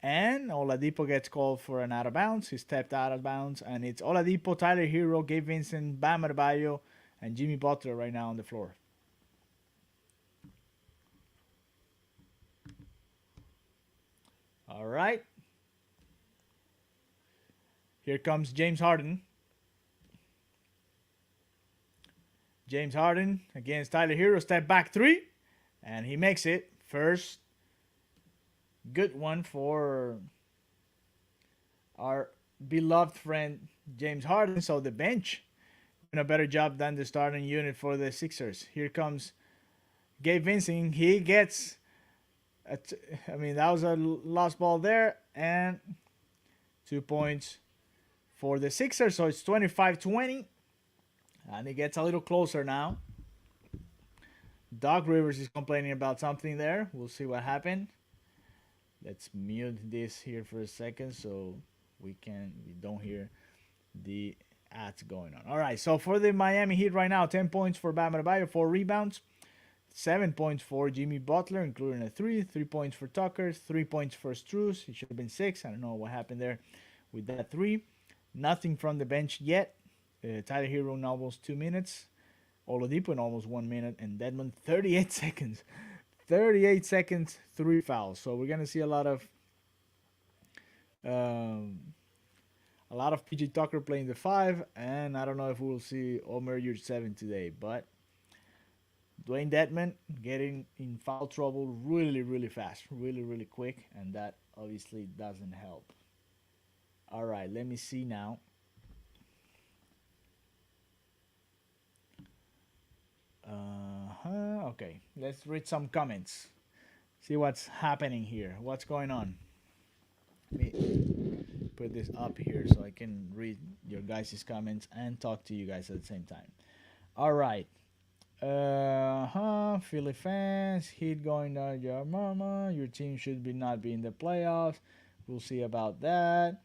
E: And Oladipo gets called for an out of bounds. He stepped out of bounds. And it's Oladipo, Tyler Hero, Gabe Vincent, Bam Adebayo, and Jimmy Butler right now on the floor. All right. Here comes James Harden. James Harden against Tyler Hero. Step back three. And he makes it. First good one for our beloved friend James Harden. So the bench doing a better job than the starting unit for the Sixers. Here comes Gabe Vincent. He gets, that was a lost ball there. And 2 points for the Sixers. So it's 25-20. And it gets a little closer now. Doc Rivers is complaining about something there. We'll see what happened. Let's mute this here for a second so we don't hear the ads going on. All right, so for the Miami Heat right now, 10 points for Bam Adebayo, 4 rebounds, 7 points for Jimmy Butler, including a 3 points for Tucker, 3 points for Strus. It should have been 6. I don't know what happened there with that 3. Nothing from the bench yet. Tyler Hero in almost 2 minutes. Oladipo in almost 1 minute. And Dedmon 38 seconds. 38 seconds, 3 fouls. So we're going to see a lot of PJ Tucker playing the 5. And I don't know if we'll see Omer Yurtseven today. But Dwayne Dedmon getting in foul trouble really, really fast. Really, really quick. And that obviously doesn't help. All right, let me see now. Okay, let's read some comments. See what's happening here. What's going on? Let me put this up here so I can read your guys' comments and talk to you guys at the same time. All right. Philly fans, Heat going down your mama. Your team should not be in the playoffs. We'll see about that.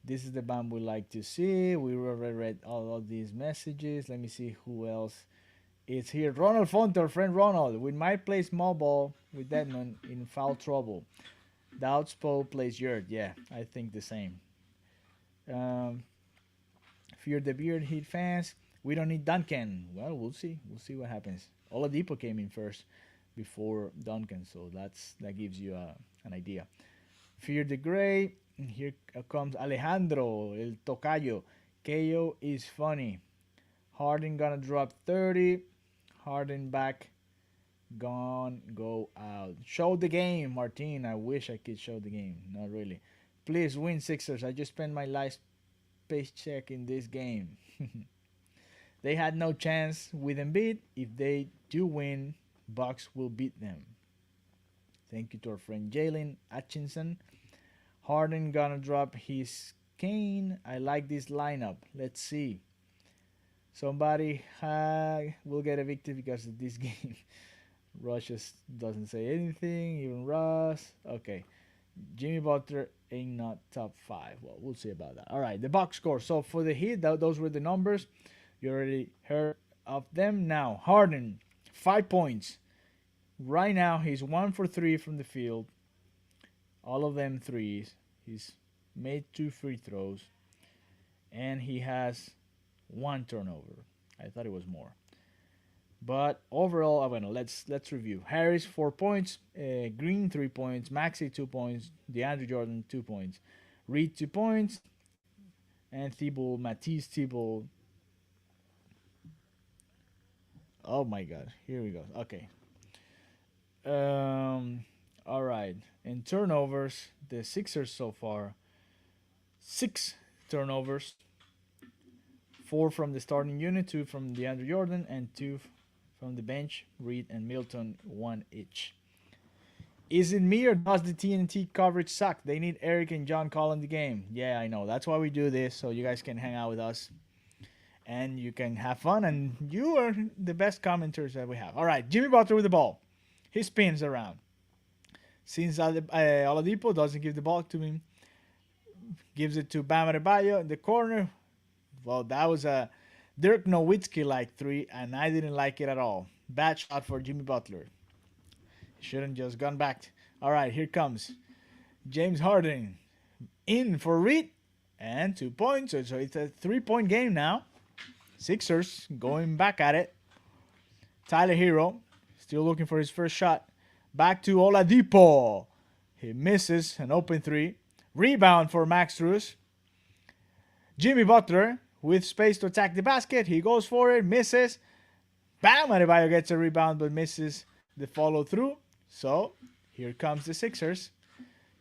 E: This is the band we like to see. We already read all of these messages. Let me see who else is here. Ronald Fonte, our friend Ronald. We might play small ball with Dedmon in foul trouble. Doubts Poe plays Yurt. Yeah, I think the same. Fear the Beard Heat fans. We don't need Duncan. Well, we'll see. We'll see what happens. Oladipo came in first before Duncan, so that gives you an idea. Fear the Gray. Here comes Alejandro, El Tocayo. KO is funny. Harden gonna drop 30. Harden back. Gone. Go out. Show the game, Martin. I wish I could show the game. Not really. Please win, Sixers. I just spent my last paycheck in this game. They had no chance with Embiid. If they do win, Bucks will beat them. Thank you to our friend Jalen Atchison. Harden gonna drop his cane. I like this lineup. Let's see. Somebody will get evicted because of this game. Rush just doesn't say anything. Even Russ. Okay. Jimmy Butler ain't not top 5. Well, we'll see about that. All right, the box score. So for the Heat, those were the numbers. You already heard of them. Now, Harden, 5 points. Right now, he's 1 for 3 from the field. All of them threes. He's made 2 free throws. And he has 1 turnover. I thought it was more. But overall, let's review. Harris, 4 points. Green, 3 points. Maxey, 2 points. DeAndre Jordan, 2 points. Reed, 2 points. And Matisse Thibault. Oh my God. Here we go. Okay. All right. In turnovers, the Sixers so far, 6 turnovers. 4 from the starting unit, 2 from DeAndre Jordan, and 2 from the bench. Reed and Milton, 1 each. Is it me or does the TNT coverage suck? They need Eric and John calling the game. Yeah, I know. That's why we do this, so you guys can hang out with us. And you can have fun, and you are the best commenters that we have. All right, Jimmy Butler with the ball. He spins around. Since Oladipo doesn't give the ball to him, gives it to Bam Adebayo in the corner. Well, that was a Dirk Nowitzki-like 3, and I didn't like it at all. Bad shot for Jimmy Butler. He shouldn't just gone back. All right, here comes James Harden. In for Reed, and 2 points. So it's a 3-point game now. Sixers going back at it. Tyler Hero still looking for his first shot. Back to Oladipo. He misses an open three. Rebound for Max Strus. Jimmy Butler with space to attack the basket. He goes for it, misses. Bam! Adebayo gets a rebound but misses the follow through. So here comes the Sixers.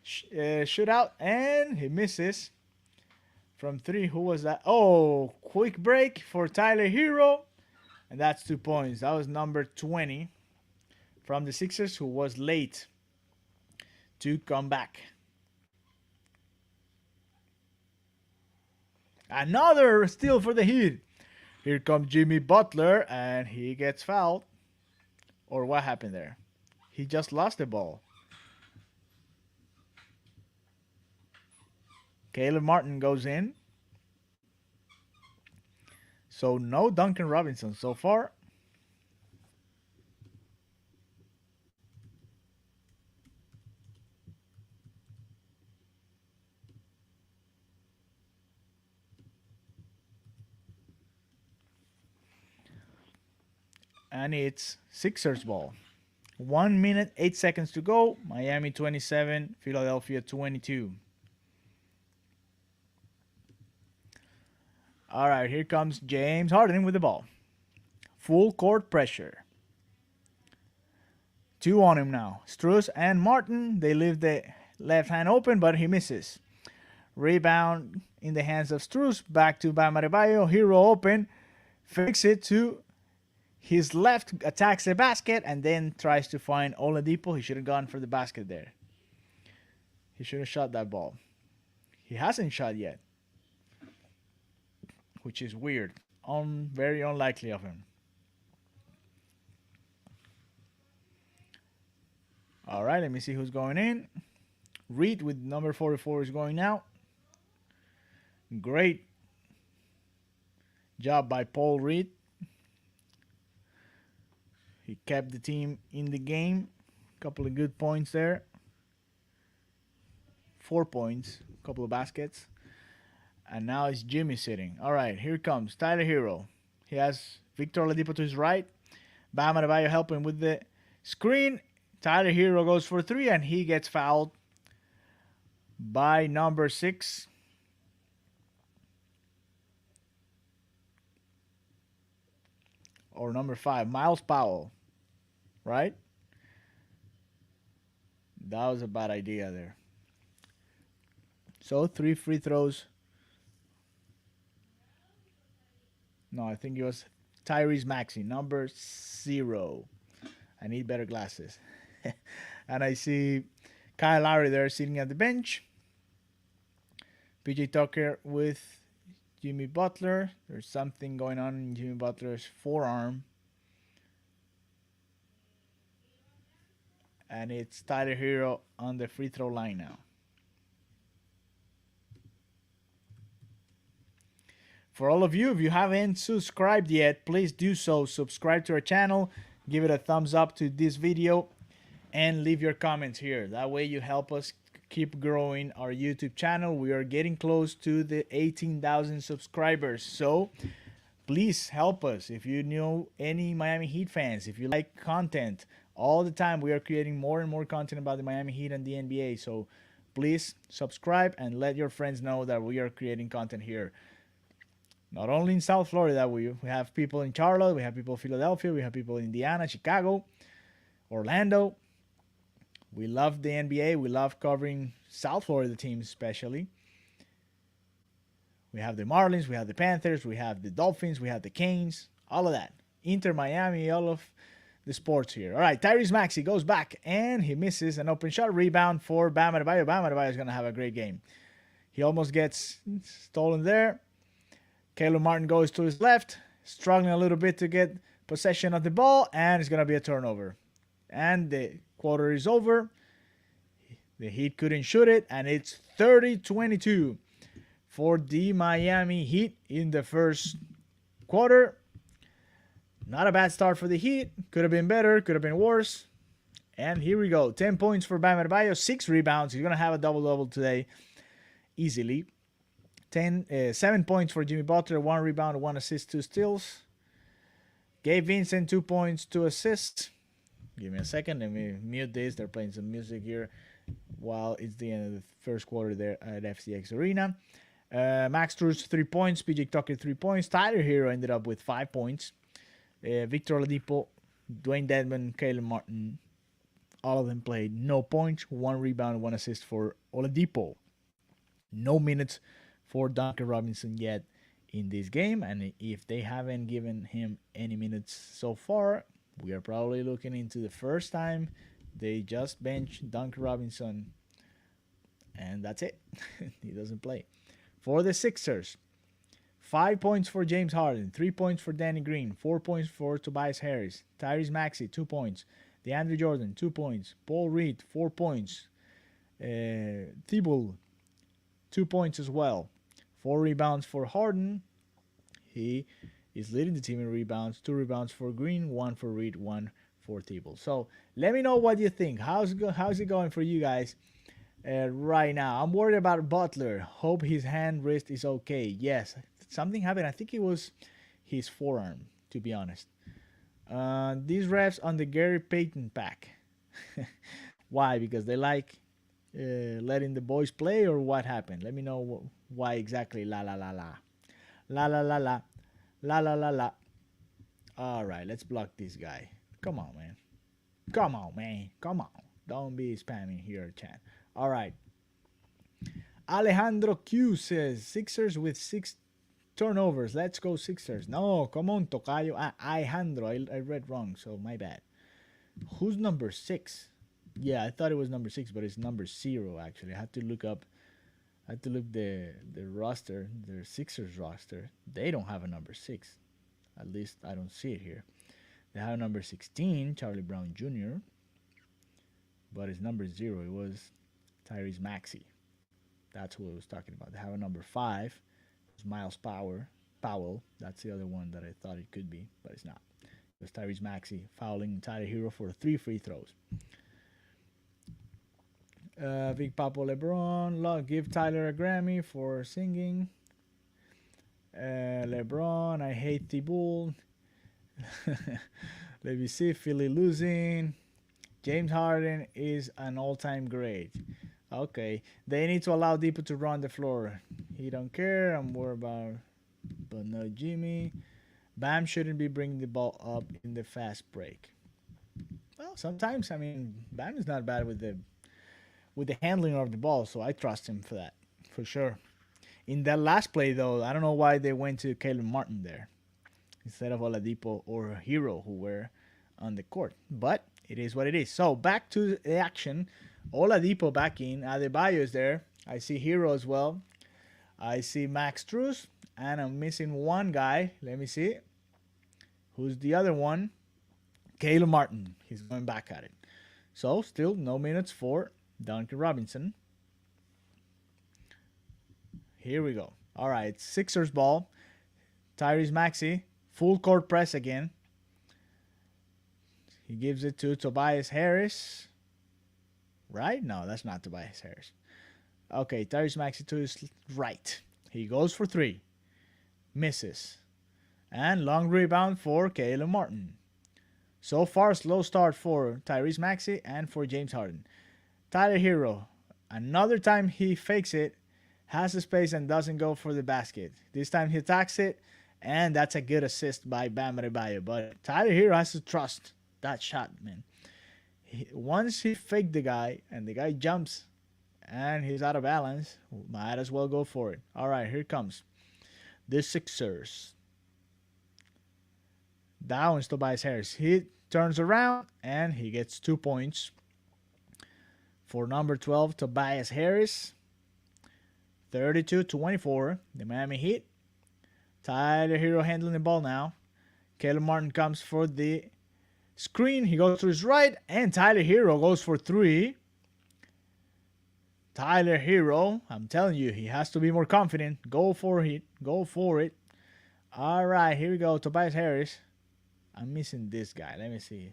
E: Shootout, and he misses from three. Who was that? Oh, quick break for Tyler Hero. And that's 2 points. That was number 20 from the Sixers, who was late to come back. Another steal for the Heat. Here comes Jimmy Butler, and he gets fouled. Or what happened there? He just lost the ball. Caleb Martin goes in. So no Duncan Robinson so far. And it's Sixers ball. 1 minute, 8 seconds to go. Miami 27, Philadelphia 22. All right, here comes James Harden with the ball. Full court pressure. 2 on him now. Strus and Martin, they leave the left hand open, but he misses. Rebound in the hands of Strus. Back to Bam Adebayo. Hero open. Fix it to his left, attacks the basket, and then tries to find Oladipo. He should have gone for the basket there. He should have shot that ball. He hasn't shot yet, which is weird. Very unlikely of him. All right, let me see who's going in. Reed with number 44 is going out. Great job by Paul Reed. He kept the team in the game. Couple of good points there. 4 points, couple of baskets. And now it's Jimmy sitting. All right, here comes Tyler Hero. He has Victor Oladipo to his right. Bam Adebayo helping with the screen. Tyler Hero goes for 3, and he gets fouled by number 6. Or number 5, Miles Powell. Right? That was a bad idea there. So 3 free throws. No, I think it was Tyrese Maxey, number 0. I need better glasses. And I see Kyle Lowry there sitting at the bench. PJ Tucker with Jimmy Butler. There's something going on in Jimmy Butler's forearm. And it's Tyler Hero on the free throw line now. For all of you, if you haven't subscribed yet, please do so. Subscribe to our channel, give it a thumbs up to this video, and leave your comments here. That way you help us keep growing our YouTube channel. We are getting close to the 18,000 subscribers. So please help us. If you know any Miami Heat fans, if you like content, all the time we are creating more and more content about the Miami Heat and the NBA. So please subscribe and let your friends know that we are creating content here. Not only in South Florida, we have people in Charlotte, we have people in Philadelphia, we have people in Indiana, Chicago, Orlando. We love the NBA. We love covering South Florida teams especially. We have the Marlins, we have the Panthers, we have the Dolphins, we have the Canes, all of that. Inter Miami, all of the sports here. All right, Tyrese Maxey goes back, and he misses an open shot. Rebound for Bam Adebayo. Bam Adebayo is going to have a great game. He almost gets stolen there. Caleb Martin goes to his left, struggling a little bit to get possession of the ball, and it's going to be a turnover. And the quarter is over. The Heat couldn't shoot it, and it's 30-22 for the Miami Heat in the first quarter. Not a bad start for the Heat. Could have been better, could have been worse. And here we go. 10 points for Bam Adebayo, 6 rebounds. He's going to have a double-double today easily. 7 points for Jimmy Butler, 1 rebound, 1 assist, 2 steals. Gabe Vincent, 2 points, 2 assists. Give me a second. Let me mute this. They're playing some music here while it's the end of the first quarter there at FCX Arena. Max Strus 3 points, PJ Tucker 3 points, Tyler Hero ended up with 5 points. Victor Oladipo, Dwayne Dedman, Caleb Martin, all of them played. No points, 1 rebound, 1 assist for Oladipo. No minutes for Duncan Robinson yet in this game, and if they haven't given him any minutes so far, we are probably looking into the first time they just bench Duncan Robinson, and that's it. He doesn't play. For the Sixers, 5 points for James Harden, 3 points for Danny Green, 4 points for Tobias Harris, Tyrese Maxey, 2 points, DeAndre Jordan, 2 points, Paul Reed, 4 points, Thibault, 2 points as well. 4 rebounds for Harden. He is leading the team in rebounds. 2 rebounds for Green, 1 for Reed, 1 for Thibault. So let me know what you think. How's it going for you guys right now? I'm worried about Butler. Hope his hand wrist is okay. Yes, something happened. I think it was his forearm, to be honest. These refs on the Gary Payton pack. Why? Because they like letting the boys play, or what happened? Let me know why exactly. La la la la. La la la la. La la la la. All right, let's block this guy. Come on, man. Come on, man. Come on. Don't be spamming here, chat. All right. Alejandro Q says Sixers with 6 turnovers. Let's go Sixers. No, come on, Tocayo. Alejandro. I read wrong, so my bad. Who's number 6? Yeah, I thought it was number 6, but it's number 0 actually. I had to look the roster, the Sixers roster. They don't have a number 6. At least I don't see it here. They have number 16, Charlie Brown Jr., but it's number 0. It was Tyrese Maxey. That's who I was talking about. They have a number 5. It's Miles Powell. That's the other one that I thought it could be, but it's not. It was Tyrese Maxey fouling Tyler Hero for 3 free throws. Big Papo LeBron, give Tyler a Grammy for singing. LeBron, I hate Thibault. Let me see, Philly losing. James Harden is an all-time great. Okay, they need to allow Depot to run the floor. He don't care. I'm worried about, but no Jimmy. Bam shouldn't be bringing the ball up in the fast break. Well, sometimes, I mean, Bam is not bad with the handling of the ball, so I trust him for that, for sure. In that last play, though, I don't know why they went to Caleb Martin there instead of Oladipo or Hero, who were on the court. But it is what it is. So back to the action. Oladipo back in. Adebayo is there. I see Hero as well. I see Max Strus, and I'm missing one guy. Let me see. Who's the other one? Caleb Martin. He's going back at it. So still no minutes for Duncan Robinson. Here we go. All right, Sixers ball. Tyrese Maxey, full court press again. He gives it to Tobias Harris. Right? No, that's not Tobias Harris. Okay, Tyrese Maxey to his right. He goes for 3. Misses. And long rebound for Caleb Martin. So far, slow start for Tyrese Maxey and for James Harden. Tyler Hero, another time he fakes it, has the space and doesn't go for the basket. This time he attacks it, and that's a good assist by Bam Adebayo. But Tyler Hero has to trust that shot, man. Once he faked the guy, and the guy jumps, and he's out of balance, might as well go for it. All right, here comes the Sixers. Down is Tobias Harris. He turns around, and he gets 2 points. For number 12, Tobias Harris. 32-24, the Miami Heat. Tyler Hero handling the ball now. Caleb Martin comes for the screen. He goes to his right, and Tyler Hero goes for 3. Tyler Hero, I'm telling you, he has to be more confident. Go for it. Go for it. All right, here we go. Tobias Harris. I'm missing this guy. Let me see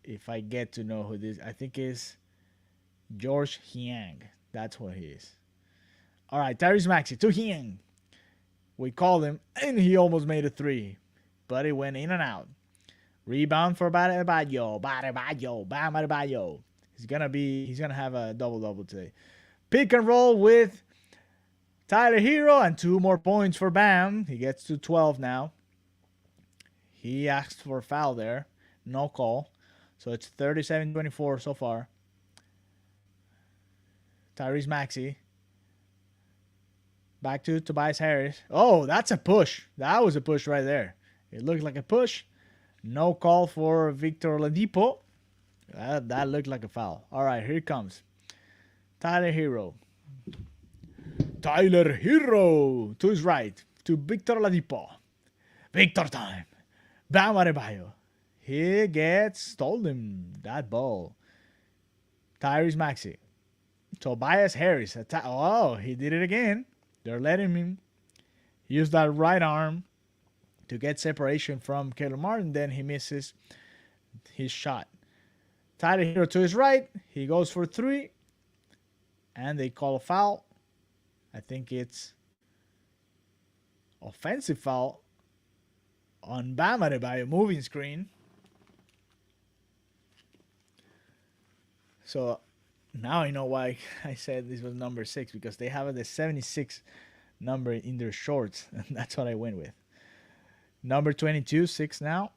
E: if I get to know who this. I think it's George Hiang. That's what he is. All right, Tyrese Maxey to Hiang. We called him, and he almost made a 3. But it went in and out. Rebound for Bam Adebayo. Bam Adebayo. He's gonna have a double today. Pick and roll with Tyler Hero and 2 more points for Bam. He gets to 12 now. He asked for a foul there. No call. So it's 37-24 so far. Tyrese Maxey. Back to Tobias Harris. Oh, that's a push. That was a push right there. It looked like a push. No call for Victor Oladipo. That looked like a foul. All right, here it comes. Tyler Hero. Tyler Hero to his right. To Victor Oladipo. Victor time. Bam Adebayo. He gets stolen that ball. Tyrese Maxey. Tobias Harris. Oh, he did it again. They're letting him use that right arm to get separation from Caleb Martin. Then he misses his shot. Tyler Hero to his right. He goes for 3. And they call a foul. I think it's offensive foul on Bam Adebayo moving screen. So now I know why I said this was number 6, because they have the 76 number in their shorts, and that's what I went with. Number 22, 6 now.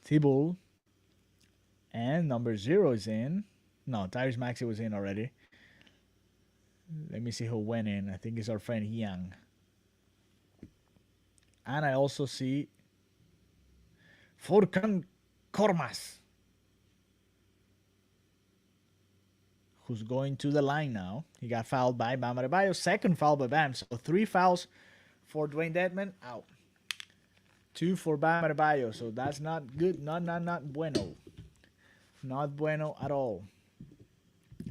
E: Thibault. And number 0 is in. No, Tyrese Maxey was in already. Let me see who went in. I think it's our friend Young. And I also see Furkan Korkmaz, who's going to the line now. He got fouled by Bam Adebayo. Second foul by Bam. So 3 fouls for Dwayne Dedman. Out. 2 for Bam Adebayo. So that's not good. Not bueno. Not bueno at all.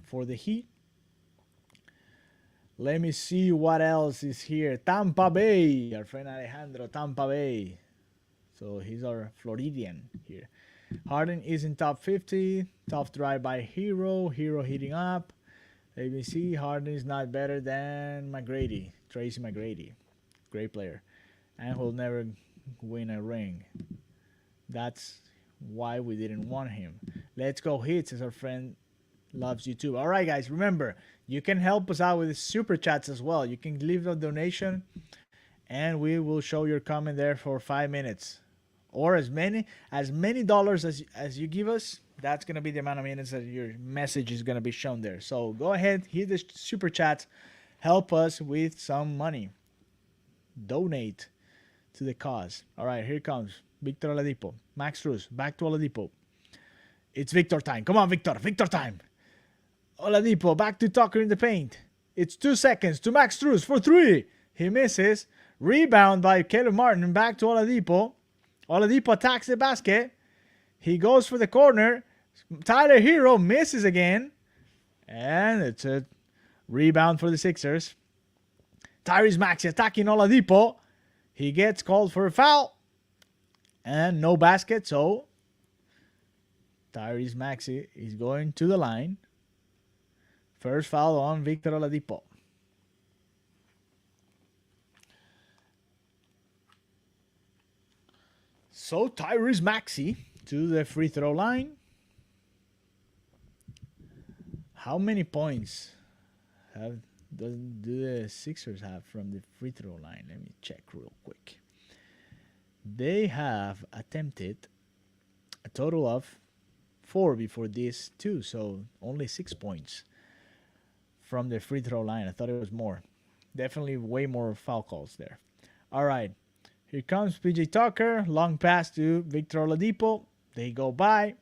E: For the Heat. Let me see what else is here. Tampa Bay. Our friend Alejandro, Tampa Bay. So he's our Floridian here. Harden is in top 50. Tough drive by Hero. Hero heating up. Let me see. Harden is not better than McGrady. Tracy McGrady. Great player. And will never win a ring. That's why we didn't want him. Let's go Hits, as our friend loves you too. All right, guys. Remember, you can help us out with the super chats as well. You can leave a donation, and we will show your comment there for 5 minutes, or as many dollars as you give us. That's gonna be the amount of minutes that your message is gonna be shown there. So go ahead, hit the super chats, help us with some money. Donate to the cause. All right, here comes Victor Oladipo. Max Strus back to Oladipo. It's Victor time. Come on, Victor. Victor time. Oladipo back to Tucker in the paint. It's 2 seconds to Max Strus for 3. He misses. Rebound by Caleb Martin. Back to Oladipo. Oladipo attacks the basket. He goes for the corner. Tyler Hero misses again. And it's a rebound for the Sixers. Tyrese Maxey attacking Oladipo. He gets called for a foul. And no basket, so Tyrese Maxey is going to the line. First foul on Victor Oladipo. So Tyrese Maxey to the free throw line. How many points do the Sixers have from the free throw line? Let me check real quick. They have attempted a total of 4 before this too, so only 6 points from the free throw line. I thought it was more. Definitely way more foul calls there. All right, here comes PJ Tucker. Long pass to Victor Oladipo. They go by.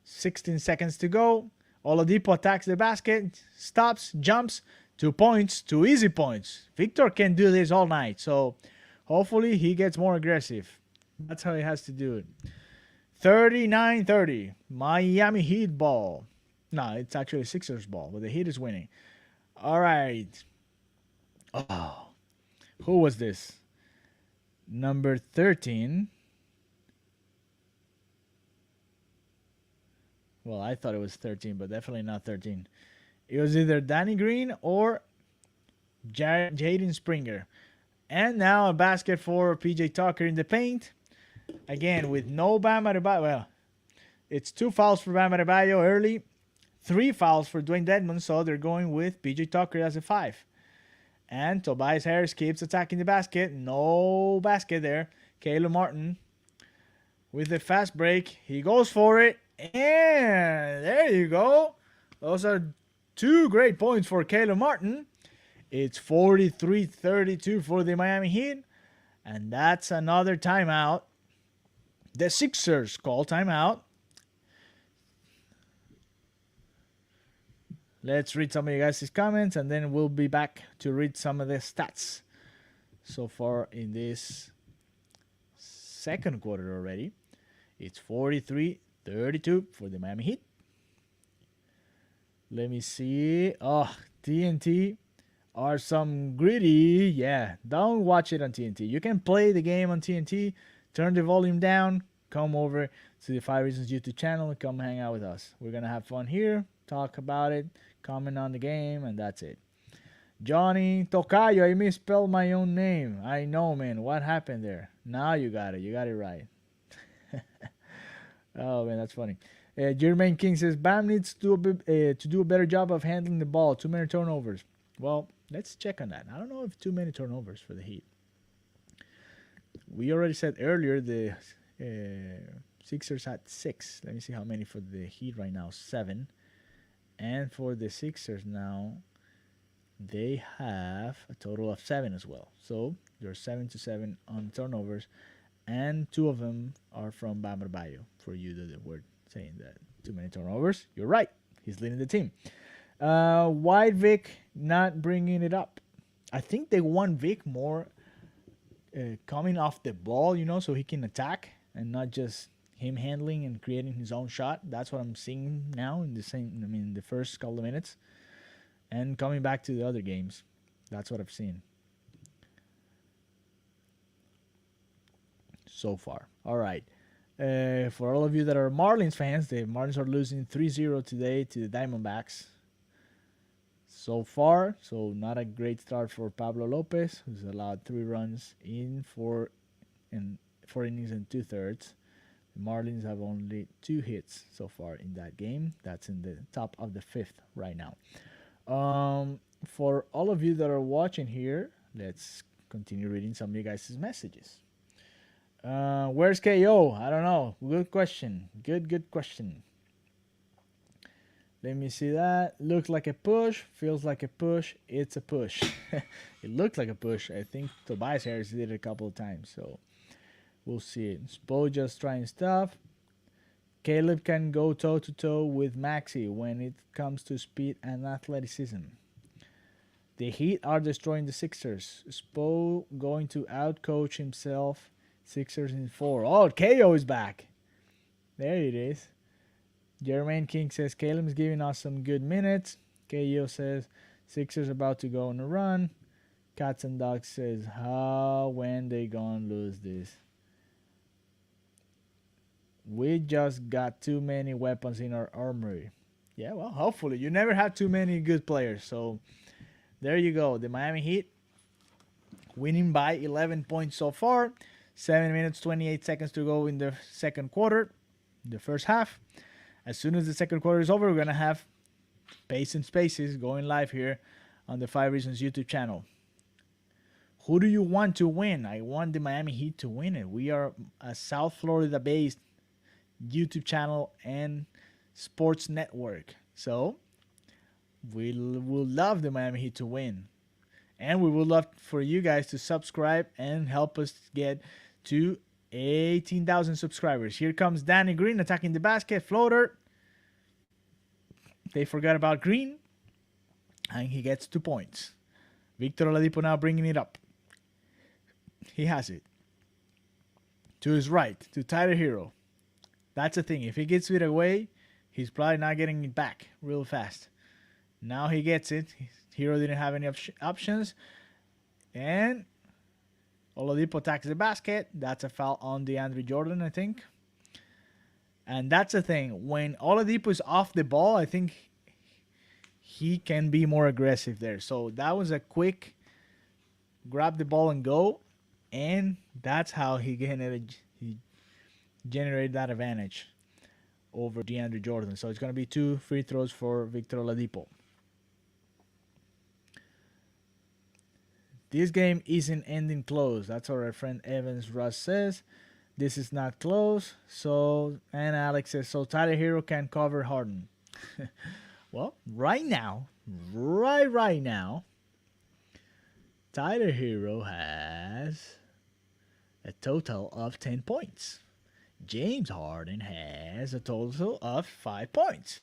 E: 16 seconds to go. Oladipo attacks the basket, stops, jumps. 2 points, 2 easy points. Victor can do this all night, so hopefully he gets more aggressive. That's how he has to do it. 39-30. Miami Heat ball. No, it's actually Sixers ball, but the Heat is winning. All right. Oh, who was this? Number 13. Well, I thought it was 13, but definitely not 13. It was either Danny Green or Jaden Springer. And now a basket for PJ Tucker in the paint. Again, with no Bam Adebayo. Well, it's 2 fouls for Bam Adebayo early. 3 fouls for Dwayne Dedmon, so they're going with PJ Tucker as a 5. And Tobias Harris keeps attacking the basket. No basket there. Caleb Martin with a fast break. He goes for it. And there you go. Those are 2 great points for Caleb Martin. It's 43-32 for the Miami Heat. And that's another timeout. The Sixers call timeout. Let's read some of you guys' comments, and then we'll be back to read some of the stats so far in this second quarter already. It's 43-32 for the Miami Heat. Let me see. Oh, TNT are some gritty. Yeah, don't watch it on TNT. You can play the game on TNT, turn the volume down, come over to the 5 Reasons YouTube channel and come hang out with us. We're going to have fun here, talk about it, comment on the game, and that's it. Johnny Tocayo, I misspelled my own name. I know, man. What happened there? Now you got it. You got it right. Oh, man, that's funny. Jermaine King says, Bam needs to do a better job of handling the ball. Too many turnovers. Well, let's check on that. I don't know if too many turnovers for the Heat. We already said earlier the Sixers had 6. Let me see how many for the Heat right now. 7. And for the Sixers now, they have a total of 7 as well. So they're 7-7 on turnovers, and 2 of them are from Bam Adebayo. For you that were saying that too many turnovers, you're right. He's leading the team. Why Vic not bringing it up? I think they want Vic more coming off the ball, so he can attack and not just him handling and creating his own shot. That's what I'm seeing now in the first couple of minutes. And coming back to the other games, that's what I've seen so far. All right. For all of you that are Marlins fans, the Marlins are losing 3-0 today to the Diamondbacks. So far, so not a great start for Pablo Lopez, who's allowed 3 runs in 4 innings and 2/3. The Marlins have only 2 hits so far in that game. That's in the top of the 5th right now. For all of you that are watching here, let's continue reading some of you guys' messages. Where's KO? I don't know. Good question. Good question. Let me see that. Looks like a push. Feels like a push. It's a push. It looked like a push. I think Tobias Harris did it a couple of times. So we'll see it. Spo just trying stuff. Caleb can go toe-to-toe with Maxey when it comes to speed and athleticism. The Heat are destroying the Sixers. Spo going to outcoach himself. Sixers in 4. Oh, KO is back. There it is. Jermaine King says, Caleb is giving us some good minutes. KO says, Sixers about to go on a run. Cats and Dogs says, when they gonna lose this? We just got too many weapons in our armory. Yeah, well, hopefully. You never have too many good players. So there you go. The Miami Heat winning by 11 points so far. 7 minutes, 28 seconds to go in the second quarter, the first half. As soon as the second quarter is over, we're going to have Pace and Spaces going live here on the 5 Reasons YouTube channel. Who do you want to win? I want the Miami Heat to win it. We are a South Florida-based YouTube channel and sports network. So we will love the Miami Heat to win. And we would love for you guys to subscribe and help us get to 18,000 subscribers. Here comes Danny Green attacking the basket. Floater. They forgot about Green. And he gets 2 points. Victor Oladipo now bringing it up. He has it. To his right. To Tyler Hero. That's the thing. If he gets it away, he's probably not getting it back real fast. Now he gets it. Hero didn't have any options. And Oladipo attacks the basket. That's a foul on DeAndre Jordan, I think. And that's the thing. When Oladipo is off the ball, I think he can be more aggressive there. So that was a quick grab the ball and go. And that's how he generated that advantage. over DeAndre Jordan. So it's going to be 2 free throws for Victor Oladipo. This game isn't ending close. That's what our friend Evans Russ says. This is not close. So, and Alex says, so Tyler Hero can cover Harden. Well, right now, Tyler Hero has a total of 10 points. James Harden has a total of 5 points.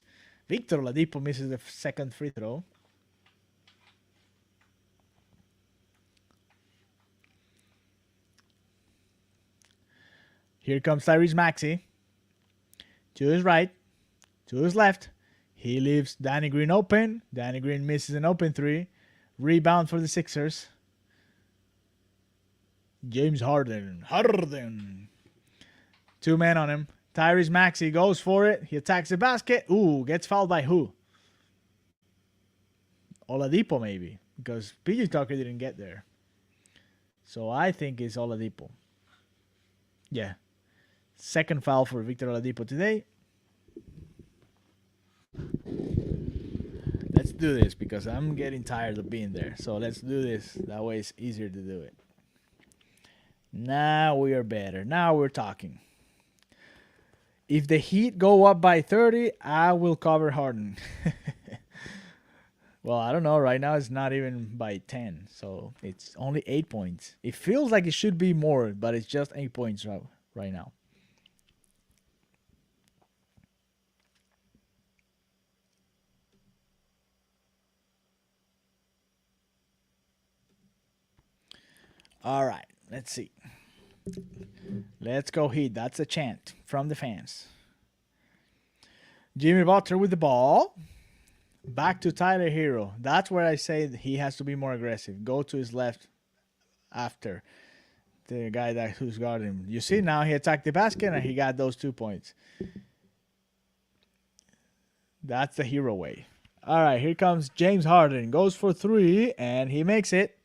E: Victor Oladipo misses the second free throw. Here comes Tyrese Maxey. To his right, to his left. He leaves Danny Green open. Danny Green misses an open 3. Rebound for the Sixers. James Harden. 2 men on him. Tyrese Maxey goes for it. He attacks the basket. Ooh, gets fouled by who? Oladipo maybe, because PJ Tucker didn't get there. So I think it's Oladipo. Yeah. Second foul for Victor Oladipo today. Let's do this because I'm getting tired of being there. So let's do this. That way it's easier to do it. Now we are better. Now we're talking. If the Heat go up by 30, I will cover Harden. Well, I don't know. Right now it's not even by 10. So it's only 8 points. It feels like it should be more, but it's just 8 points right now. All right, let's see. Let's go Heat. That's a chant from the fans. Jimmy Butler with the ball. Back to Tyler Hero. That's where I say he has to be more aggressive. Go to his left after the guy who's guarding him. You see now he attacked the basket and he got those 2 points. That's the Hero way. All right, here comes James Harden. Goes for 3 and he makes it.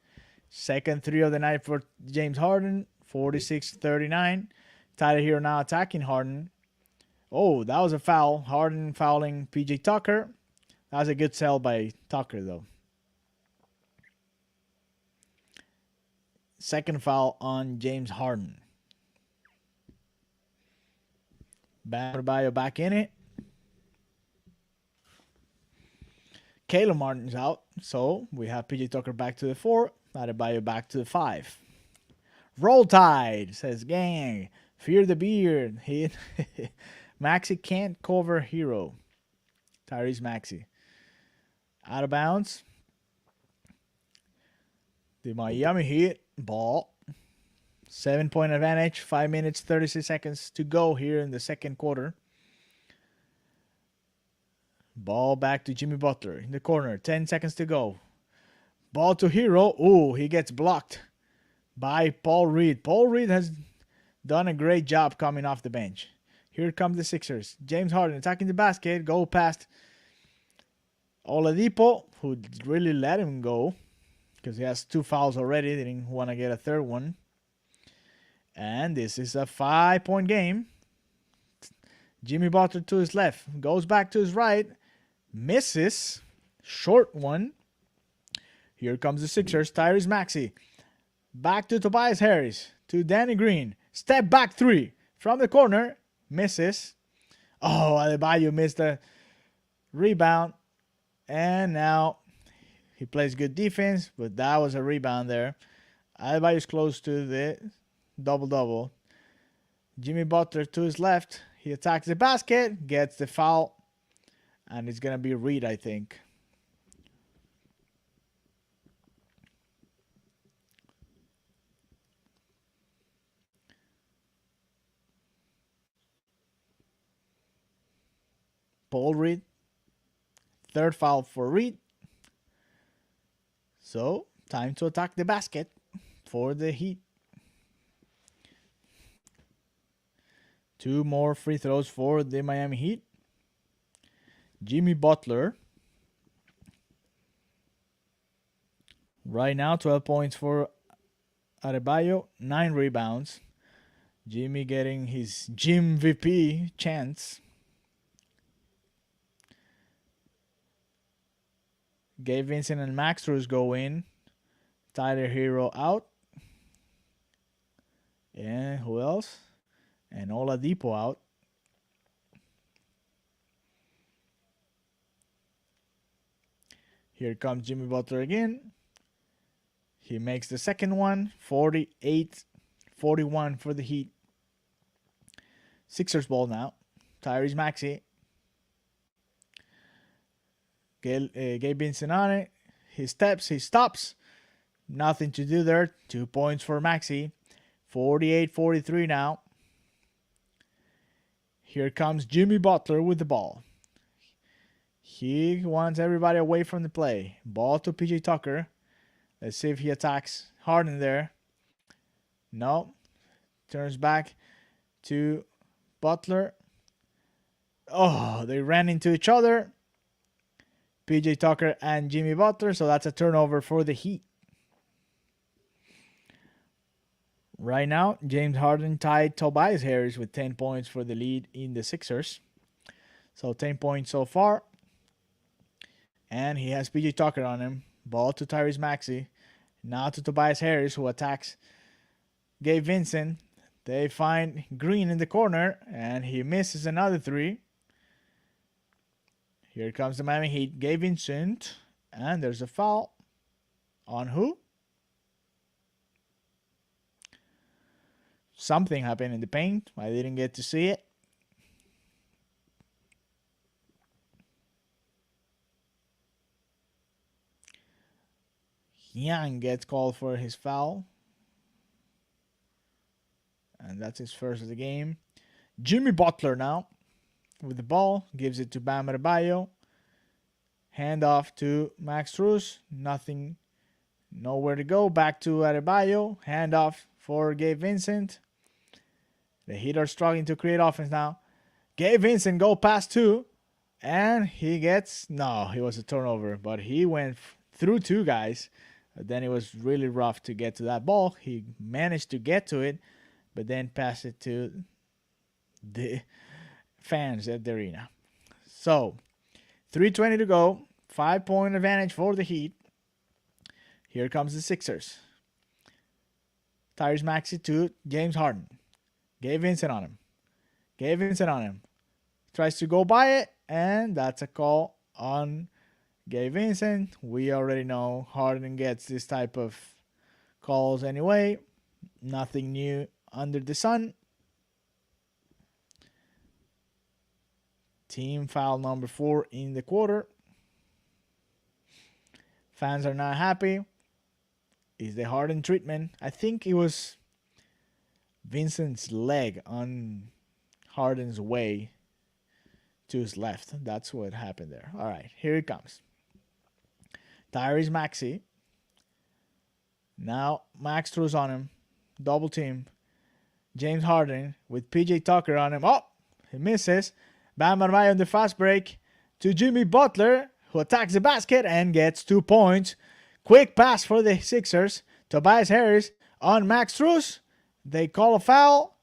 E: Second 3 of the night for James Harden, 46-39. Tyler Hero now attacking Harden. Oh, that was a foul. Harden fouling PJ Tucker. That was a good sell by Tucker, though. Second foul on James Harden. Bam Adebayo back in it. Caleb Martin's out, so we have PJ Tucker back to the 4. Adebayo back to the 5. Roll Tide, says gang. Fear the beard. Maxey can't cover Hero. Tyrese Maxey. Out of bounds. The Miami Heat ball. 7-point advantage. 5 minutes, 36 seconds to go here in the second quarter. Ball back to Jimmy Butler in the corner. 10 seconds to go. Ball to Hero. Ooh, he gets blocked by Paul Reed. Paul Reed has done a great job coming off the bench. Here come the Sixers. James Harden attacking the basket. Go past Oladipo, who really let him go because he has 2 fouls already. They didn't want to get a third one. And this is a 5-point game. Jimmy Butler to his left. Goes back to his right. Misses. Short one. Here comes the Sixers. Tyrese Maxey. Back to Tobias Harris. To Danny Green. Step back 3. From the corner. Misses. Oh, Adebayo missed the rebound. And now he plays good defense. But that was a rebound there. Adebayo's close to the double-double. Jimmy Butler to his left. He attacks the basket. Gets the foul. And it's going to be Reed, I think. Paul Reed. Third foul for Reed. So, time to attack the basket for the Heat. 2 more free throws for the Miami Heat. Jimmy Butler. Right now, 12 points for Adebayo. 9 rebounds. Jimmy getting his Jim VP chance. Gabe Vincent and Max Strus go in. Tyler Hero out. And who else? And Oladipo out. Here comes Jimmy Butler again. He makes the second one. 48-41 for the Heat. Sixers ball now. Tyrese Maxey. Gabe Vincent on it. He steps. He stops. Nothing to do there. 2 points for Maxey. 48-43 now. Here comes Jimmy Butler with the ball. He wants everybody away from the play. Ball to PJ Tucker. Let's see if he attacks Harden there. No. Turns back to Butler. Oh, they ran into each other. PJ Tucker and Jimmy Butler. So that's a turnover for the Heat. Right now, James Harden tied Tobias Harris with 10 points for the lead in the Sixers. So 10 points so far. And he has PJ Tucker on him. Ball to Tyrese Maxey. Now to Tobias Harris, who attacks Gabe Vincent. They find Green in the corner, and he misses another three. Here comes the Miami Heat. Gabe Vincent. And there's a foul. On who? Something happened in the paint. I didn't get to see it. Young gets called for his foul. And that's his first of the game. Jimmy Butler now with the ball. Gives it to Bam Adebayo. Hand off to Max Strus. Nothing. Nowhere to go. Back to Adebayo. Hand off for Gabe Vincent. The Heat are struggling to create offense now. Gabe Vincent go past two. And he gets... No, he was a turnover. But he went through two guys. But then it was really rough to get to that ball. He managed to get to it. But then pass it to the fans at the arena. So, 3:20 to go. 5-point advantage for the Heat. Here comes the Sixers. Tyrese Maxey to James Harden. Gabe Vincent on him. Gabe Vincent on him. Tries to go by it, and that's a call on Gabe Vincent. We already know Harden gets this type of calls anyway. Nothing new under the sun. Team foul number 4 in the quarter. Fans are not happy. Is the Harden treatment? I think it was Vincent's leg on Harden's way to his left. That's what happened there. All right, here it comes. Tyrese Maxey. Now Max Strus on him. Double team. James Harden with PJ Tucker on him. Oh, he misses. Bam Adebayo on the fast break to Jimmy Butler, who attacks the basket and gets 2 points. Quick pass for the Sixers. Tobias Harris on Max Strus. They call a foul,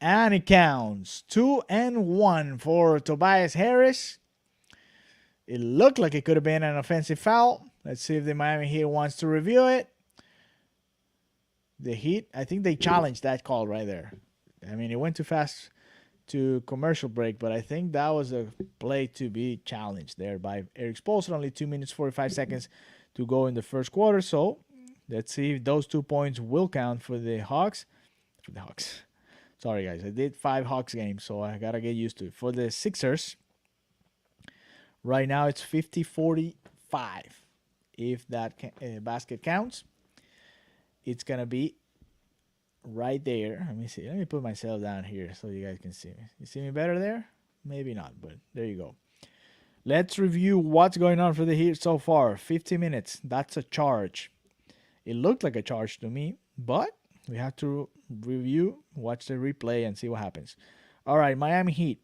E: and it counts. 2 and 1 for Tobias Harris. It looked like it could have been an offensive foul. Let's see if the Miami Heat wants to review it. The Heat, I think they challenged that call right there. I mean, it went too fast to commercial break, but I think that was a play to be challenged there by Eric Spoelstra. Only 2 minutes, 45 seconds to go in the first quarter. So let's see if those 2 points will count for the Hawks. For the Hawks. Sorry, guys. I did 5 Hawks games, so I got to get used to it. For the Sixers, right now it's 50-45. If that basket counts, it's going to be right there. Let me see. Let me put myself down here so you guys can see me. You see me better there? Maybe not, but there you go. Let's review what's going on for the Heat so far. 50 minutes. That's a charge. It looked like a charge to me, but we have to review, watch the replay, and see what happens. All right, Miami Heat.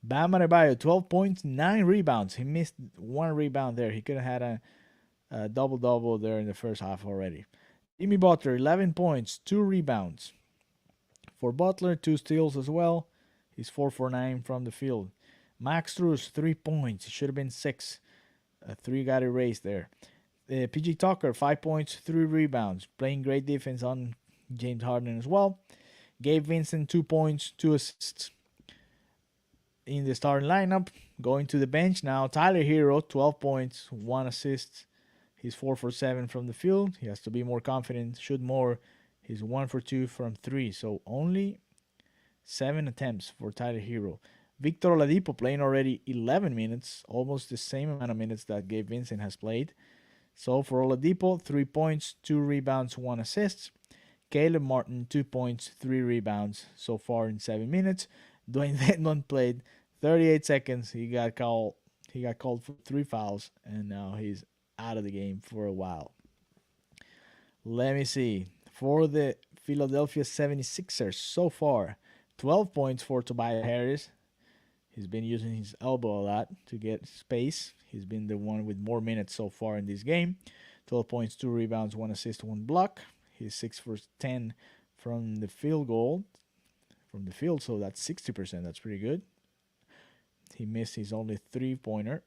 E: Bam Adebayo, 12 points, 9 rebounds. He missed 1 rebound there. He could have had a double-double there in the first half already. Jimmy Butler, 11 points, 2 rebounds. For Butler, 2 steals as well. He's 4 for 9 from the field. Max Strus, 3 points. It should have been 6. A 3 got erased there. PG Tucker, 5 points, 3 rebounds. Playing great defense on James Harden as well. Gabe Vincent, 2 points, 2 assists in the starting lineup. Going to the bench now, Tyler Hero, 12 points, 1 assist. He's 4 for 7 from the field. He has to be more confident, shoot more. He's 1 for 2 from 3. So only 7 attempts for Tyler Hero. Victor Oladipo playing already 11 minutes, almost the same amount of minutes that Gabe Vincent has played. So for Oladipo, 3 points, 2 rebounds, 1 assist. Caleb Martin, 2 points, 3 rebounds so far in 7 minutes. Dwayne Dedmon played 38 seconds. He got called for 3 fouls, and now he's out of the game for a while. Let me see. For the Philadelphia 76ers so far, 12 points for Tobias Harris. He's been using his elbow a lot to get space. He's been the one with more minutes so far in this game. 12 points, 2 rebounds, 1 assist, 1 block. He's 6 for 10 from the field goal. From the field, so that's 60%. That's pretty good. He missed his only 3-pointer.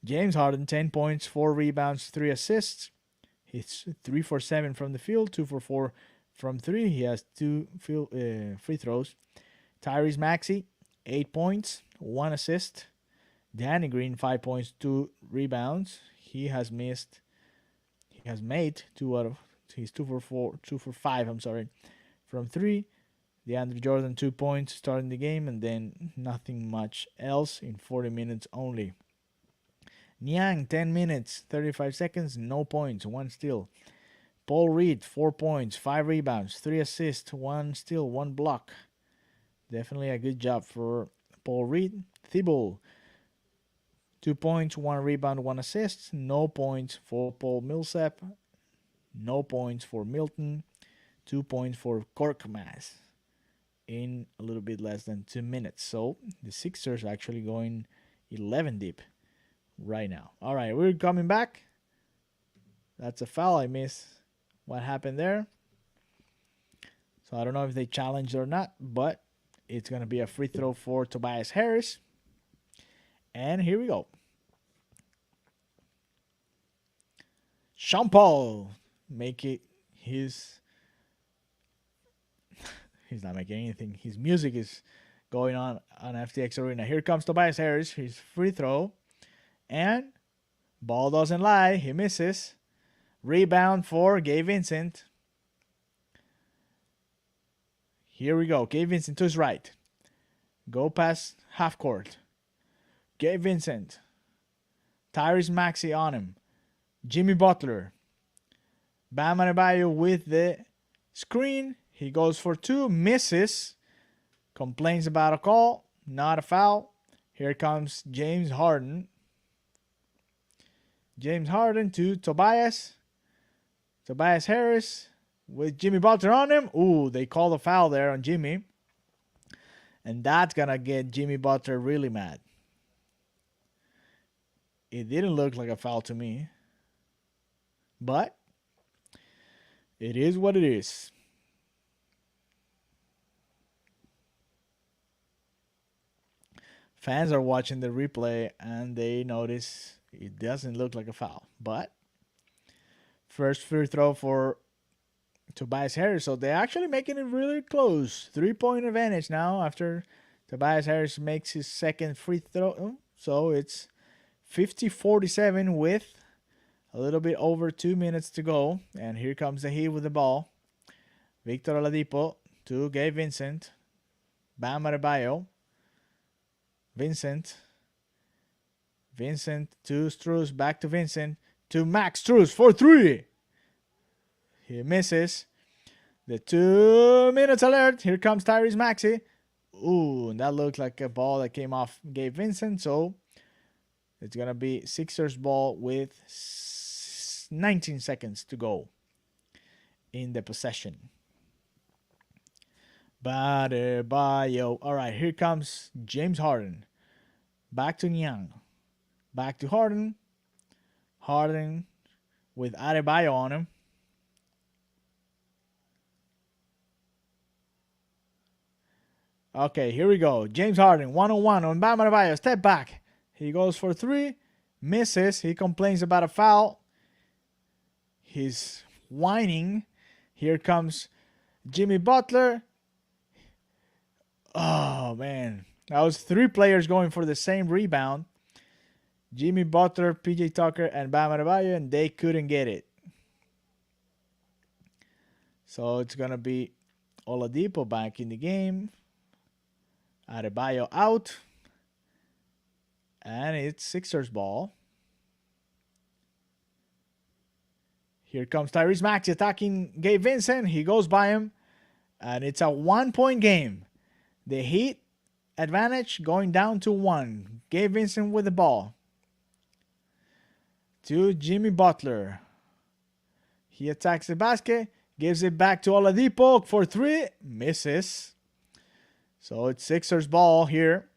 E: James Harden, 10 points, 4 rebounds, 3 assists. He's 3 for 7 from the field, 2 for 4 from 3. He has 2 free throws. Tyrese Maxey, 8 points, 1 assist. Danny Green, 5 points, 2 rebounds. He has made 2 out of, he's 2 for 5, from 3. DeAndre Jordan, 2 points starting the game, and then nothing much else in 40 minutes only. Niang, 10 minutes, 35 seconds, no points, 1 steal. Paul Reed, 4 points, 5 rebounds, 3 assists, 1 steal, 1 block. Definitely a good job for Paul Reed. Thibault, 2 points, 1 rebound, 1 assist. No points for Paul Millsap. No points for Milton. 2 points for Korkmaz in a little bit less than 2 minutes. So the Sixers actually going 11 deep right now. All right, we're coming back. That's a foul. I missed what happened there. So I don't know if they challenged or not, but it's going to be a free throw for Tobias Harris. And here we go. Sean Paul make it his... He's not making anything. His music is going on FTX Arena. Here comes Tobias Harris. His free throw. And ball doesn't lie. He misses. Rebound for Gabe Vincent. Here we go. Gabe Vincent to his right. Go past half court. Gabe Vincent. Tyrese Maxey on him. Jimmy Butler. Bam Adebayo with the screen. He goes for 2. Misses. Complains about a call. Not a foul. Here comes James Harden. James Harden to Tobias. Tobias Harris with Jimmy Butler on him. Ooh, they called a foul there on Jimmy. And that's going to get Jimmy Butler really mad. It didn't look like a foul to me. But it is what it is. Fans are watching the replay and they notice it doesn't look like a foul. But first free throw for Tobias Harris. So they're actually making it really close. 3-point advantage now after Tobias Harris makes his second free throw. So it's 50-47 with a little bit over 2 minutes to go. And here comes the Heat with the ball. Victor Oladipo to Gabe Vincent. Bam Adebayo. Vincent to Strus, back to Vincent, to Max Strus for 3. He misses. The 2 minutes alert. Here comes Tyrese Maxey. Ooh, and that looked like a ball that came off Gabe Vincent. So it's going to be Sixers ball with 19 seconds to go in the possession. Badebayo. All right, here comes James Harden. Back to Niang. Back to Harden. Harden with Adebayo on him. Okay, here we go. James Harden, 1-on-1 on Bam Adebayo. Step back. He goes for 3. Misses. He complains about a foul. He's whining. Here comes Jimmy Butler. Oh, man. That was 3 players going for the same rebound. Jimmy Butler, PJ Tucker, and Bam Adebayo, and they couldn't get it. So it's going to be Oladipo back in the game. Adebayo out. And it's Sixers ball. Here comes Tyrese Maxey attacking Gabe Vincent. He goes by him. And it's a 1-point game. The Heat advantage going down to 1. Gabe Vincent with the ball. To Jimmy Butler. He attacks the basket. Gives it back to Oladipo for 3. Misses. So it's Sixers ball here.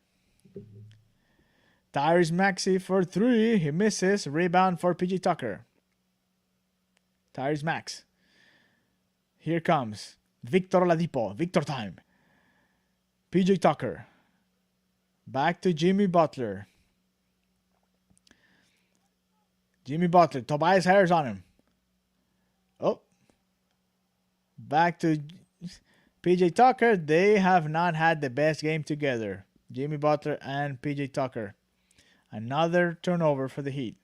E: Tyrese Maxey for 3. He misses. Rebound for PG Tucker. Tyrese Max. Here comes Victor Oladipo. Victor time. PJ Tucker. Back to Jimmy Butler. Jimmy Butler. Tobias Harris on him. Oh. Back to PJ Tucker. They have not had the best game together. Jimmy Butler and PJ Tucker. Another turnover for the Heat.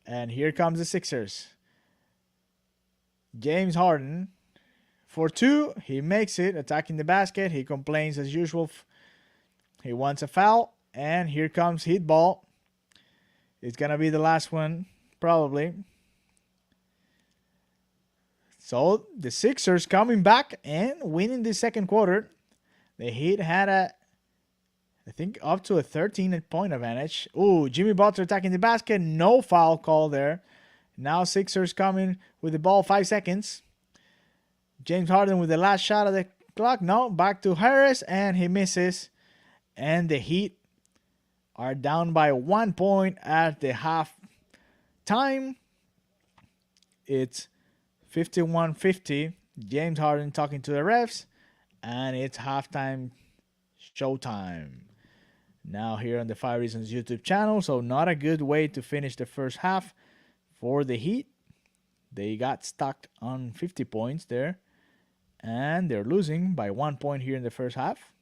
E: And here comes the Sixers. James Harden for 2. He makes it. Attacking the basket. He complains as usual. He wants a foul. And here comes Heat ball. It's going to be the last one, probably. So the Sixers coming back and winning the second quarter. The Heat had I think up to a 13-point advantage. Ooh, Jimmy Butler attacking the basket. No foul call there. Now Sixers coming with the ball. 5 seconds. James Harden with the last shot of the clock. No, back to Harris, and he misses. And the Heat are down by 1 point at the half time. It's 51-50. James Harden talking to the refs, and it's halftime showtime. Now here on the 5 Reasons YouTube channel. So not a good way to finish the first half for the Heat. They got stuck on 50 points there. And they're losing by 1 point here in the first half.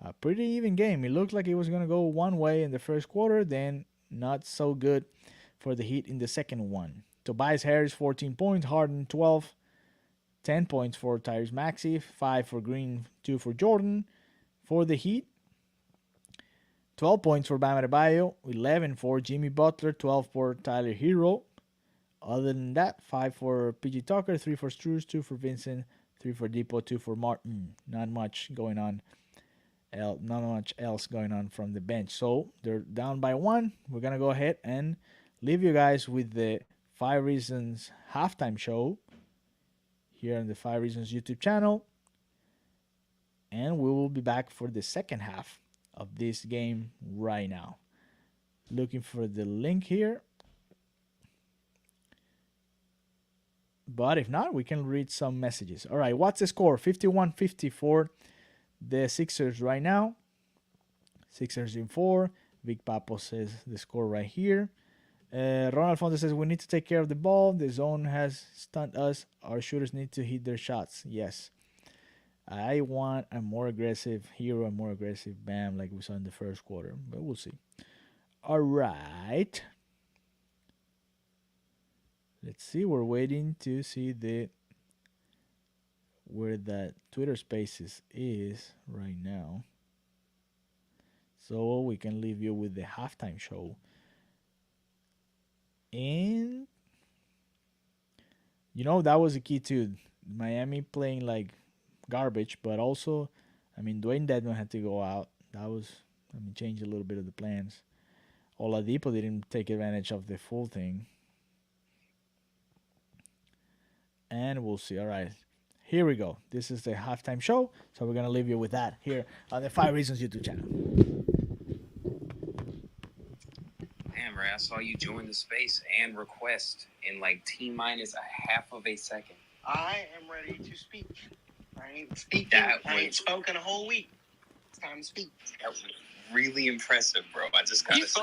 E: A pretty even game. It looked like it was going to go one way in the first quarter. Then not so good for the Heat in the second one. Tobias Harris, 14 points. Harden, 12. 10 points for Tyrese Maxey. 5 for Green, 2 for Jordan. For the Heat, 12 points for Bam Adebayo. 11 for Jimmy Butler. 12 for Tyler Hero. Other than that, 5 for PG Tucker. 3 for Strus. 2 for Vincent. 3 for Depot. 2 for Martin. Not much going on. Not much else going on from the bench. So they're down by 1. We're going to go ahead and leave you guys with the 5 Reasons halftime show here on the 5 Reasons YouTube channel. And we will be back for the second half of this game right now. Looking for the link here. But if not, we can read some messages. All right, what's the score? 51-50 for the Sixers right now. Sixers in 4. Vic Papo says the score right here. Ronald Fonte says we need to take care of the ball. The zone has stunned us. Our shooters need to hit their shots. Yes. I want a more aggressive Hero, a more aggressive Bam like we saw in the first quarter. But we'll see. All right. Let's see. We're waiting to see where that Twitter Spaces is right now. So we can leave you with the halftime show. And, you know, that was the key too. Miami playing like garbage, but also, I mean, Dwayne Dedmon had to go out. That was, changed a little bit of the plans. Oladipo didn't take advantage of the full thing. And we'll see. All right. Here we go. This is the halftime show. So we're going to leave you with that here on the 5 Reasons YouTube channel.
H: Damn, Ray, I saw you join the space and request in like T-minus a half of a second.
I: I am ready to speak. I ain't speaking. I ain't spoken a whole week. It's time to speak.
H: That was really impressive, bro. I just got to say.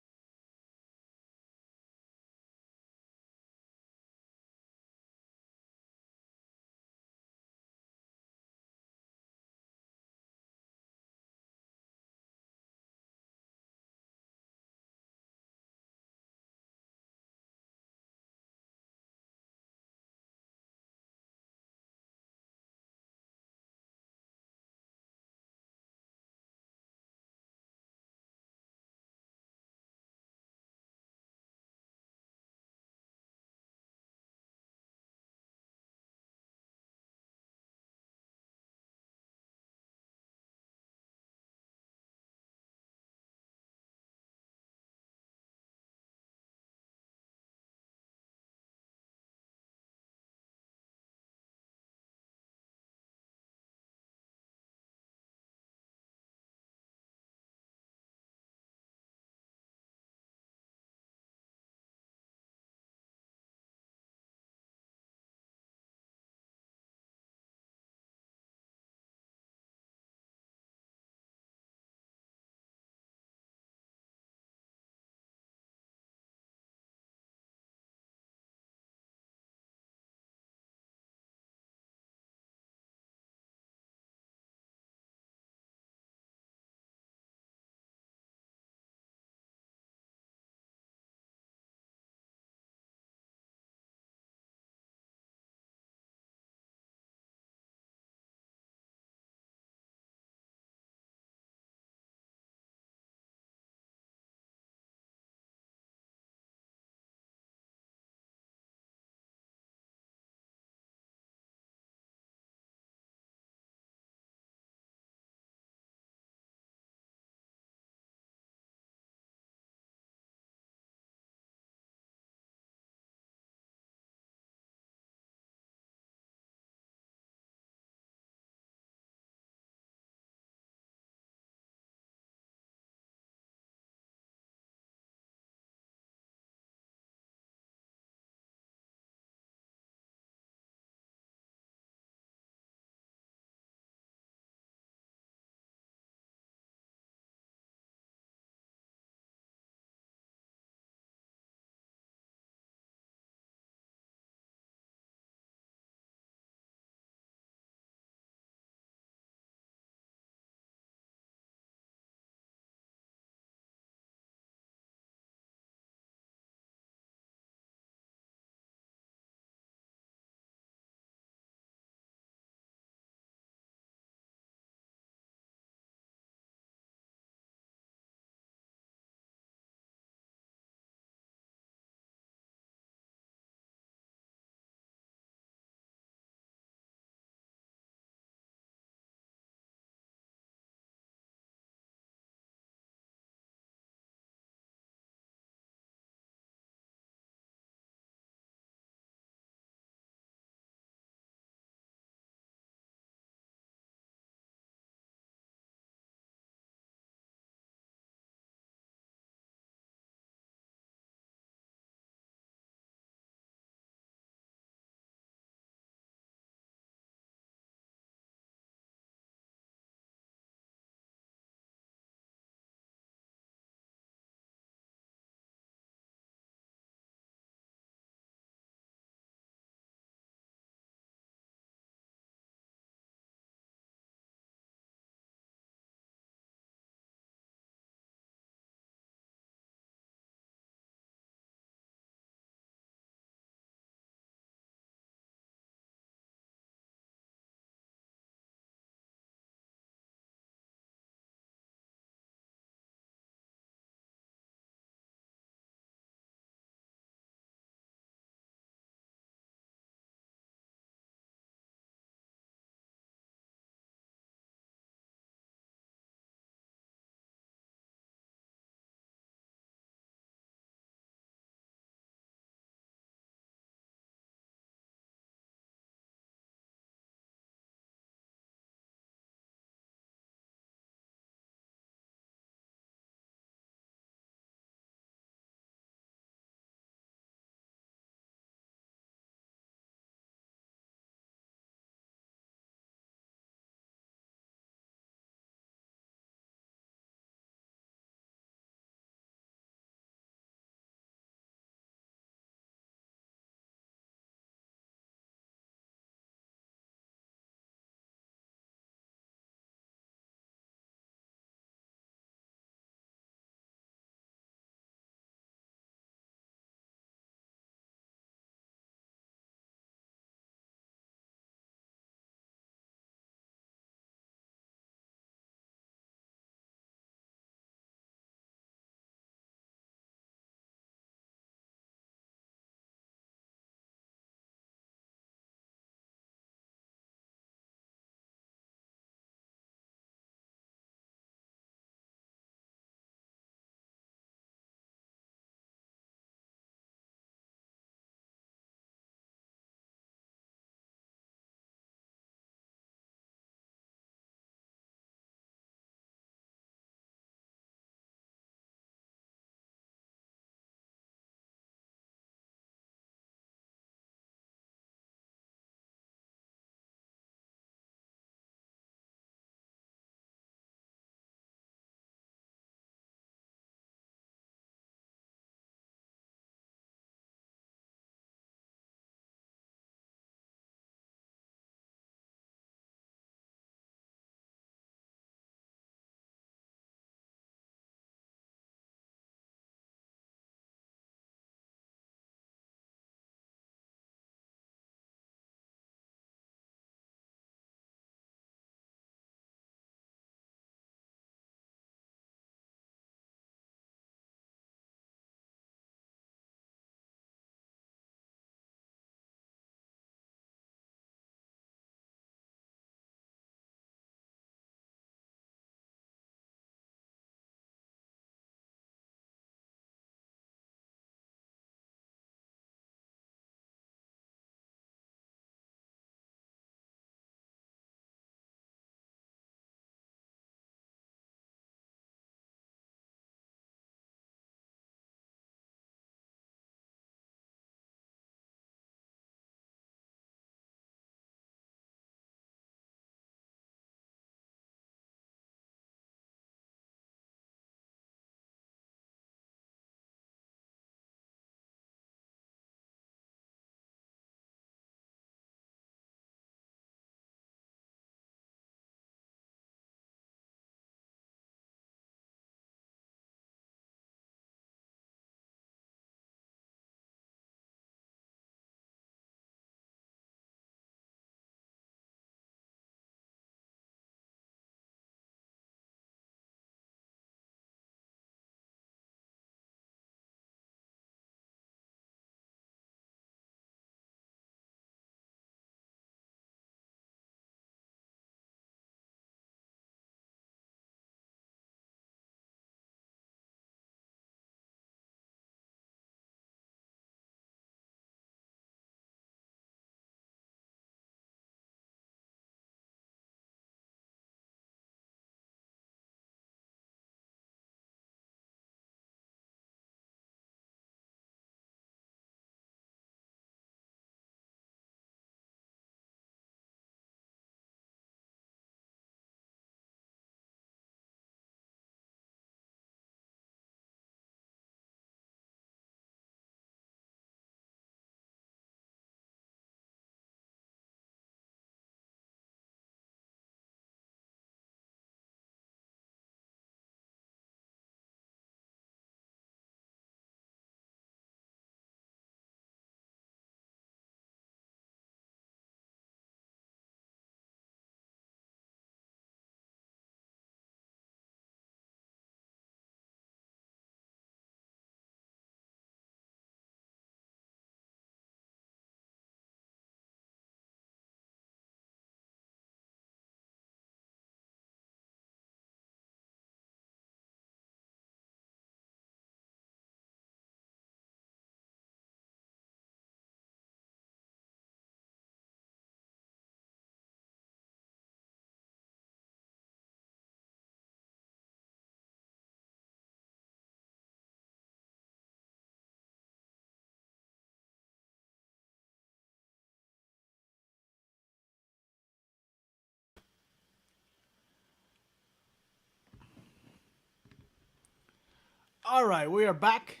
E: All right, we are back.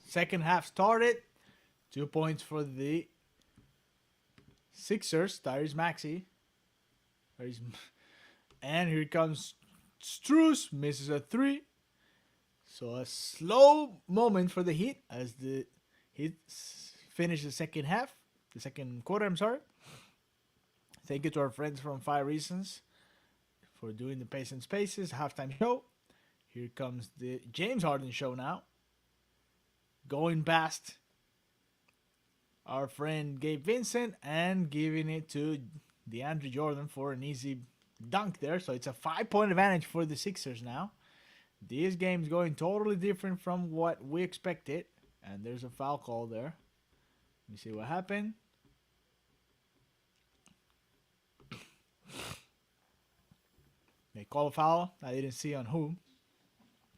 E: Second half started. 2 points for the Sixers. Tyrese Maxey. And here comes Strus. Misses a 3. So a slow moment for the Heat as the Heat finish the second half. The second quarter, I'm sorry. Thank you to our friends from 5 Reasons for doing the Pace and Spaces halftime show. Here comes the James Harden show now. Going past our friend Gabe Vincent and giving it to DeAndre Jordan for an easy dunk there. So it's a 5-point advantage for the Sixers now. This game's going totally different from what we expected. And there's a foul call there. Let me see what happened. They call a foul. I didn't see on who.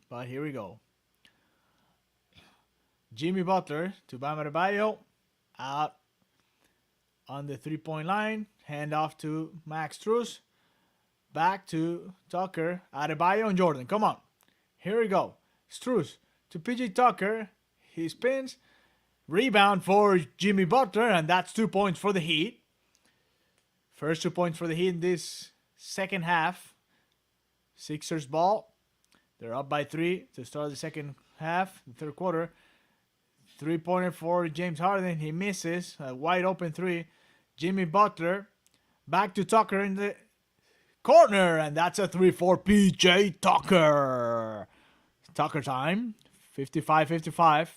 E: But here we go. Jimmy Butler to Bam Adebayo. Out on the 3-point line. Hand off to Max Strus. Back to Tucker. Adebayo and Jordan. Come on. Here we go. Strus to PJ Tucker. He spins. Rebound for Jimmy Butler. And that's 2 points for the Heat. First 2 points for the Heat in this second half. Sixers ball. They're up by 3 to start the second half, the third quarter. 3-pointer for James Harden. He misses. A wide open 3. Jimmy Butler. Back to Tucker in the corner. And that's a 3 for PJ Tucker. Tucker time. 55-55.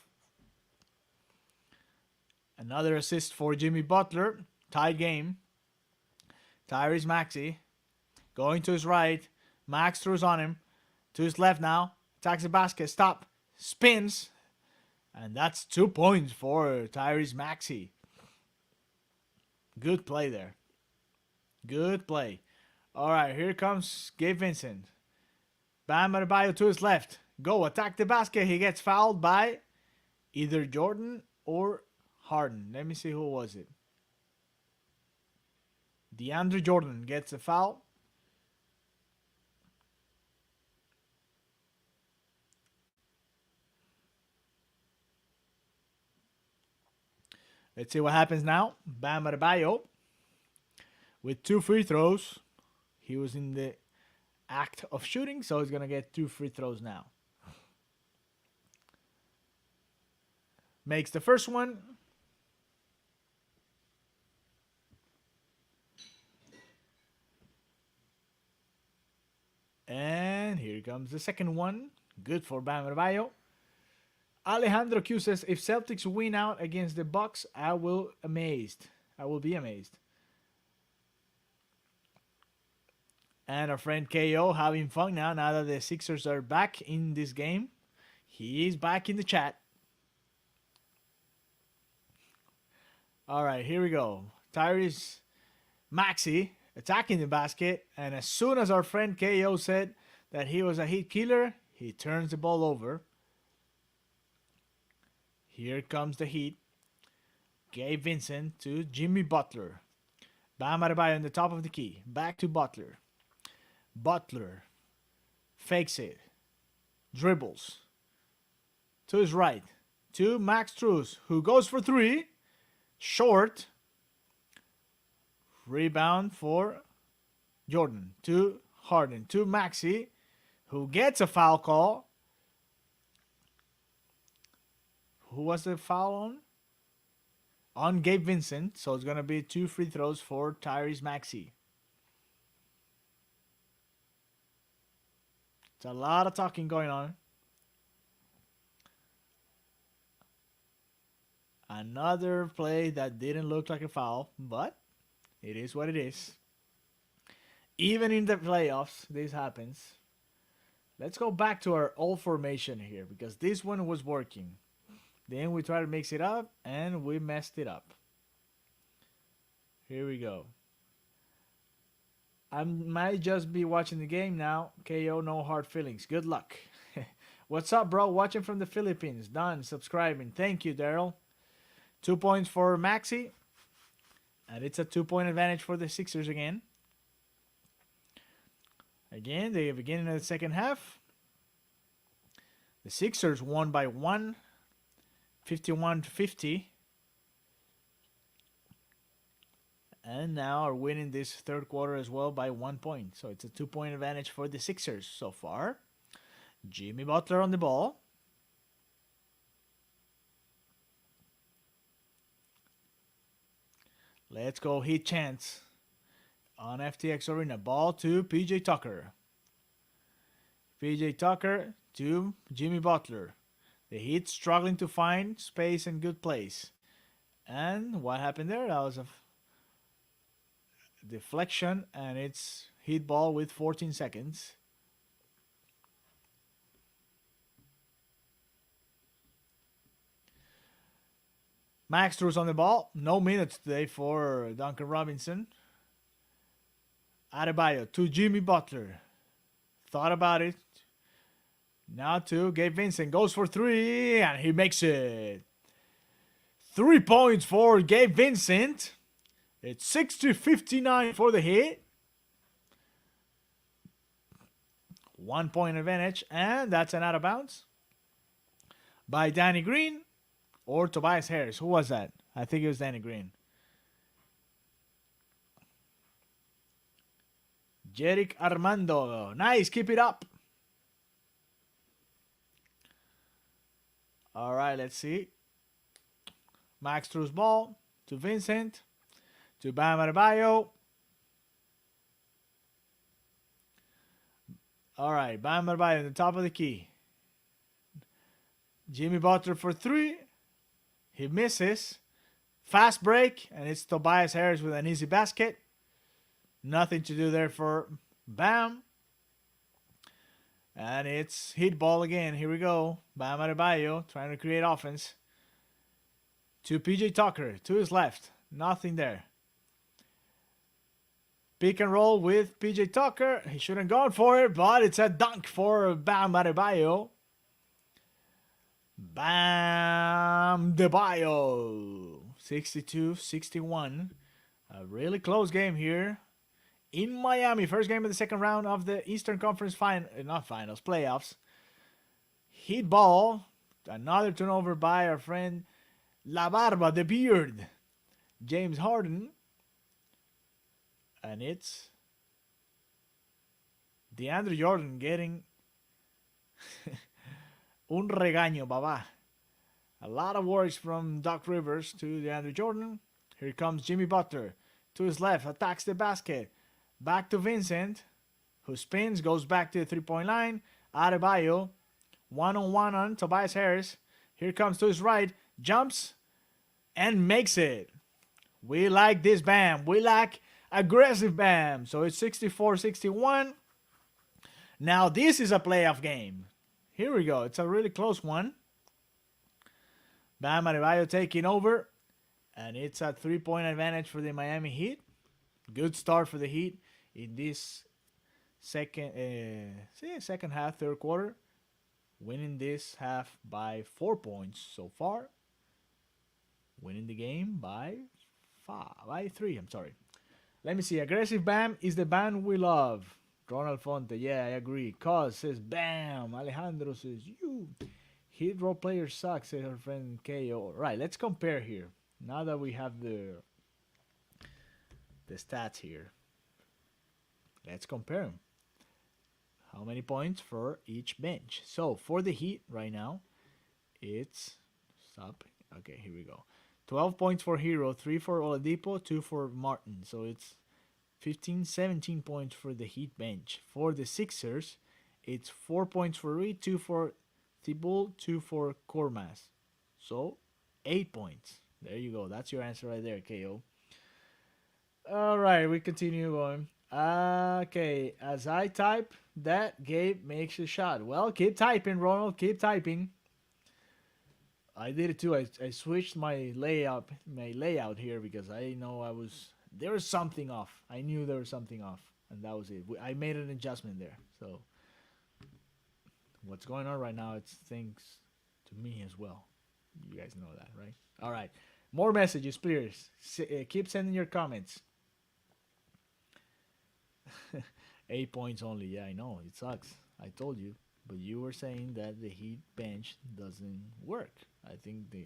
E: Another assist for Jimmy Butler. Tied game. Tyrese Maxey. Going to his right. Max throws on him. To his left now. Attacks the basket. Stop. Spins. And that's 2 points for Tyrese Maxey. Good play there. Good play. All right, here comes Gabe Vincent. Bam Adebayo to his left. Go, attack the basket. He gets fouled by either Jordan or Harden. Let me see who was it. DeAndre Jordan gets a foul. Let's see what happens now. Bam Adebayo with 2 free throws. He was in the act of shooting, so he's going to get 2 free throws now. Makes the first one. And here comes the second one. Good for Bam Adebayo. Alejandro Q says, if Celtics win out against the Bucks, I will be amazed. And our friend KO having fun now that the Sixers are back in this game. He is back in the chat. All right, here we go. Tyrese Maxey attacking the basket. And as soon as our friend KO said that he was a Heat killer, he turns the ball over. Here comes the Heat. Gabe Vincent to Jimmy Butler. Bam Adebayo on the top of the key. Back to Butler. Butler fakes it. Dribbles. To his right. To Max Strus, who goes for 3. Short. Rebound for Jordan. To Harden. To Maxey, who gets a foul call. Who was the foul on? On Gabe Vincent. So it's going to be 2 free throws for Tyrese Maxey. It's a lot of talking going on. Another play that didn't look like a foul, but it is what it is. Even in the playoffs, this happens. Let's go back to our old formation here because this one was working. Then we try to mix it up, and we messed it up. Here we go. I might just be watching the game now. KO, no hard feelings. Good luck. What's up, bro? Watching from the Philippines. Done. Subscribing. Thank you, Daryl. 2 points for Maxey. And it's a 2-point advantage for the Sixers again. Again, the beginning of the second half. The Sixers won by 1, 51-50. And now are winning this third quarter as well by 1 point. So it's a 2-point advantage for the Sixers so far. Jimmy Butler on the ball. Let's go Heat chance on FTX Arena. Ball to PJ Tucker. PJ Tucker to Jimmy Butler. The Heat struggling to find space and good place. And what happened there? That was a deflection, and it's Heat ball with 14 seconds. Max Strus on the ball. No minutes today for Duncan Robinson. Adebayo to Jimmy Butler. Thought about it. Now to Gabe Vincent. Goes for 3, and he makes it. 3 points for Gabe Vincent. It's 60-59 for the Heat. 1 point advantage, and that's an out of bounds by Danny Green or Tobias Harris. Who was that? I think it was Danny Green. Jerick Armando. Nice, keep it up. All right, let's see. Max Strus ball to Vincent. To Bam Adebayo. All right, Bam Adebayo at the top of the key. Jimmy Butler for 3. He misses. Fast break, and it's Tobias Harris with an easy basket. Nothing to do there for Bam. And it's Heat ball again. Here we go. Bam Adebayo trying to create offense. To PJ Tucker, to his left. Nothing there. Pick and roll with PJ Tucker. He shouldn't gone for it, but it's a dunk for Bam Adebayo. Bam Adebayo. 62-61. A really close game here in Miami. First game of the second round of the Eastern Conference playoffs. Heat ball. Another turnover by our friend La Barba, the beard, James Harden. And it's DeAndre Jordan getting un regaño, baba. A lot of works from Doc Rivers to DeAndre Jordan. Here comes Jimmy Butler. To his left, attacks the basket. Back to Vincent, who spins, goes back to the 3-point line. Adebayo, one-on-one on Tobias Harris. Here comes to his right, jumps, and makes it. We like this Bam. We like aggressive Bam. So it's 64-61. Now this is a playoff game. Here we go. It's a really close one. Bam Adebayo taking over. And it's a 3-point advantage for the Miami Heat. Good start for the Heat in this second half, third quarter. Winning this half by 4 points so far. Winning the game by 3. I'm sorry. Let me see. Aggressive Bam is the Bam we love. Ronald Fonte. Yeah, I agree. Cause says Bam. Alejandro says you. Heat role player sucks, says her friend KO. Right, let's compare here. Now that we have the stats here. Let's compare them. How many points for each bench? So for the Heat right now, it's Okay, here we go. 12 points for Hero, 3 for Oladipo, 2 for Martin. So it's 15, 17 points for the Heat bench. For the Sixers, it's 4 points for Reed, 2 for Thibault, 2 for Kormas. So 8 points. There you go. That's your answer right there, KO. All right, we continue going. Okay, as I type that, Gabe makes a shot. Well, keep typing, Ronald. Keep typing. I did it too. I switched my layout here because I know there was something off. I knew there was something off, and that was it. I made an adjustment there. So what's going on right now? It's thanks to me as well. You guys know that, right? All right. More messages, please. Keep sending your comments. 8 points only. Yeah, I know. It sucks. I told you. But you were saying that the Heat bench doesn't work. I think the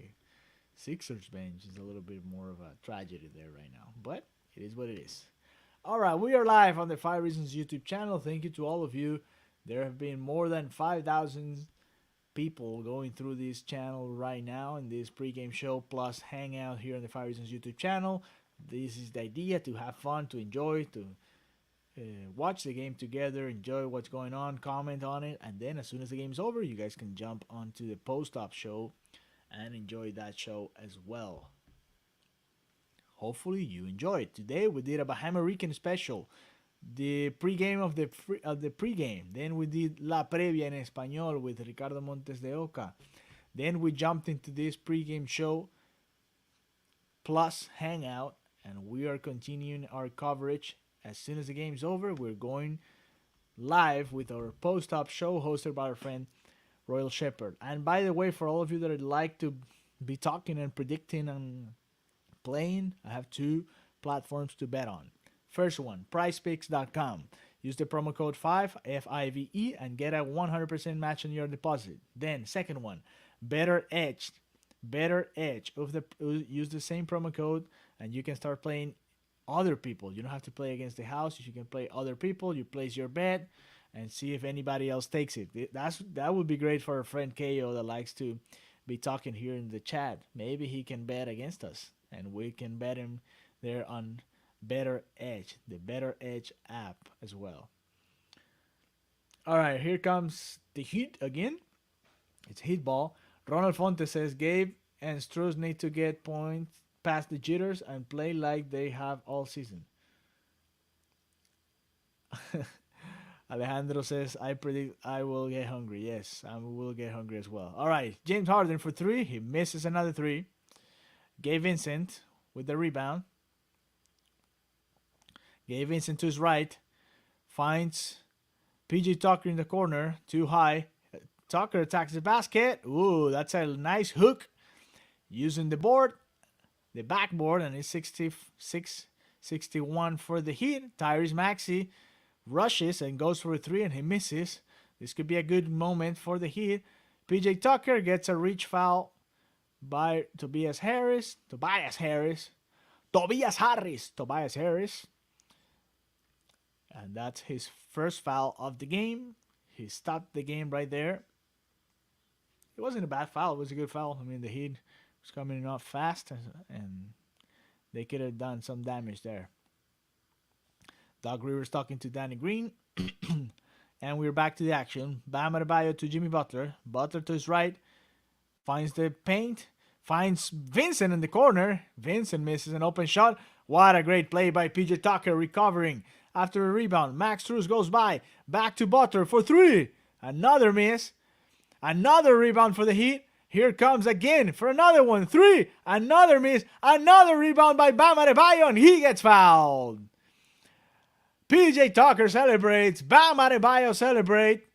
E: Sixers bench is a little bit more of a tragedy there right now. But it is what it is. All right, we are live on the 5 Reasons YouTube channel. Thank you to all of you. There have been more than 5,000 people going through this channel right now in this pregame show plus hangout here on the 5 Reasons YouTube channel. This is the idea, to have fun, to enjoy, to watch the game together, enjoy what's going on, comment on it, and then as soon as the game's over, you guys can jump onto the post-op show and enjoy that show as well. Hopefully you enjoy it. Today we did a Bahama special, the pregame of the pregame. Then we did La Previa en Español with Ricardo Montes de Oca. Then we jumped into this pregame show plus hangout, and we are continuing our coverage. As soon as the game's over, we're going live with our post-op show hosted by our friend Royal Shepherd. And by the way, for all of you that would like to be talking and predicting and playing, I have 2 platforms to bet on. First one, PrizePicks.com. Use the promo code 5, F-I-V-E, and get a 100% match on your deposit. Then, second one, Better Edge. Use the same promo code, and you can start playing other people. You don't have to play against the house. You can play other people. You place your bet and see if anybody else takes it. That would be great for a friend KO that likes to be talking here in the chat. Maybe he can bet against us, and we can bet him there on Better Edge, the Better Edge app as well. All right, here comes the Heat again. It's Heat ball. Ronald Fonte says Gabe and Struz need to get points past the jitters and play like they have all season. Alejandro says, I predict I will get hungry. Yes, I will get hungry as well. All right, James Harden for 3. He misses another 3. Gabe Vincent with the rebound. Gabe Vincent to his right. Finds PJ Tucker in the corner. Too high. Tucker attacks the basket. Ooh, that's a nice hook. Using the board. The backboard, and it's 66-61 for the Heat. Tyrese Maxey rushes and goes for a 3, and he misses. This could be a good moment for the Heat. PJ Tucker gets a reach foul by Tobias Harris. And that's his first foul of the game. He stopped the game right there. It wasn't a bad foul. It was a good foul. I mean, the Heat was coming off fast, and they could have done some damage there. Doug Rivers talking to Danny Green. And we're back to the action. Bam Adebayo to Jimmy Butler. Butler to his right. Finds the paint. Finds Vincent in the corner. Vincent misses an open shot. What a great play by PJ Tucker, recovering after a rebound. Max Strus goes by. Back to Butler for 3. Another miss. Another rebound for the Heat. Here comes again for another one. 3. Another miss. Another rebound by Bam Adebayo, and he gets fouled. PJ Tucker celebrates. Bam Adebayo celebrate.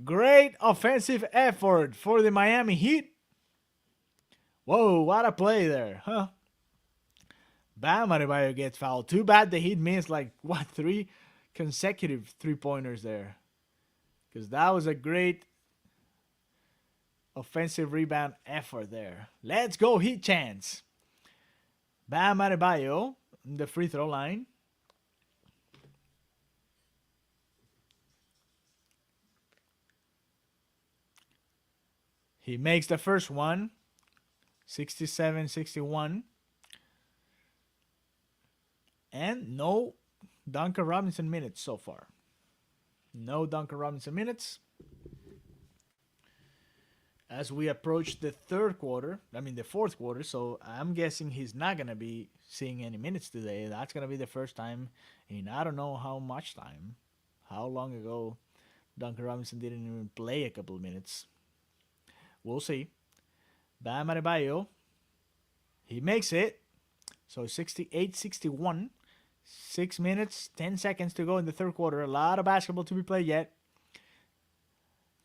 E: Great offensive effort for the Miami Heat. Whoa, what a play there, huh? Bam Adebayo gets fouled. Too bad the Heat missed 3 consecutive 3-pointers there. Because that was a great offensive rebound effort there. Let's go Heat chance. Bam Adebayo in the free throw line. He makes the first one. 67-61. And no Duncan Robinson minutes so far. No Duncan Robinson minutes. As we approach the fourth quarter, so I'm guessing he's not going to be seeing any minutes today. That's going to be the first time in I don't know how much time. How long ago Duncan Robinson didn't even play a couple of minutes. We'll see. Bam Adebayo. He makes it. So 68-61. 6 minutes, 10 seconds to go in the third quarter. A lot of basketball to be played yet.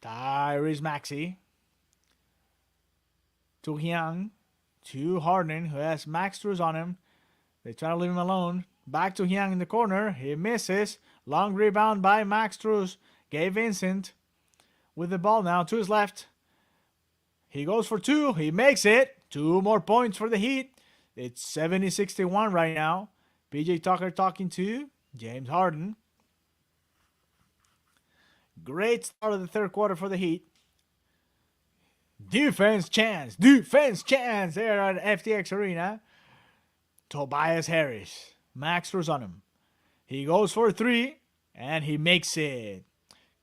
E: Tyrese Maxey. To Hyang. To Harden, who has Max Strus on him. They try to leave him alone. Back to Hyang in the corner. He misses. Long rebound by Max Strus. Gabe Vincent with the ball now to his left. He goes for two. He makes it. 2 more points for the Heat. It's 70-61 right now. PJ Tucker talking to James Harden. Great start of the third quarter for the Heat. Defense chance there at FTX Arena. Tobias Harris. Max throws on him. He goes for 3, and he makes it.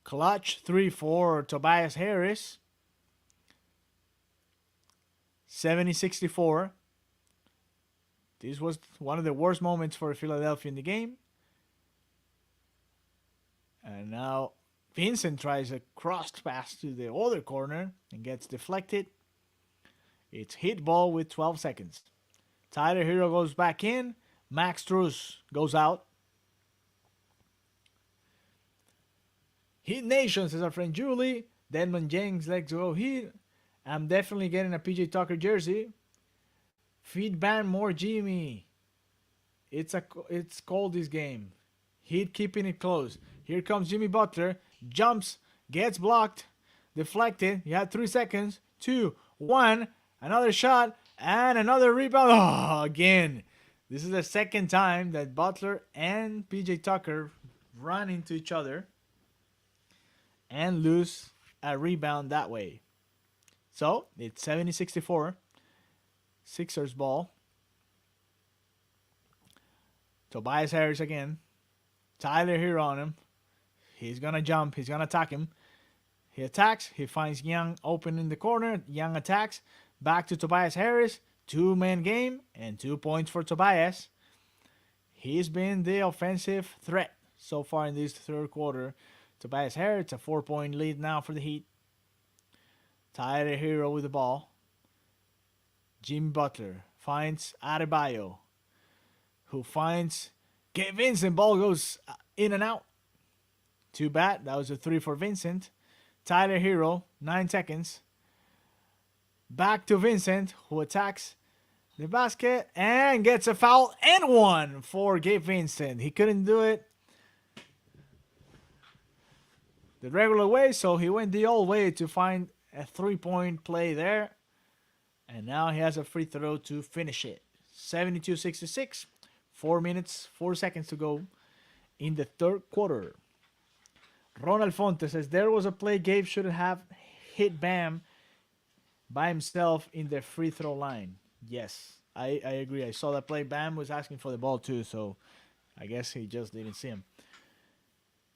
E: Clutch 3 for Tobias Harris. 70-64. This was one of the worst moments for Philadelphia in the game. And now Vincent tries a crossed pass to the other corner and gets deflected. It's Heat ball with 12 seconds. Tyler Hero goes back in. Max Strus goes out. Heat Nation, says our friend Julie. Denman James, let's go Heat. I'm definitely getting a PJ Tucker jersey. Feed Bam more Jimmy. It's cold this game. Heat keeping it close. Here comes Jimmy Butler. Jumps. Gets blocked. Deflected. You had 3 seconds. 2, 1. Another shot. And another rebound. Oh, again. This is the second time that Butler and PJ Tucker run into each other and lose a rebound that way. So, it's 70-64. Sixers ball. Tobias Harris again. Tyler here on him. He's going to jump. He's going to attack him. He attacks. He finds Young open in the corner. Young attacks. Back to Tobias Harris. 2-man game and 2 points for Tobias. He's been the offensive threat so far in this third quarter. Tobias Harris, a 4-point lead now for the Heat. Tyler Hero with the ball. Jimmy Butler finds Adebayo, who finds Gabe Vincent. Ball goes in and out. Too bad. That was a 3 for Vincent. Tyler Hero, 9 seconds. Back to Vincent, who attacks the basket and gets a foul and 1 for Gabe Vincent. He couldn't do it the regular way, so he went the old way to find a 3-point play there. And now he has a free throw to finish it. 72-66. 4 minutes, 4 seconds to go in the third quarter. Ronald Fonte says, there was a play Gabe should have hit Bam by himself in the free throw line. Yes, I agree. I saw that play. Bam was asking for the ball too, so I guess he just didn't see him.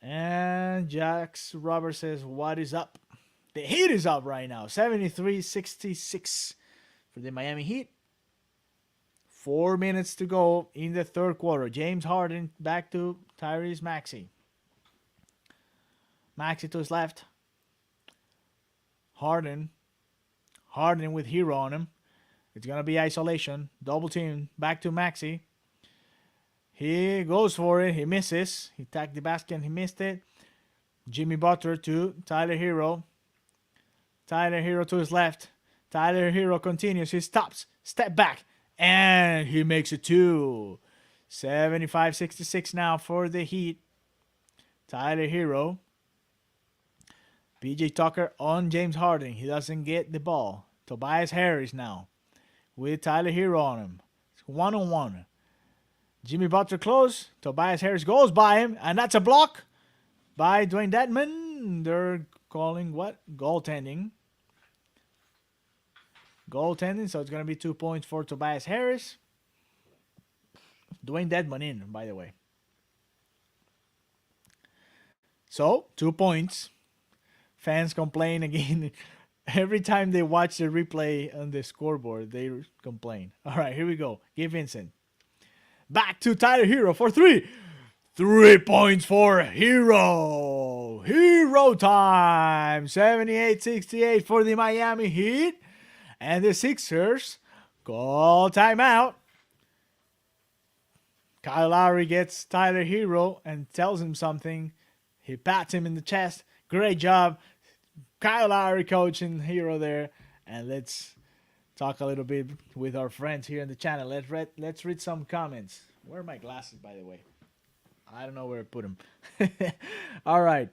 E: And Jax Robert says, what is up? The Heat is up right now. 73-66 for the Miami Heat. 4 minutes to go in the third quarter. James Harden back to Tyrese Maxey. Maxey to his left. Harden with Hero on him. It's going to be isolation. Double team. Back to Maxey. He goes for it. He misses. He tagged the basket and he missed it. Jimmy Butler to Tyler Hero. Tyler Hero to his left. Tyler Hero continues. He stops. Step back. And he makes it 2. 75-66 now for the Heat. Tyler Hero. PJ Tucker on James Harden. He doesn't get the ball. Tobias Harris now with Tyler Hero on him. It's 1-on-1. Jimmy Butler close. Tobias Harris goes by him. And that's a block by Dwayne Dedman. They're calling what? Goaltending. So it's going to be 2 points for Tobias Harris. Dwayne Dedman in, by the way. So, 2 points. Fans complain again. Every time they watch the replay on the scoreboard, they complain. All right, here we go. Give Vincent. Back to Tyler Hero for 3. 3 points for Hero. Hero time. 78-68 for the Miami Heat. And the Sixers call timeout. Kyle Lowry gets Tyler Hero and tells him something. He pats him in the chest. Great job. Kyle Lowry coaching Hero there. And let's talk a little bit with our friends here in the channel. Let's read some comments. Where are my glasses, by the way? I don't know where I put them. All right.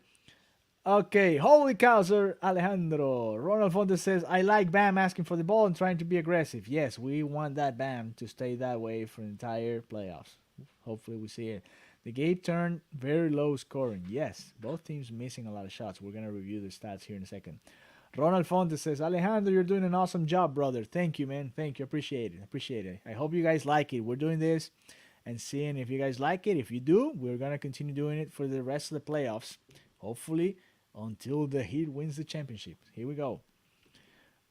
E: Okay, holy cow, sir. Alejandro. Ronald Fontes says, I like Bam asking for the ball and trying to be aggressive. Yes, we want that Bam to stay that way for the entire playoffs. Hopefully we see it. The game turned very low scoring. Yes, both teams missing a lot of shots. We're going to review the stats here in a second. Ronald Fontes says, Alejandro, you're doing an awesome job, brother. Thank you, man. Thank you. Appreciate it. Appreciate it. I hope you guys like it. We're doing this and seeing if you guys like it. If you do, we're going to continue doing it for the rest of the playoffs. Hopefully, until the Heat wins the championship. Here we go.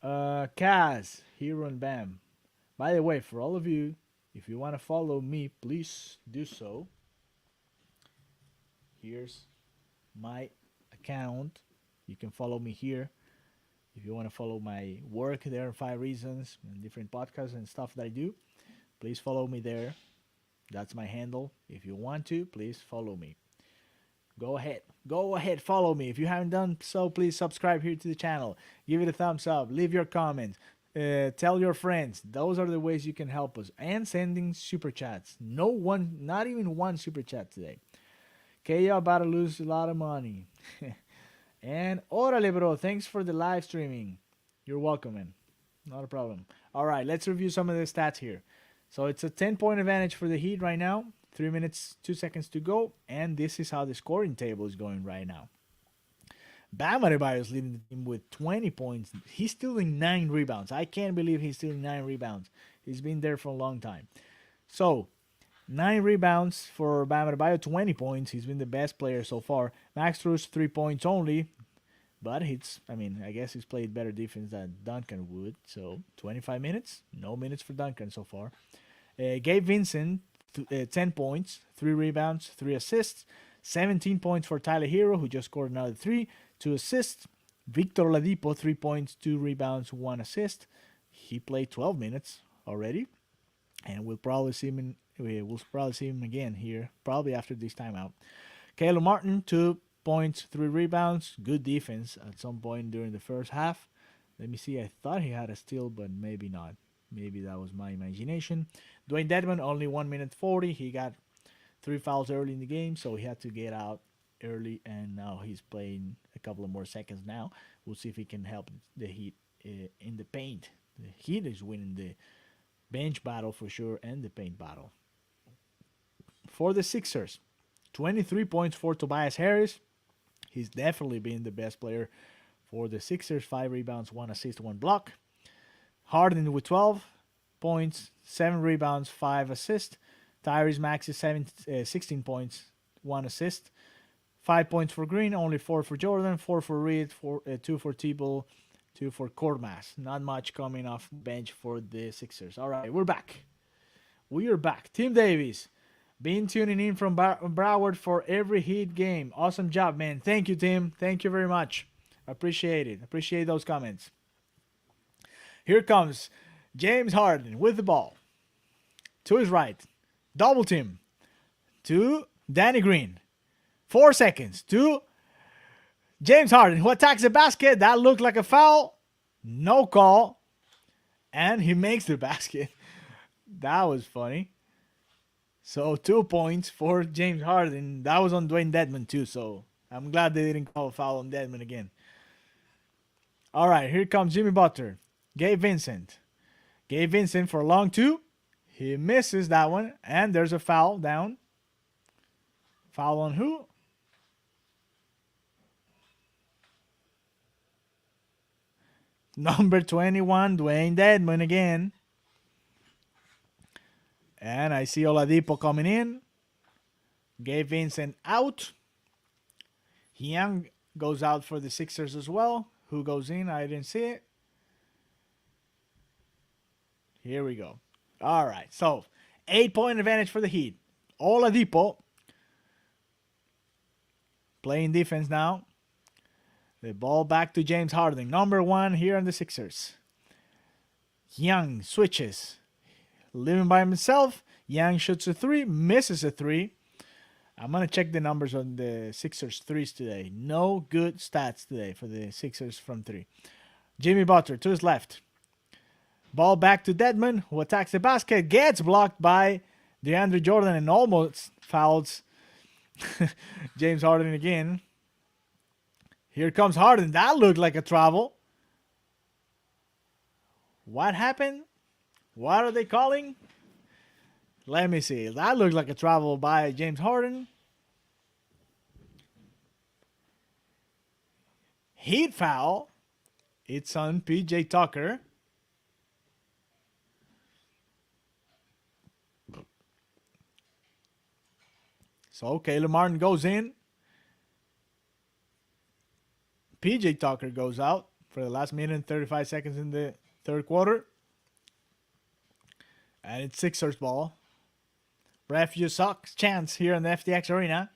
E: Kaz, Hero, and Bam. By the way, for all of you, if you want to follow me, please do so. Here's my account. You can follow me here. If you want to follow my work, there are 5 reasons and different podcasts and stuff that I do. Please follow me there. That's my handle. If you want to, please follow me. Go ahead, follow me. If you haven't done so, please subscribe here to the channel. Give it a thumbs up. Leave your comments. Tell your friends. Those are the ways you can help us. And sending super chats. Not even one super chat today. Okay, you're about to lose a lot of money. And orale, bro. Thanks for the live streaming. You're welcome, man. Not a problem. All right, let's review some of the stats here. So it's a 10-point advantage for the Heat right now. 3 minutes, 2 seconds to go. And this is how the scoring table is going right now. Bam Adebayo is leading the team with 20 points. He's stealing 9 rebounds. I can't believe he's stealing 9 rebounds. He's been there for a long time. So, 9 rebounds for Bam Adebayo, 20 points. He's been the best player so far. Max Strus, 3 points only. But I guess he's played better defense than Duncan would. So, 25 minutes. No minutes for Duncan so far. Gabe Vincent, 10 points, 3 rebounds, 3 assists. 17 points for Tyler Hero, who just scored another 3, 2 assists. Victor Oladipo, 3 points, 2 rebounds, 1 assist. He played 12 minutes already. And we'll probably see him again here, probably after this timeout. Caleb Martin, 2 points, 3 rebounds. Good defense at some point during the first half. Let me see. I thought he had a steal, but maybe not. Maybe that was my imagination. Dwayne Dedmon, only 1 minute 40. He got 3 fouls early in the game, so he had to get out early, and now he's playing a couple of more seconds now. We'll see if he can help the Heat in the paint. The Heat is winning the bench battle for sure and the paint battle. For the Sixers, 23 points for Tobias Harris. He's definitely been the best player for the Sixers. 5 rebounds, 1 assist, 1 block. Harden with 12 points, 7 rebounds, 5 assists. Tyrese Maxey 16 points, 1 assist. 5 points for Green, only 4 for Jordan, 4 for Reed, 2 for Tebow, 2 for Korkmaz. Not much coming off the bench for the Sixers. All right, we're back. We are back. Tim Davies, been tuning in from Broward for every Heat game. Awesome job, man. Thank you, Tim. Thank you very much. Appreciate it. Appreciate those comments. Here comes James Harden with the ball. To his right. Double team. To Danny Green. 4 seconds. To James Harden, who attacks the basket. That looked like a foul. No call. And he makes the basket. That was funny. So 2 points for James Harden. That was on Dwayne Dedmon too. So I'm glad they didn't call a foul on Dedmon again. All right, here comes Jimmy Butler. Gabe Vincent. Gabe Vincent for a long 2. He misses that one. And there's a foul down. Foul on who? Number 21, Dwayne Dedmon again. And I see Oladipo coming in. Gabe Vincent out. Young goes out for the Sixers as well. Who goes in? I didn't see it. Here we go. All right. So, 8-point advantage for the Heat. Oladipo playing defense now. The ball back to James Harden. Number 1 here on the Sixers. Young switches. Living by himself. Young shoots a 3. Misses a 3. I'm going to check the numbers on the Sixers threes today. No good stats today for the Sixers from 3. Jimmy Butler to his left. Ball back to Dedmon, who attacks the basket. Gets blocked by DeAndre Jordan and almost fouls James Harden again. Here comes Harden. That looked like a travel. What happened? What are they calling? Let me see. That looked like a travel by James Harden. Heat foul. It's on PJ Tucker. So Caleb Martin goes in. PJ Tucker goes out for the last minute and 35 seconds in the third quarter. And it's Sixers ball. Ref, you suck. Chance here in the FTX Arena.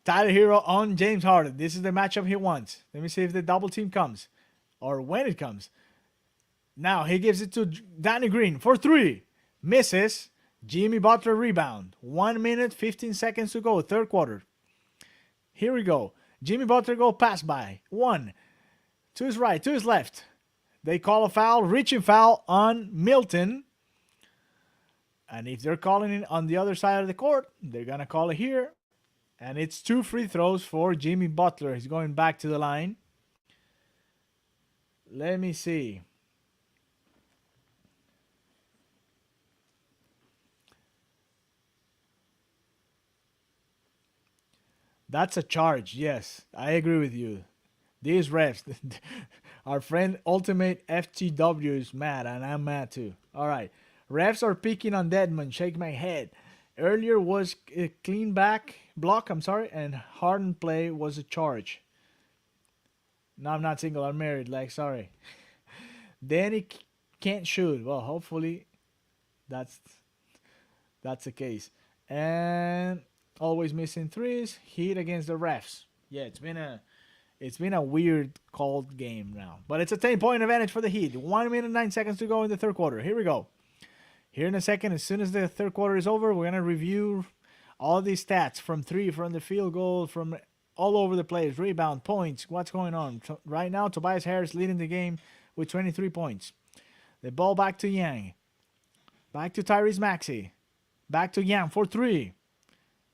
E: Tyler Hero on James Harden. This is the matchup he wants. Let me see if the double team comes. Or when it comes. Now he gives it to Danny Green for 3. Misses. Jimmy Butler rebound. 1 minute, 15 seconds to go. Third quarter. Here we go. Jimmy Butler go pass by. 1. To his right, to his left. They call a foul. Reaching foul on Milton. And if they're calling it on the other side of the court, they're going to call it here. And it's 2 free throws for Jimmy Butler. He's going back to the line. Let me see. That's a charge. Yes, I agree with you. These refs, our friend Ultimate FTW is mad, and I'm mad too. All right. Refs are picking on Deadman. Shake my head. Earlier was a clean back block, and Harden play was a charge. No, I'm not single. I'm married. Sorry. Then he can't shoot. Well, hopefully that's the case. And always missing threes. Heat against the refs. Yeah, it's been a weird called game now. But it's a 10-point advantage for the Heat. 1 minute, 9 seconds to go in the third quarter. Here we go. Here in a second, as soon as the third quarter is over, we're going to review all these stats from 3, from the field goal, from all over the place, rebound, points, what's going on. Right now, Tobias Harris leading the game with 23 points. The ball back to Yang. Back to Tyrese Maxey. Back to Yang for 3.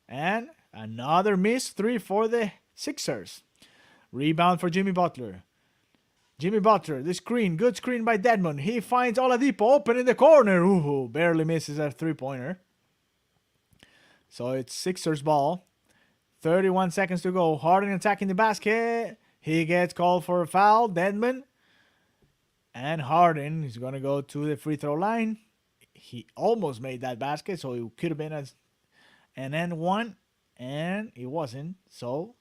E: And another missed 3 for the Sixers. Rebound for Jimmy Butler. Jimmy Butler, the screen, good screen by Dedmon. He finds Oladipo open in the corner. Ooh, barely misses a 3-pointer. So it's Sixers ball. 31 seconds to go. Harden attacking the basket. He gets called for a foul. Dedmon. And Harden is going to go to the free throw line. He almost made that basket, so it could have been an end one. And it wasn't. So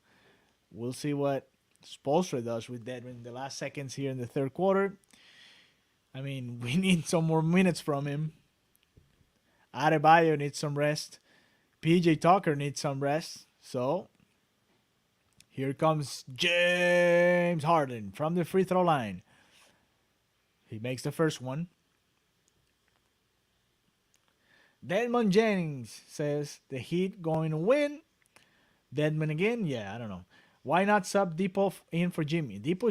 E: we'll see what Spoelstra does with Dedmon in the last seconds here in the third quarter. I mean, we need some more minutes from him. Adebayo needs some rest. PJ Tucker needs some rest. So here comes James Harden from the free throw line. He makes the first one. Dedmon Jennings says the Heat going to win. Dedmon again? Yeah, I don't know. Why not sub Depot in for Jimmy? Depot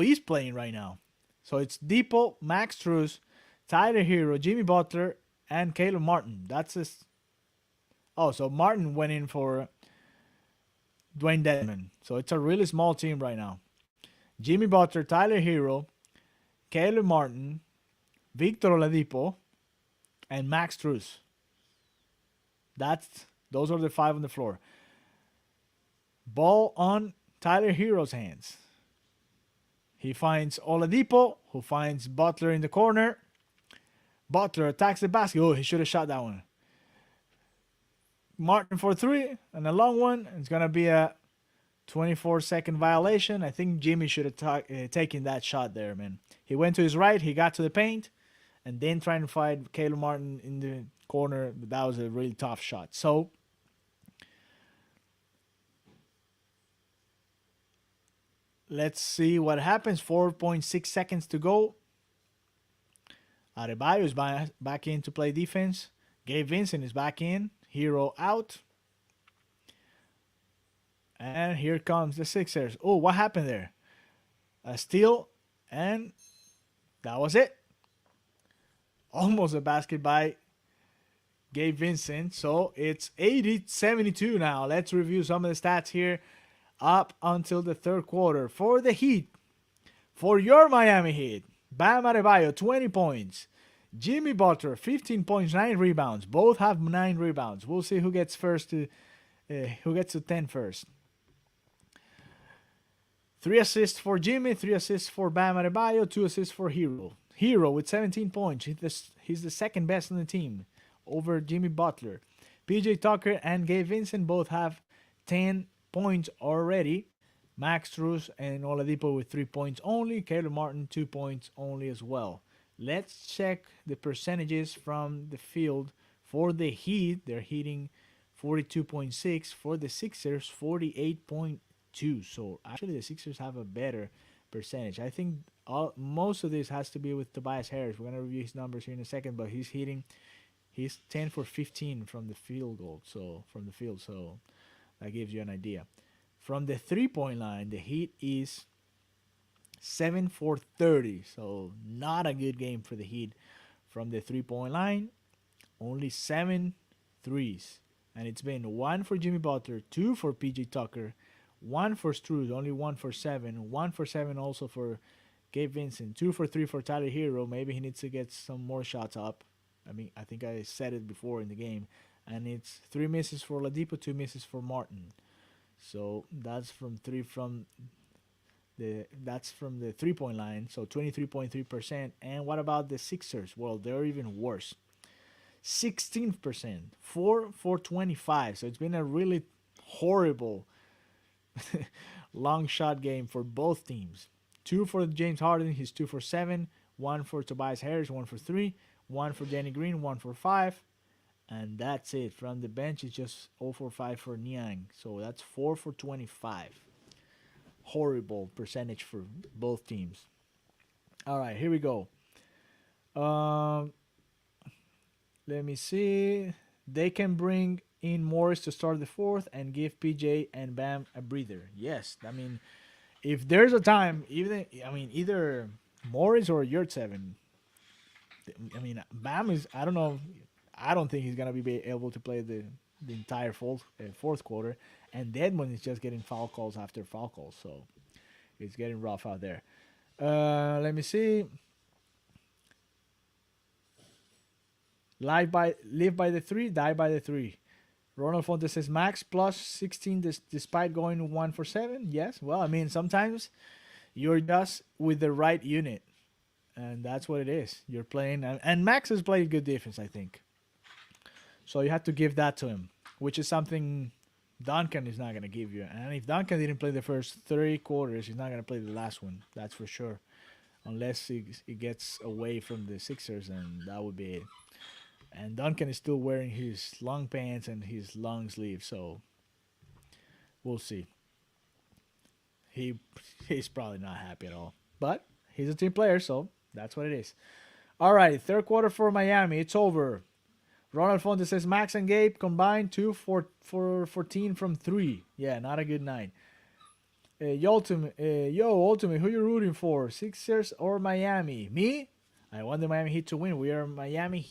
E: is playing right now. So it's Depot, Max Strus, Tyler Hero, Jimmy Butler, and Caleb Martin. That's his. Oh, so Martin went in for Dwayne Dedmon. So it's a really small team right now. Jimmy Butler, Tyler Hero, Caleb Martin, Victor Oladipo, and Max Strus. Those are the 5 on the floor. Ball on Tyler Hero's hands. He finds Oladipo, who finds Butler in the corner. Butler attacks the basket. Oh, he should have shot that one. Martin for 3, and a long one. It's going to be a 24-second violation. I think Jimmy should have taken that shot there, man. He went to his right, he got to the paint, and then trying to find Caleb Martin in the corner. That was a really tough shot. So let's see what happens. 4.6 seconds to go. Adebayo is back in to play defense. Gabe Vincent is back in. Hero out. And here comes the Sixers. Oh, what happened there? A steal, and that was it. Almost a basket by Gabe Vincent. So it's 80-72 now. Let's review some of the stats here up until the third quarter. For the Heat, for your Miami Heat, Bam Adebayo, 20 points. Jimmy Butler, 15 points, 9 rebounds. Both have 9 rebounds. We'll see who gets who gets to 10 first. 3 assists for Jimmy, 3 assists for Bam Adebayo, 2 assists for Hero. Hero with 17 points. He's the second best on the team over Jimmy Butler. PJ Tucker and Gabe Vincent both have 10 points already. Max Strus and Oladipo with 3 points only. Caleb Martin 2 points only as well. Let's check the percentages from the field for the Heat. They're hitting 42.6. For the Sixers, 48.2. So actually the Sixers have a better percentage. I think most of this has to be with Tobias Harris. We're going to review his numbers here in a second, but he's 10 for 15 from the field, so that gives you an idea. From the 3-point line, the Heat is 7 for 30, so not a good game for the Heat. From the 3-point line, only 7 threes, and it's been 1 for Jimmy Butler, 2 for PJ Tucker, 1 for Strus, only 1 for 7, 1 for 7 also for Gabe Vincent, 2 for 3 for Tyler Hero. Maybe he needs to get some more shots up. I think I said it before in the game. And it's 3 misses for Oladipo, 2 misses for Martin. So that's from the 3-point line. So 23.3%. And what about the Sixers? Well, they're even worse. 16%, 4 for 25. So it's been a really horrible long shot game for both teams. 2 for James Harden, he's 2 for 7. 1 for Tobias Harris, 1 for 3. 1 for Danny Green, 1 for 5. And that's it. From the bench, it's just 0 for 5 for Niang. So that's 4 for 25. Horrible percentage for both teams. All right, here we go. Let me see. They can bring in Morris to start the fourth and give PJ and Bam a breather. Yes, if there's a time, either Morris or Yurtseven. Bam is, I don't know. I don't think he's going to be able to play the entire fourth quarter. And Dedmon is just getting foul calls after foul calls. So it's getting rough out there. Let me see. Live by the 3, die by the 3. Ronald Fonte says Max plus 16 despite going 1 for 7. Yes. Well, sometimes you're just with the right unit. And that's what it is. You're playing. And Max has played good defense, I think. So you have to give that to him, which is something Duncan is not going to give you. And if Duncan didn't play the first 3 quarters, he's not going to play the last one. That's for sure. Unless he gets away from the Sixers, and that would be it. And Duncan is still wearing his long pants and his long sleeve, so we'll see. He's probably not happy at all. But he's a team player, so that's what it is. All right, third quarter for Miami. It's over. Ronald Fonte says Max and Gabe combined 2 for 14 from 3. Yeah, not a good night. Ultimate, who you rooting for? Sixers or Miami? Me? I want the Miami Heat to win. We are Miami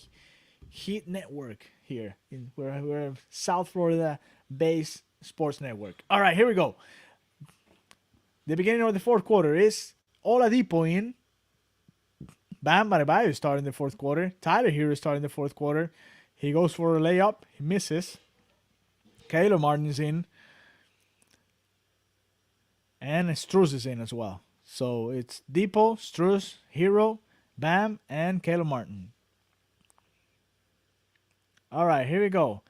E: Heat Network here. We're a South Florida-based sports network. All right, here we go. The beginning of the fourth quarter is Oladipo in. Bam Adebayo starting the fourth quarter. Tyler Hero starting the fourth quarter. He goes for a layup. He misses. Caleb Martin is in. And Strus is in as well. So it's Depot, Strus, Hero, Bam, and Caleb Martin. All right, here we go.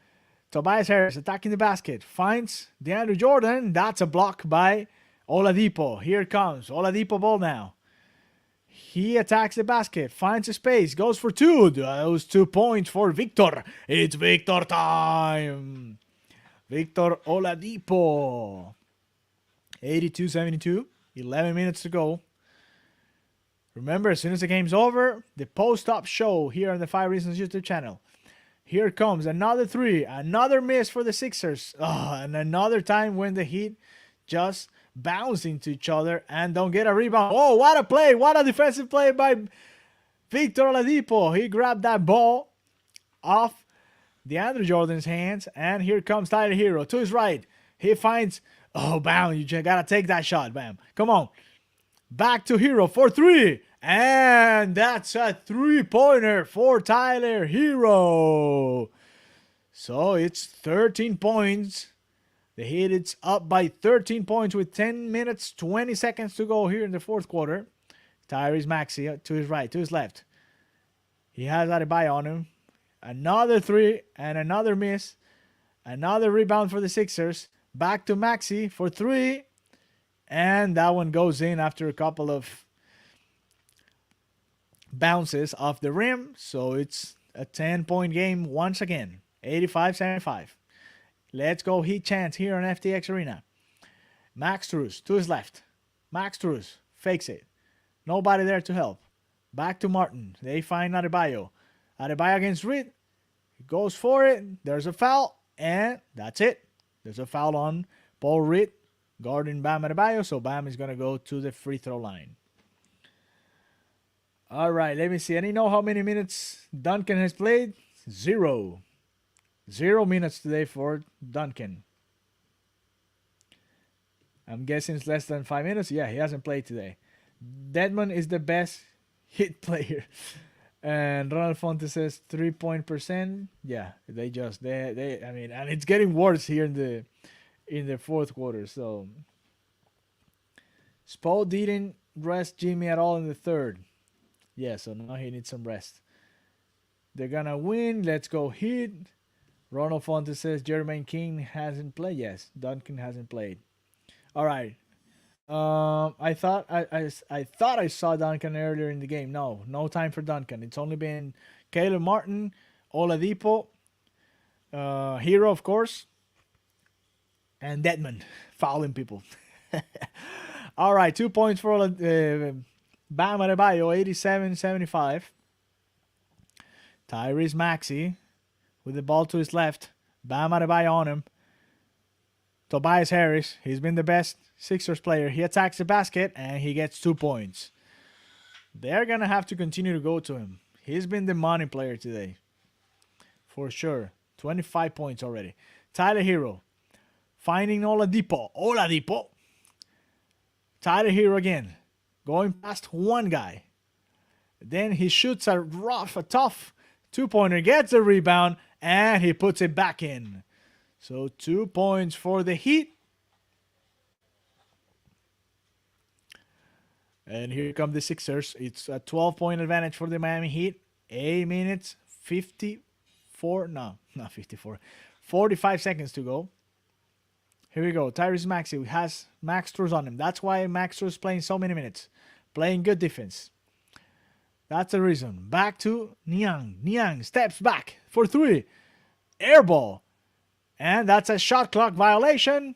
E: Tobias Harris attacking the basket. Finds DeAndre Jordan. That's a block by Oladipo. Here it comes. Oladipo ball now. He attacks the basket. Finds a space. Goes for 2. Those 2 points for Victor. It's Victor time. Victor Oladipo. 82-72. 11 minutes to go. Remember, as soon as the game's over, the post-up show here on the 5 Reasons YouTube channel. Here comes another 3. Another miss for the Sixers. And another time when the Heat just bounce into each other and don't get a rebound. Oh, what a play. What a defensive play by Victor Oladipo. He grabbed that ball off DeAndre Jordan's hands, and here comes Tyler Hero to his right. He finds, oh, bam, you just gotta take that shot, bam. Come on. Back to Hero for three. And that's a 3-pointer for Tyler Hero. So it's 13 points. The Heat is up by 13 points with 10 minutes, 20 seconds to go here in the fourth quarter. Tyrese Maxey to his right, to his left. He has Adebayo on him. Another three and another miss. Another rebound for the Sixers. Back to Maxey for three. And that one goes in after a couple of bounces off the rim. So it's a 10-point game once again. 85-75. Let's go Heat chance here on FTX Arena. Max Strus to his left. Max Strus fakes it. Nobody there to help. Back to Martin. They find Adebayo. Adebayo against Reed. He goes for it. There's a foul. And that's it. There's a foul on Paul Reed guarding Bam Adebayo. So Bam is going to go to the free throw line. All right. Let me see. Any know how many minutes Duncan has played? 0. 0 minutes today for Duncan. I'm guessing it's less than 5 minutes. Yeah, he hasn't played today. Dedmon is the best hit player. And Ronald Fonte says 3-point percent. Yeah, they I mean, and it's getting worse here in the fourth quarter. So Spo didn't rest Jimmy at all in the third. Yeah, so now he needs some rest. They're gonna win. Let's go Heat. Ronald Fonte says Jermaine King hasn't played. Yes, Duncan hasn't played. All right. I thought I saw Duncan earlier in the game. No time for Duncan. It's only been Caleb Martin, Oladipo, Hero, of course, and Dedmon fouling people. All right, 2 points for Bam Adebayo, 87-75. Tyrese Maxey with the ball to his left. Bam Adebayo on him. Tobias Harris, he's been the best Sixers player. He attacks the basket and he gets 2 points. They're going to have to continue to go to him. He's been the money player today. For sure. 25 points already. Tyler Hero finding Oladipo. Tyler Hero again. Going past one guy. Then he shoots a tough 2-pointer, gets a rebound, and he puts it back in. So 2 points for the Heat. And here come the Sixers. It's a 12-point advantage for the Miami Heat. 8 minutes, 45 seconds to go. Here we go. Tyrese Maxey has Max Strus on him. That's why Max Strus is playing so many minutes. Playing good defense. That's the reason. Back to Niang. Niang steps back for three. Air ball. And that's a shot clock violation.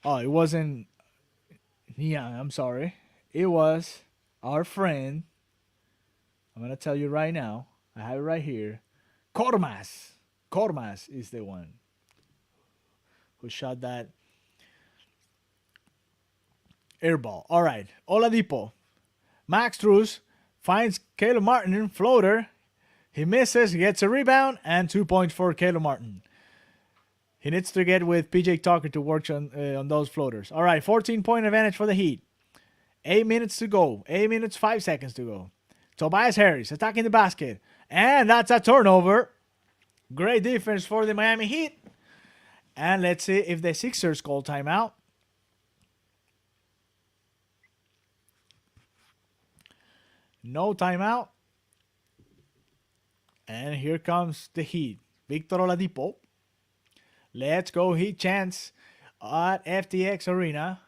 E: Oh, it wasn't Niang. I'm sorry. It was our friend. I'm going to tell you right now. I have it right here. Kormas. Kormas is the one who shot that air ball. All right. Oladipo. Max Strus finds Caleb Martin, floater. He misses, he gets a rebound, and 2 points for Caleb Martin. He needs to get with PJ Tucker to work on those floaters. All right, 14-point advantage for the Heat. 8 minutes to go. 8 minutes, 5 seconds to go. Tobias Harris attacking the basket. And that's a turnover. Great defense for the Miami Heat. And let's see if the Sixers call timeout. No timeout. And here comes the Heat. Victor Oladipo. Let's go Heat chance at FTX Arena.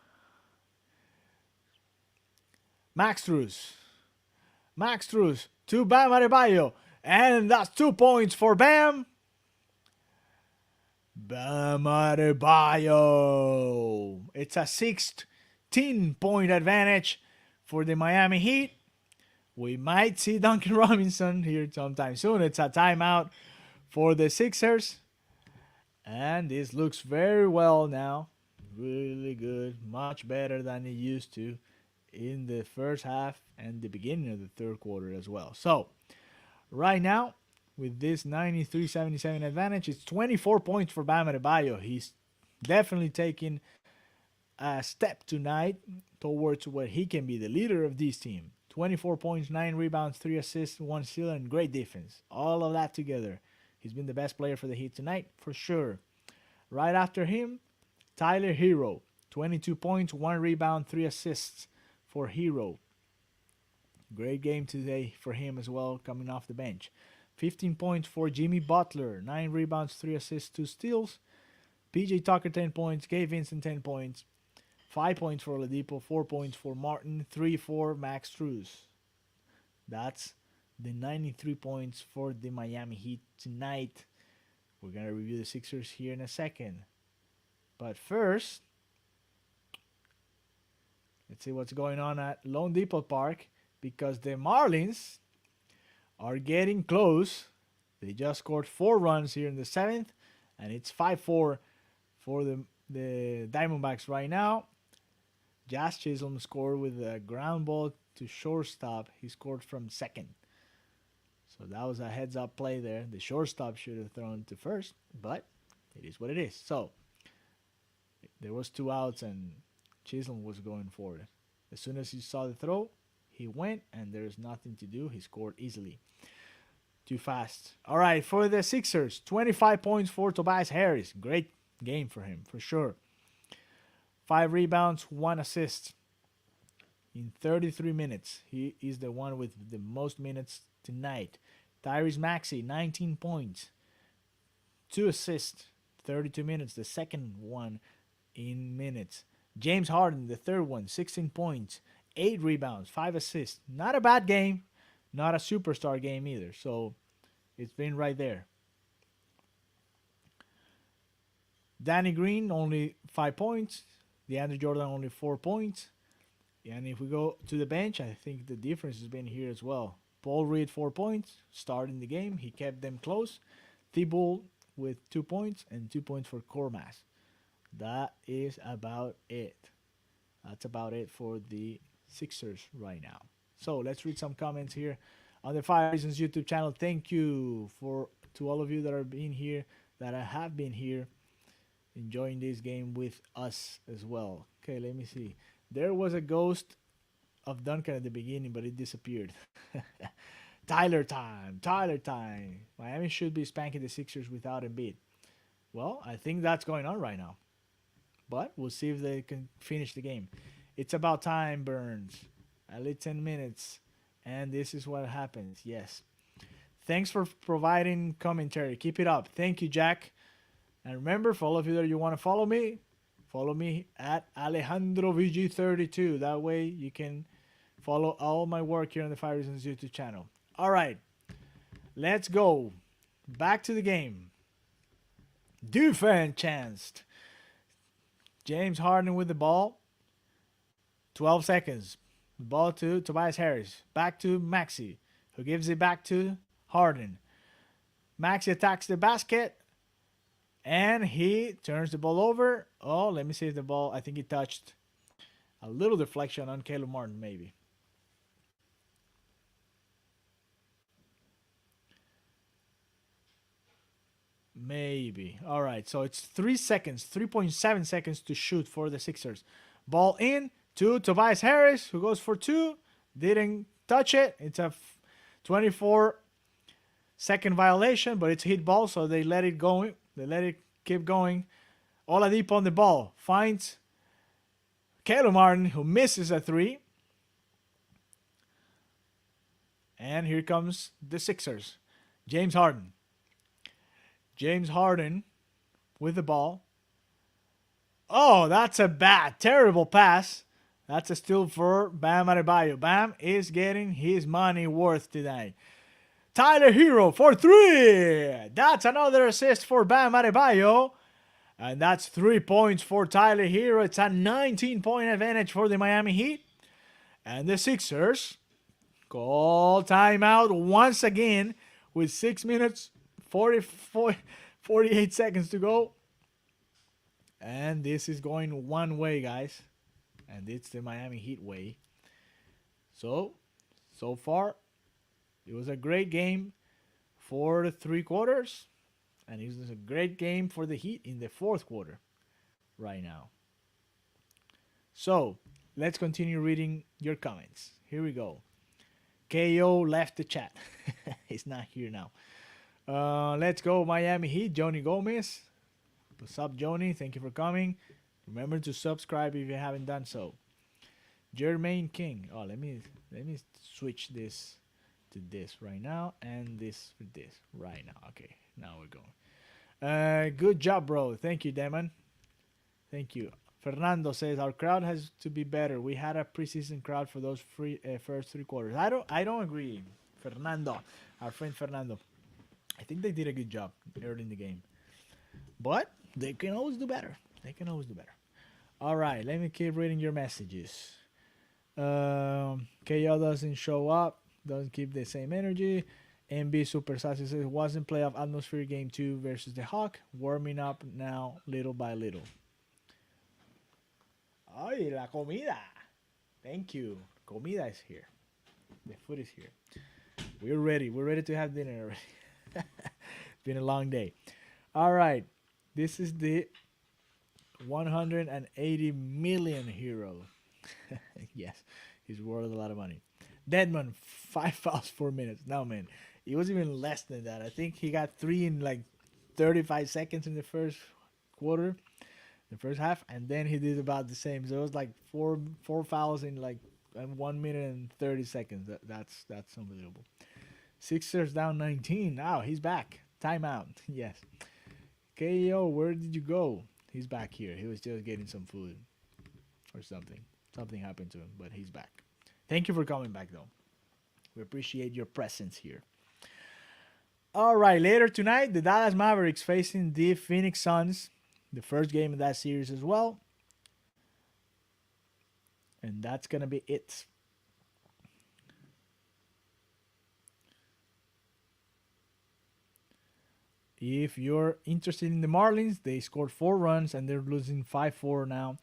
E: Max Strus. Max Strus to Bam Adebayo. And that's 2 points for Bam. Bam Adebayo. It's a 16-point advantage for the Miami Heat. We might see Duncan Robinson here sometime soon. It's a timeout for the Sixers. And this looks very well now. Really good. Much better than it used to in the first half and the beginning of the third quarter as well. So, right now, with this 93-77 advantage. It's 24 points for Bam Adebayo. He's definitely taking a step tonight towards where he can be the leader of this team. 24 points, 9 rebounds, 3 assists, 1 steal, and great defense. All of that together. He's been the best player for the Heat tonight, for sure. Right after him, Tyler Hero. 22 points, 1 rebound, 3 assists for Hero. Great game today for him as well, coming off the bench. 15 points for Jimmy Butler. 9 rebounds, 3 assists, 2 steals. PJ Tucker, 10 points. Gabe Vincent, 10 points. 5 points for Oladipo. 4 points for Martin. 3 for Max Strus. That's the 93 points for the Miami Heat tonight. We're going to review the Sixers here in a second. But first, let's see what's going on at Lone Depot Park, because the Marlins are getting close. They just scored 4 runs here in the 7th, and it's 5-4 for the Diamondbacks right now. Jazz Chisholm scored with a ground ball to shortstop. He scored from second. So that was a heads-up play there. The shortstop should have thrown to first, but it is what it is. So there was 2 outs, and Chisholm was going for it. As soon as he saw the throw, he went, and there's nothing to do. He scored easily. Too fast. All right, for the Sixers, 25 points for Tobias Harris. Great game for him, for sure. 5 rebounds, 1 assist in 33 minutes. He is the one with the most minutes tonight. Tyrese Maxey, 19 points, 2 assists, 32 minutes. The second one in minutes. James Harden, the third one, 16 points, 8 rebounds, 5 assists. Not a bad game. Not a superstar game either. So it's been right there. Danny Green, only 5 points. DeAndre Jordan, only 4 points. And if we go to the bench, I think the difference has been here as well. Paul Reed, 4 points, starting the game. He kept them close. Thibault with 2 points and 2 points for Kormas. That is about it. That's about it for the Sixers right now. So let's read some comments here on the 5 Reasons YouTube channel. Thank you to all of you that are being here, that have been here, enjoying this game with us as well. Okay, let me see. There was a ghost of Duncan at the beginning, but it disappeared. Tyler time. Miami should be spanking the Sixers without Embiid. Well, I think that's going on right now. But we'll see if they can finish the game. It's about time, Burns. Only 10 minutes. And this is what happens. Yes. Thanks for providing commentary. Keep it up. Thank you, Jack. And remember, for all of you that you want to follow me at AlejandroVG32. That way you can follow all my work here on the 5 Reasons YouTube channel. All right. Let's go. Back to the game. Defense chanced. James Harden with the ball. 12 seconds. The ball to Tobias Harris. Back to Maxey, who gives it back to Harden. Maxey attacks the basket. And he turns the ball over. Oh, let me see if the ball, I think he touched a little deflection on Caleb Martin, maybe. Maybe. All right, so it's 3 seconds, 3.7 seconds to shoot for the Sixers. Ball in to Tobias Harris, who goes for 2. Didn't touch it. It's a 24-second violation, but it's hit ball, so they let it go. They let it keep going. Oladipo on the ball. Finds Caleb Martin, who misses a 3. And here comes the Sixers. James Harden with the ball. Oh, that's a bad, terrible pass. That's a steal for Bam Adebayo. Bam is getting his money worth tonight. Tyler Hero for 3. That's another assist for Bam Adebayo. And that's 3 points for Tyler Hero. It's a 19-point advantage for the Miami Heat. And the Sixers call timeout once again with 6 minutes, 48 seconds to go. And this is going one way, guys. And it's the Miami Heat way. So far, it was a great game for 3/4. And it was a great game for the Heat in the 4th quarter right now. So let's continue reading your comments. Here we go. KO left the chat. He's not here now. Let's go Miami Heat. Joni Gomez. What's up, Joni? Thank you for coming. Remember to subscribe if you haven't done so. Jermaine King. Oh, let me switch this to this right now, and this for this right now. Okay, now we're going. Good job, bro. Thank you, Demon. Thank you. Fernando says our crowd has to be better. We had a preseason crowd for those first 3 quarters. I don't agree, Fernando. Our friend Fernando. I think they did a good job early in the game, but they can always do better. They can always do better. All right, let me keep reading your messages. KO doesn't show up. Doesn't keep the same energy. MB Super Sassy says wasn't playoff atmosphere game 2 versus the Hawk. Warming up now little by little. Ay, la comida. Thank you. Comida is here. The food is here. We're ready. We're ready to have dinner already. Been a long day. All right. This is the 180 million hero. Yes, he's worth a lot of money. Deadman, 5 fouls, 4 minutes. No, man. It was even less than that. I think he got 3 in like 35 seconds in the first quarter, the first half, and then he did about the same. So it was like four fouls in like 1 minute and 30 seconds. That's unbelievable. Sixers down 19. Now he's back. Timeout. Yes. KO, where did you go? He's back here. He was just getting some food or something. Something happened to him, but he's back. Thank you for coming back, though. We appreciate your presence here. All right, later tonight, the Dallas Mavericks facing the Phoenix Suns. The first game of that series as well. And that's going to be it. If you're interested in the Marlins, they scored 4 runs and they're losing 5-4 now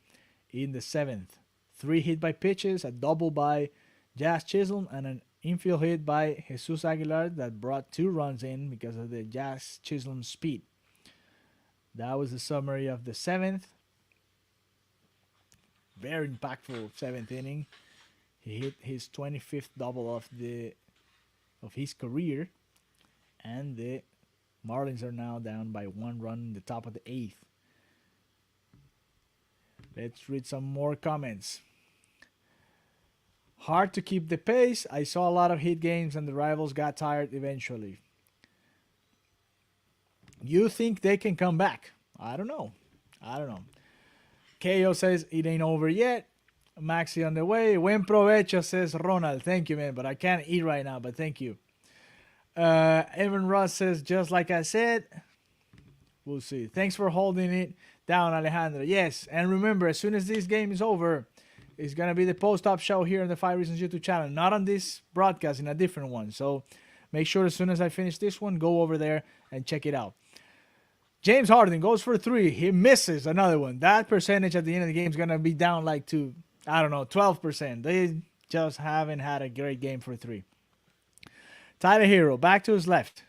E: in the 7th. 3 hit by pitches, a double by Jazz Chisholm, and an infield hit by Jesus Aguilar that brought 2 runs in because of the Jazz Chisholm speed. That was the summary of the 7th. Very impactful 7th inning. He hit his 25th double of his career, and the Marlins are now down by 1 run in the top of the 8th. Let's read some more comments. Hard to keep the pace. I saw a lot of Heat games and the rivals got tired eventually. You think they can come back? I don't know. KO says it ain't over yet. Maxi on the way. Buen provecho, says Ronald. Thank you, man, but I can't eat right now, but thank you. Evan Ross says, just like I said. We'll see. Thanks for holding it down, Alejandro. Yes, and remember, as soon as this game is over, it's going to be the post-up show here on the 5 Reasons YouTube channel. Not on this broadcast, in a different one. So make sure as soon as I finish this one, go over there and check it out. James Harden goes for 3. He misses another one. That percentage at the end of the game is going to be down like to, 12%. They just haven't had a great game for 3. Tyler Hero, back to his left.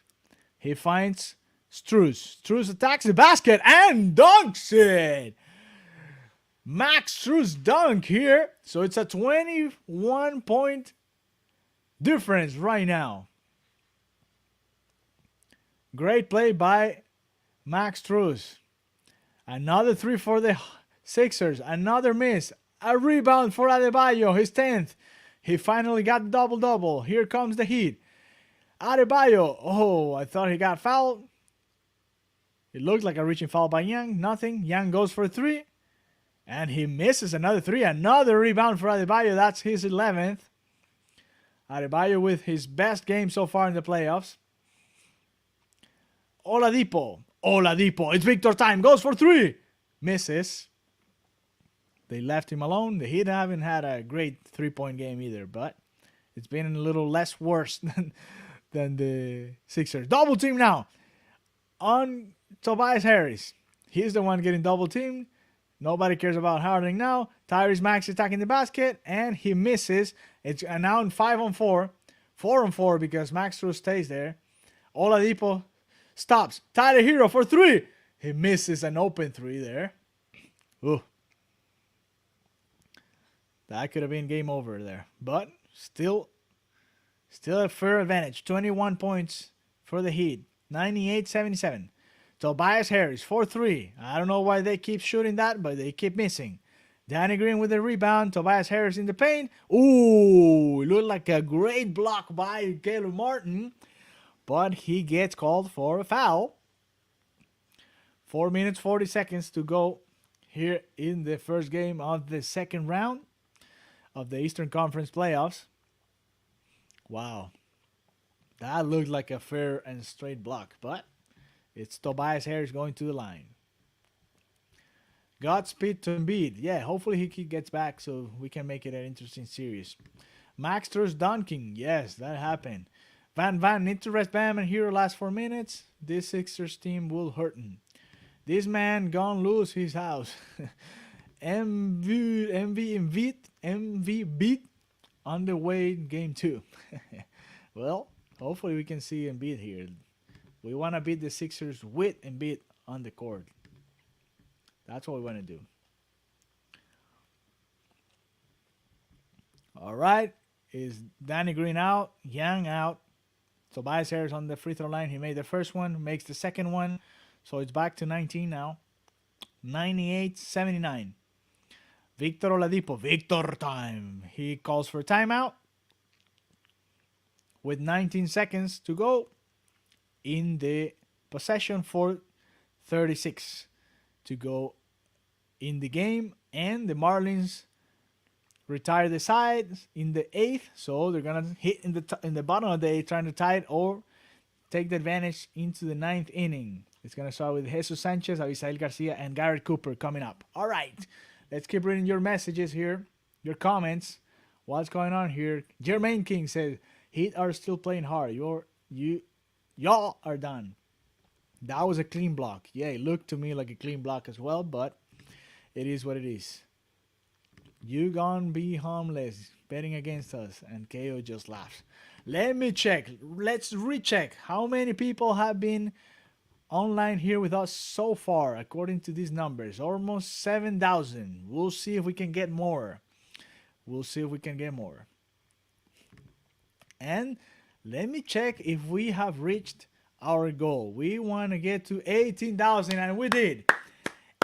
E: He finds Strus. Strus attacks the basket and dunks it. Max Strus dunk here. So it's a 21-point difference right now. Great play by Max Strus. Another 3 for the Sixers. Another miss. A rebound for Adebayo, his 10th. He finally got the double-double. Here comes the Heat. Adebayo. Oh, I thought he got fouled. It looked like a reaching foul by Young. Nothing. Young goes for 3. And he misses another 3. Another rebound for Adebayo. That's his 11th. Adebayo with his best game so far in the playoffs. Oladipo. It's Victor time. Goes for 3. Misses. They left him alone. The Heat haven't had a great 3-point game either, but it's been a little less worse than the Sixers. Double team now on Tobias Harris. He's the one getting double teamed. Nobody cares about Harden now. Tyrese Maxey attacking the basket, and he misses. It's now in 5-on-4. 4-on-4 because Max Strus stays there. Oladipo stops. Tyler Hero for three. He misses an open three there. Ooh. That could have been game over there. But still a fair advantage. 21 points for the Heat. 98-77. Tobias Harris, 4-3. I don't know why they keep shooting that, but they keep missing. Danny Green with the rebound. Tobias Harris in the paint. Ooh, it looked like a great block by Caleb Martin. But he gets called for a foul. 4 minutes, 40 seconds to go here in the first game of the second round of the Eastern Conference playoffs. Wow. That looked like a fair and straight block, but it's Tobias Harris going to the line. Godspeed to Embiid. Yeah, hopefully he gets back so we can make it an interesting series. Maxter's dunking. Yes, that happened. Van need to rest Bam and Hero last 4 minutes. This Sixers team will hurt him. This man gonna lose his house. MV beat on the way in game 2. Well, hopefully we can see Embiid here. We want to beat the Sixers with Embiid on the court. That's what we want to do. All right. Is Danny Green out? Young out. Tobias Harris on the free throw line. He made the first one, makes the second one. So it's back to 19 now. 98-79. Victor Oladipo. Victor time. He calls for timeout with 19 seconds to go in the possession for 36 to go in the game. And the Marlins retire the side in the 8th. So they're going to hit in the bottom of the 8th trying to tie it or take the advantage into the 9th inning. It's going to start with Jesus Sanchez, Abisail Garcia, and Garrett Cooper coming up. All right. Let's keep reading your messages here, your comments. What's going on here? Jermaine King says, Heat are still playing hard. Y'all are done. That was a clean block. Yeah, it looked to me like a clean block as well, but it is what it is. You gonna be harmless betting against us, and KO just laughs. Let me check. Let's recheck how many people have been online here with us so far, according to these numbers. Almost 7,000. We'll see if we can get more. And let me check if we have reached our goal. We want to get to 18,000, and we did.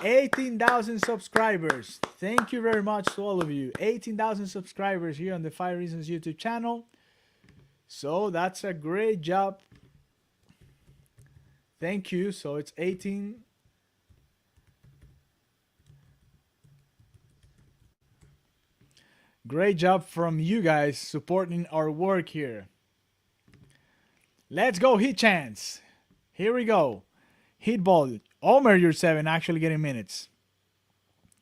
E: 18,000 subscribers. Thank you very much to all of you. 18,000 subscribers here on the 5 Reasons YouTube channel. So that's a great job. Thank you. So it's 18. Great job from you guys supporting our work here. Let's go Heat chance. Here we go. Heat ball. Omer, you're 7, actually getting minutes.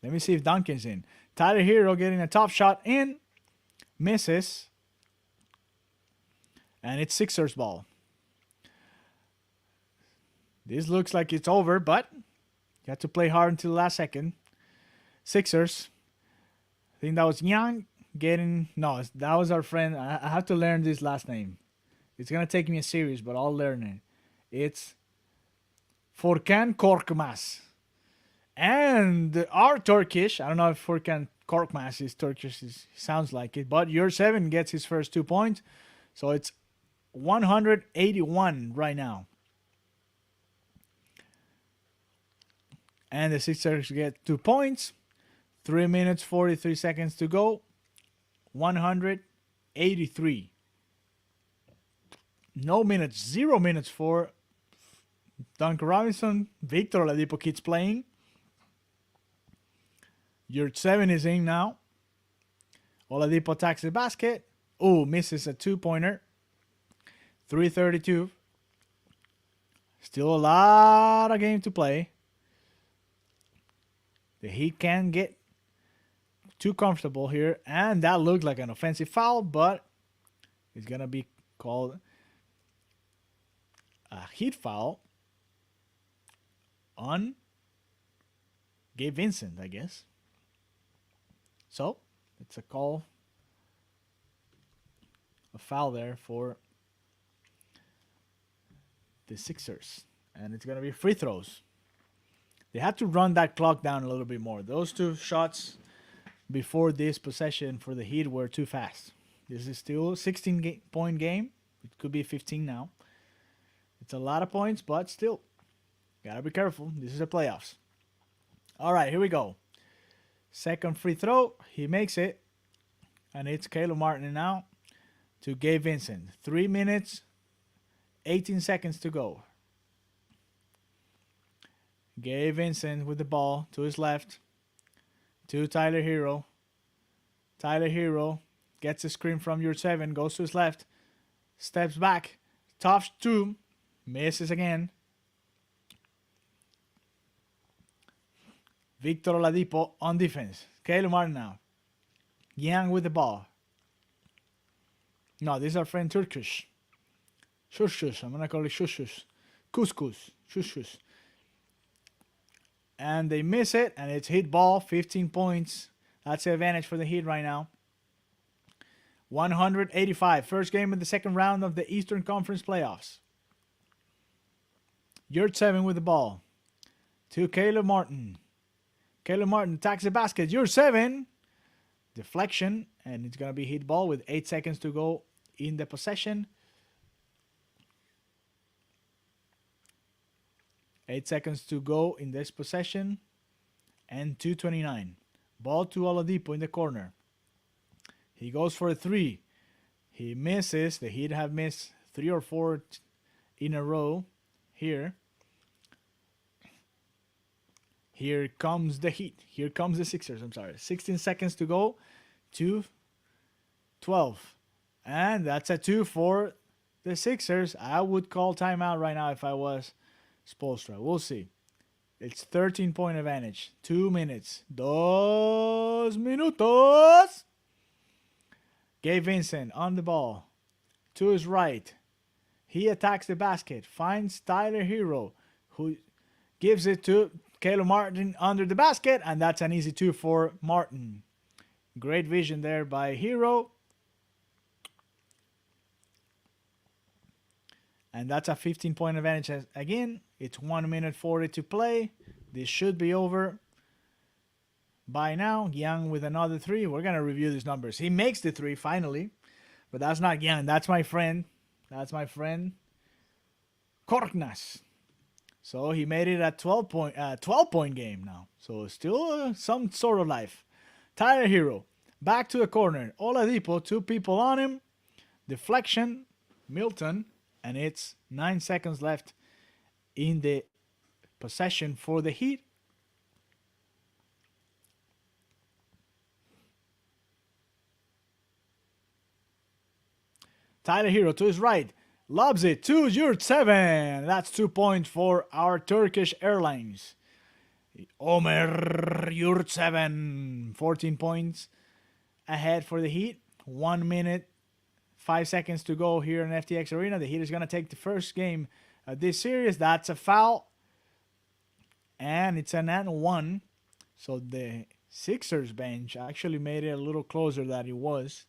E: Let me see if Duncan's in. Tyler Hero getting a top shot in. Misses. And it's Sixers ball. This looks like it's over, but you have to play hard until the last second. Sixers. I think that was Young getting... No, that was our friend. I have to learn this last name. It's going to take me a series, but I'll learn it. It's Furkan Korkmaz. And our Turkish, I don't know if Furkan Korkmaz is Turkish, it sounds like it, but your 7 gets his first 2 points. So it's 181 right now. And the Sixers get 2 points. 3 minutes, 43 seconds to go. 183. No minutes, 0 minutes for Duncan Robinson. Victor Oladipo keeps playing. Your 7 is in now. Oladipo attacks the basket. Oh, misses a 2-pointer. 3:32. Still a lot of game to play. The Heat can get too comfortable here. And that looked like an offensive foul, but it's going to be called a Heat foul on Gabe Vincent, I guess. So, it's a call. A foul there for the Sixers. And it's going to be free throws. They had to run that clock down a little bit more. Those two shots before this possession for the Heat were too fast. This is still a 16-point game. It could be 15 now. It's a lot of points, but still, gotta be careful. This is the playoffs. All right, here we go. Second free throw. He makes it. And it's Caleb Martin now to Gabe Vincent. 3 minutes, 18 seconds to go. Gabe Vincent with the ball to his left. To Tyler Hero. Tyler Hero gets a screen from your 7. Goes to his left. Steps back. Tough 2. Misses again. Victor Oladipo on defense. Caleb Martin now. Young with the ball. No, these are French Turkish. Shush. I'm going to call it shush. Couscous. Shush. And they miss it, and it's Heat ball, 15 points. That's the advantage for the Heat right now. 185. First game of the second round of the Eastern Conference playoffs. Yurt 7 with the ball. To Caleb Martin. Caleb Martin attacks the basket. Yurt 7. Deflection, and it's going to be Heat ball with 8 seconds to go in the possession. 8 seconds to go in this possession. And 2:29. Ball to Oladipo in the corner. He goes for a 3. He misses. The Heat have missed 3 or 4 in a row here. Here comes the Heat. Here comes the Sixers. 16 seconds to go. 2:12. And that's a 2 for the Sixers. I would call timeout right now if I was Spoelstra. We'll see. It's 13-point advantage. 2 minutes. 2 minutos. Gabe Vincent on the ball. To his right. He attacks the basket. Finds Tyler Hero, who gives it to Caleb Martin under the basket. And that's an easy 2 for Martin. Great vision there by Hero. And that's a 15-point advantage again. It's 1 minute 40 to play. This should be over by now. Young with another 3. We're going to review these numbers. He makes the 3 finally. But that's not Young. That's my friend. Korkmaz. So he made it a 12-point game now. So still some sort of life. Tyler Hero. Back to the corner. Oladipo. 2 people on him. Deflection. Milton. And it's 9 seconds left in the possession for the Heat. Tyler Hero to his right. Lobs it to Yurt 7. That's 2 points for our Turkish Airlines. Omer Yurt 7. 14 points ahead for the Heat. 1 minute, 5 seconds to go here in FTX Arena. The Heat is going to take the first game of this series. That's a foul. And it's an and 1. So the Sixers bench actually made it a little closer than it was.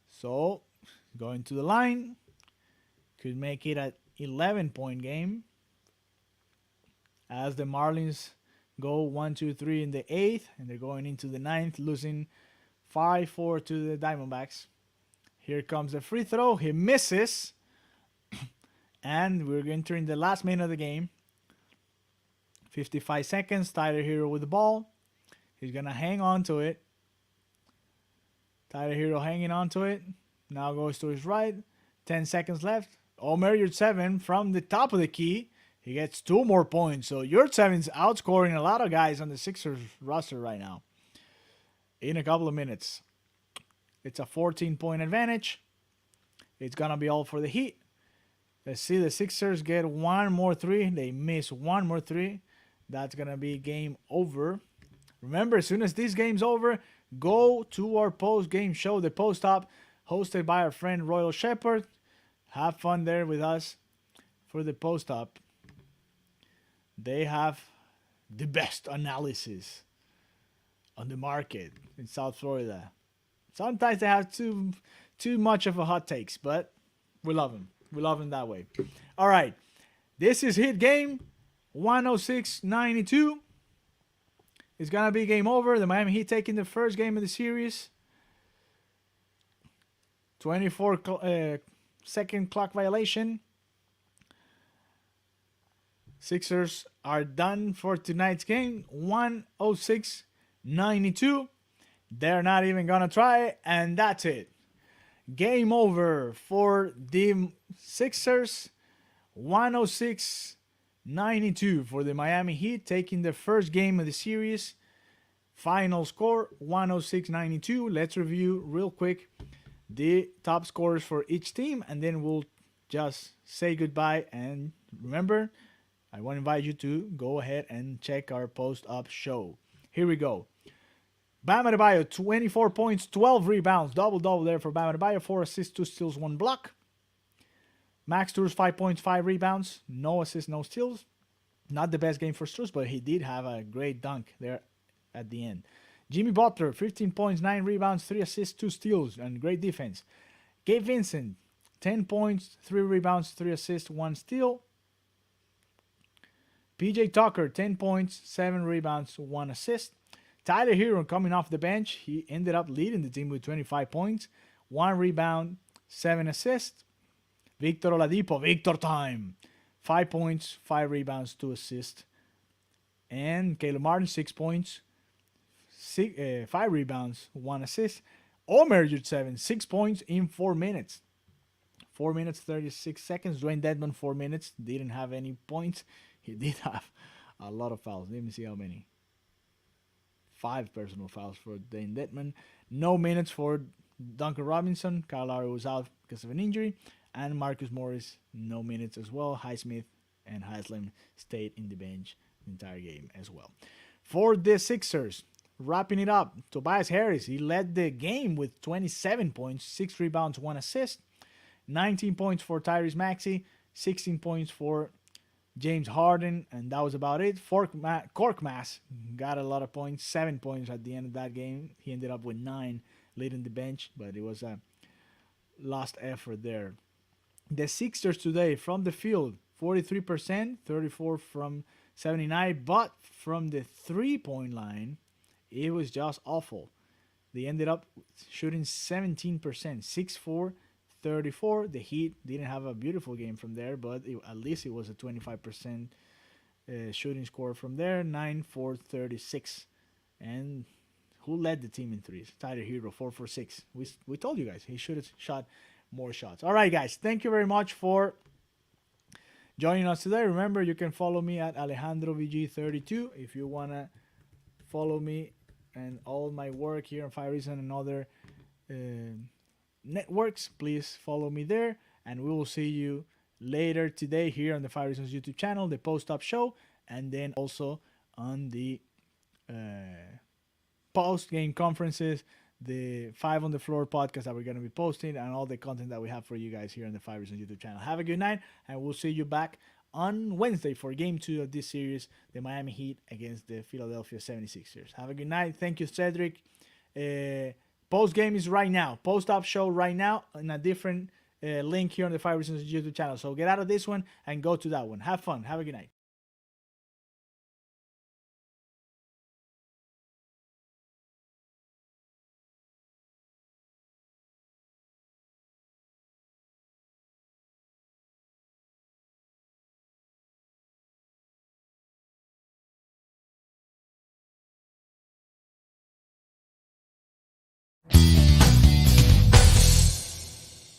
E: So going to the line. Could make it an 11-point game. As the Marlins go 1-2-3 in the 8th. And they're going into the 9th, losing 5-4 to the Diamondbacks. Here comes the free throw. He misses. And we're entering the last minute of the game. 55 seconds. Tyler Hero with the ball. He's going to hang on to it. Tyler Hero hanging on to it. Now goes to his right. 10 seconds left. Omer Yurt 7 from the top of the key. He gets 2 more points. So Yurt 7's outscoring a lot of guys on the Sixers roster right now. In a couple of minutes. It's a 14-point advantage. It's going to be all for the Heat. Let's see the Sixers get 1 more 3. They miss 1 more 3. That's going to be game over. Remember, as soon as this game's over, go to our post-game show, the Post-Up, hosted by our friend Royal Shepherd. Have fun there with us for the Post-Up. They have the best analysis on the market in South Florida. Sometimes they have too much of a hot takes, but we love them. We love him that way. All right. This is Hit Game 106-92. It's going to be game over. The Miami Heat taking the first game of the series. 24-second clock violation. Sixers are done for tonight's game. 106-92. They're not even going to try, and that's it. Game over for the Sixers. 106-92 for the Miami Heat, taking the first game of the series. Final score, 106-92. Let's review real quick the top scorers for each team, and then we'll just say goodbye. And remember, I want to invite you to go ahead and check our post-up show. Here we go. Bam Adebayo, 24 points, 12 rebounds. Double-double there for Bam Adebayo. 4 assists, 2 steals, 1 block. Max Strus, 5 points, 5 rebounds. No assists, no steals. Not the best game for Strus, but he did have a great dunk there at the end. Jimmy Butler, 15 points, 9 rebounds, 3 assists, 2 steals, and great defense. Gabe Vincent, 10 points, 3 rebounds, 3 assists, 1 steal. PJ Tucker, 10 points, 7 rebounds, 1 assist. Tyler Hero coming off the bench. He ended up leading the team with 25 points, 1 rebound, 7 assists. Victor Oladipo, Victor time. 5 points, 5 rebounds, 2 assists. And Caleb Martin, 6 points, 5 rebounds, 1 assist. Omer Yurtseven, 6 points in 4 minutes. 4 minutes, 36 seconds. Dwayne Dedmon, 4 minutes. Didn't have any points. He did have a lot of fouls. Let me see how many. 5 personal fouls for Dwayne Dedmon. No minutes for Duncan Robinson. Kyle Lowry was out because of an injury. And Marcus Morris, no minutes as well. Highsmith and Haslem stayed in the bench the entire game as well. For the Sixers, wrapping it up, Tobias Harris, he led the game with 27 points, 6 rebounds, 1 assist. 19 points for Tyrese Maxey, 16 points for James Harden, and that was about it. Korkmaz got a lot of points, 7 points at the end of that game. He ended up with 9 leading the bench, but it was a lost effort there. The Sixers today from the field, 43%, 34 from 79, but from the three-point line, it was just awful. They ended up shooting 17%, 6-4, 34. The Heat didn't have a beautiful game from there, but at least it was a 25% shooting score from there, 9-4, 36. And who led the team in threes? Tyler Hero, 4 for 6. We told you guys he should have shot more shots. All right, guys. Thank you very much for joining us today. Remember, you can follow me at AlejandroVG32 if you want to follow me and all my work here on Fire Reason and other networks. Please follow me there, and we will see you later today here on the Fire Reasons YouTube channel, the post-up show, and then also on the post-game conferences, the 5 on the Floor podcast that we're going to be posting, and all the content that we have for you guys here on the Fire Reasons YouTube channel. Have a good night, and we'll see you back on Wednesday for Game 2 of this series, the Miami Heat against the Philadelphia 76ers. Have a good night. Thank you, Cedric. Post-game is right now. Post-up show right now in a different link here on the Fire Reasons YouTube channel. So get out of this one and go to that one. Have fun. Have a good night.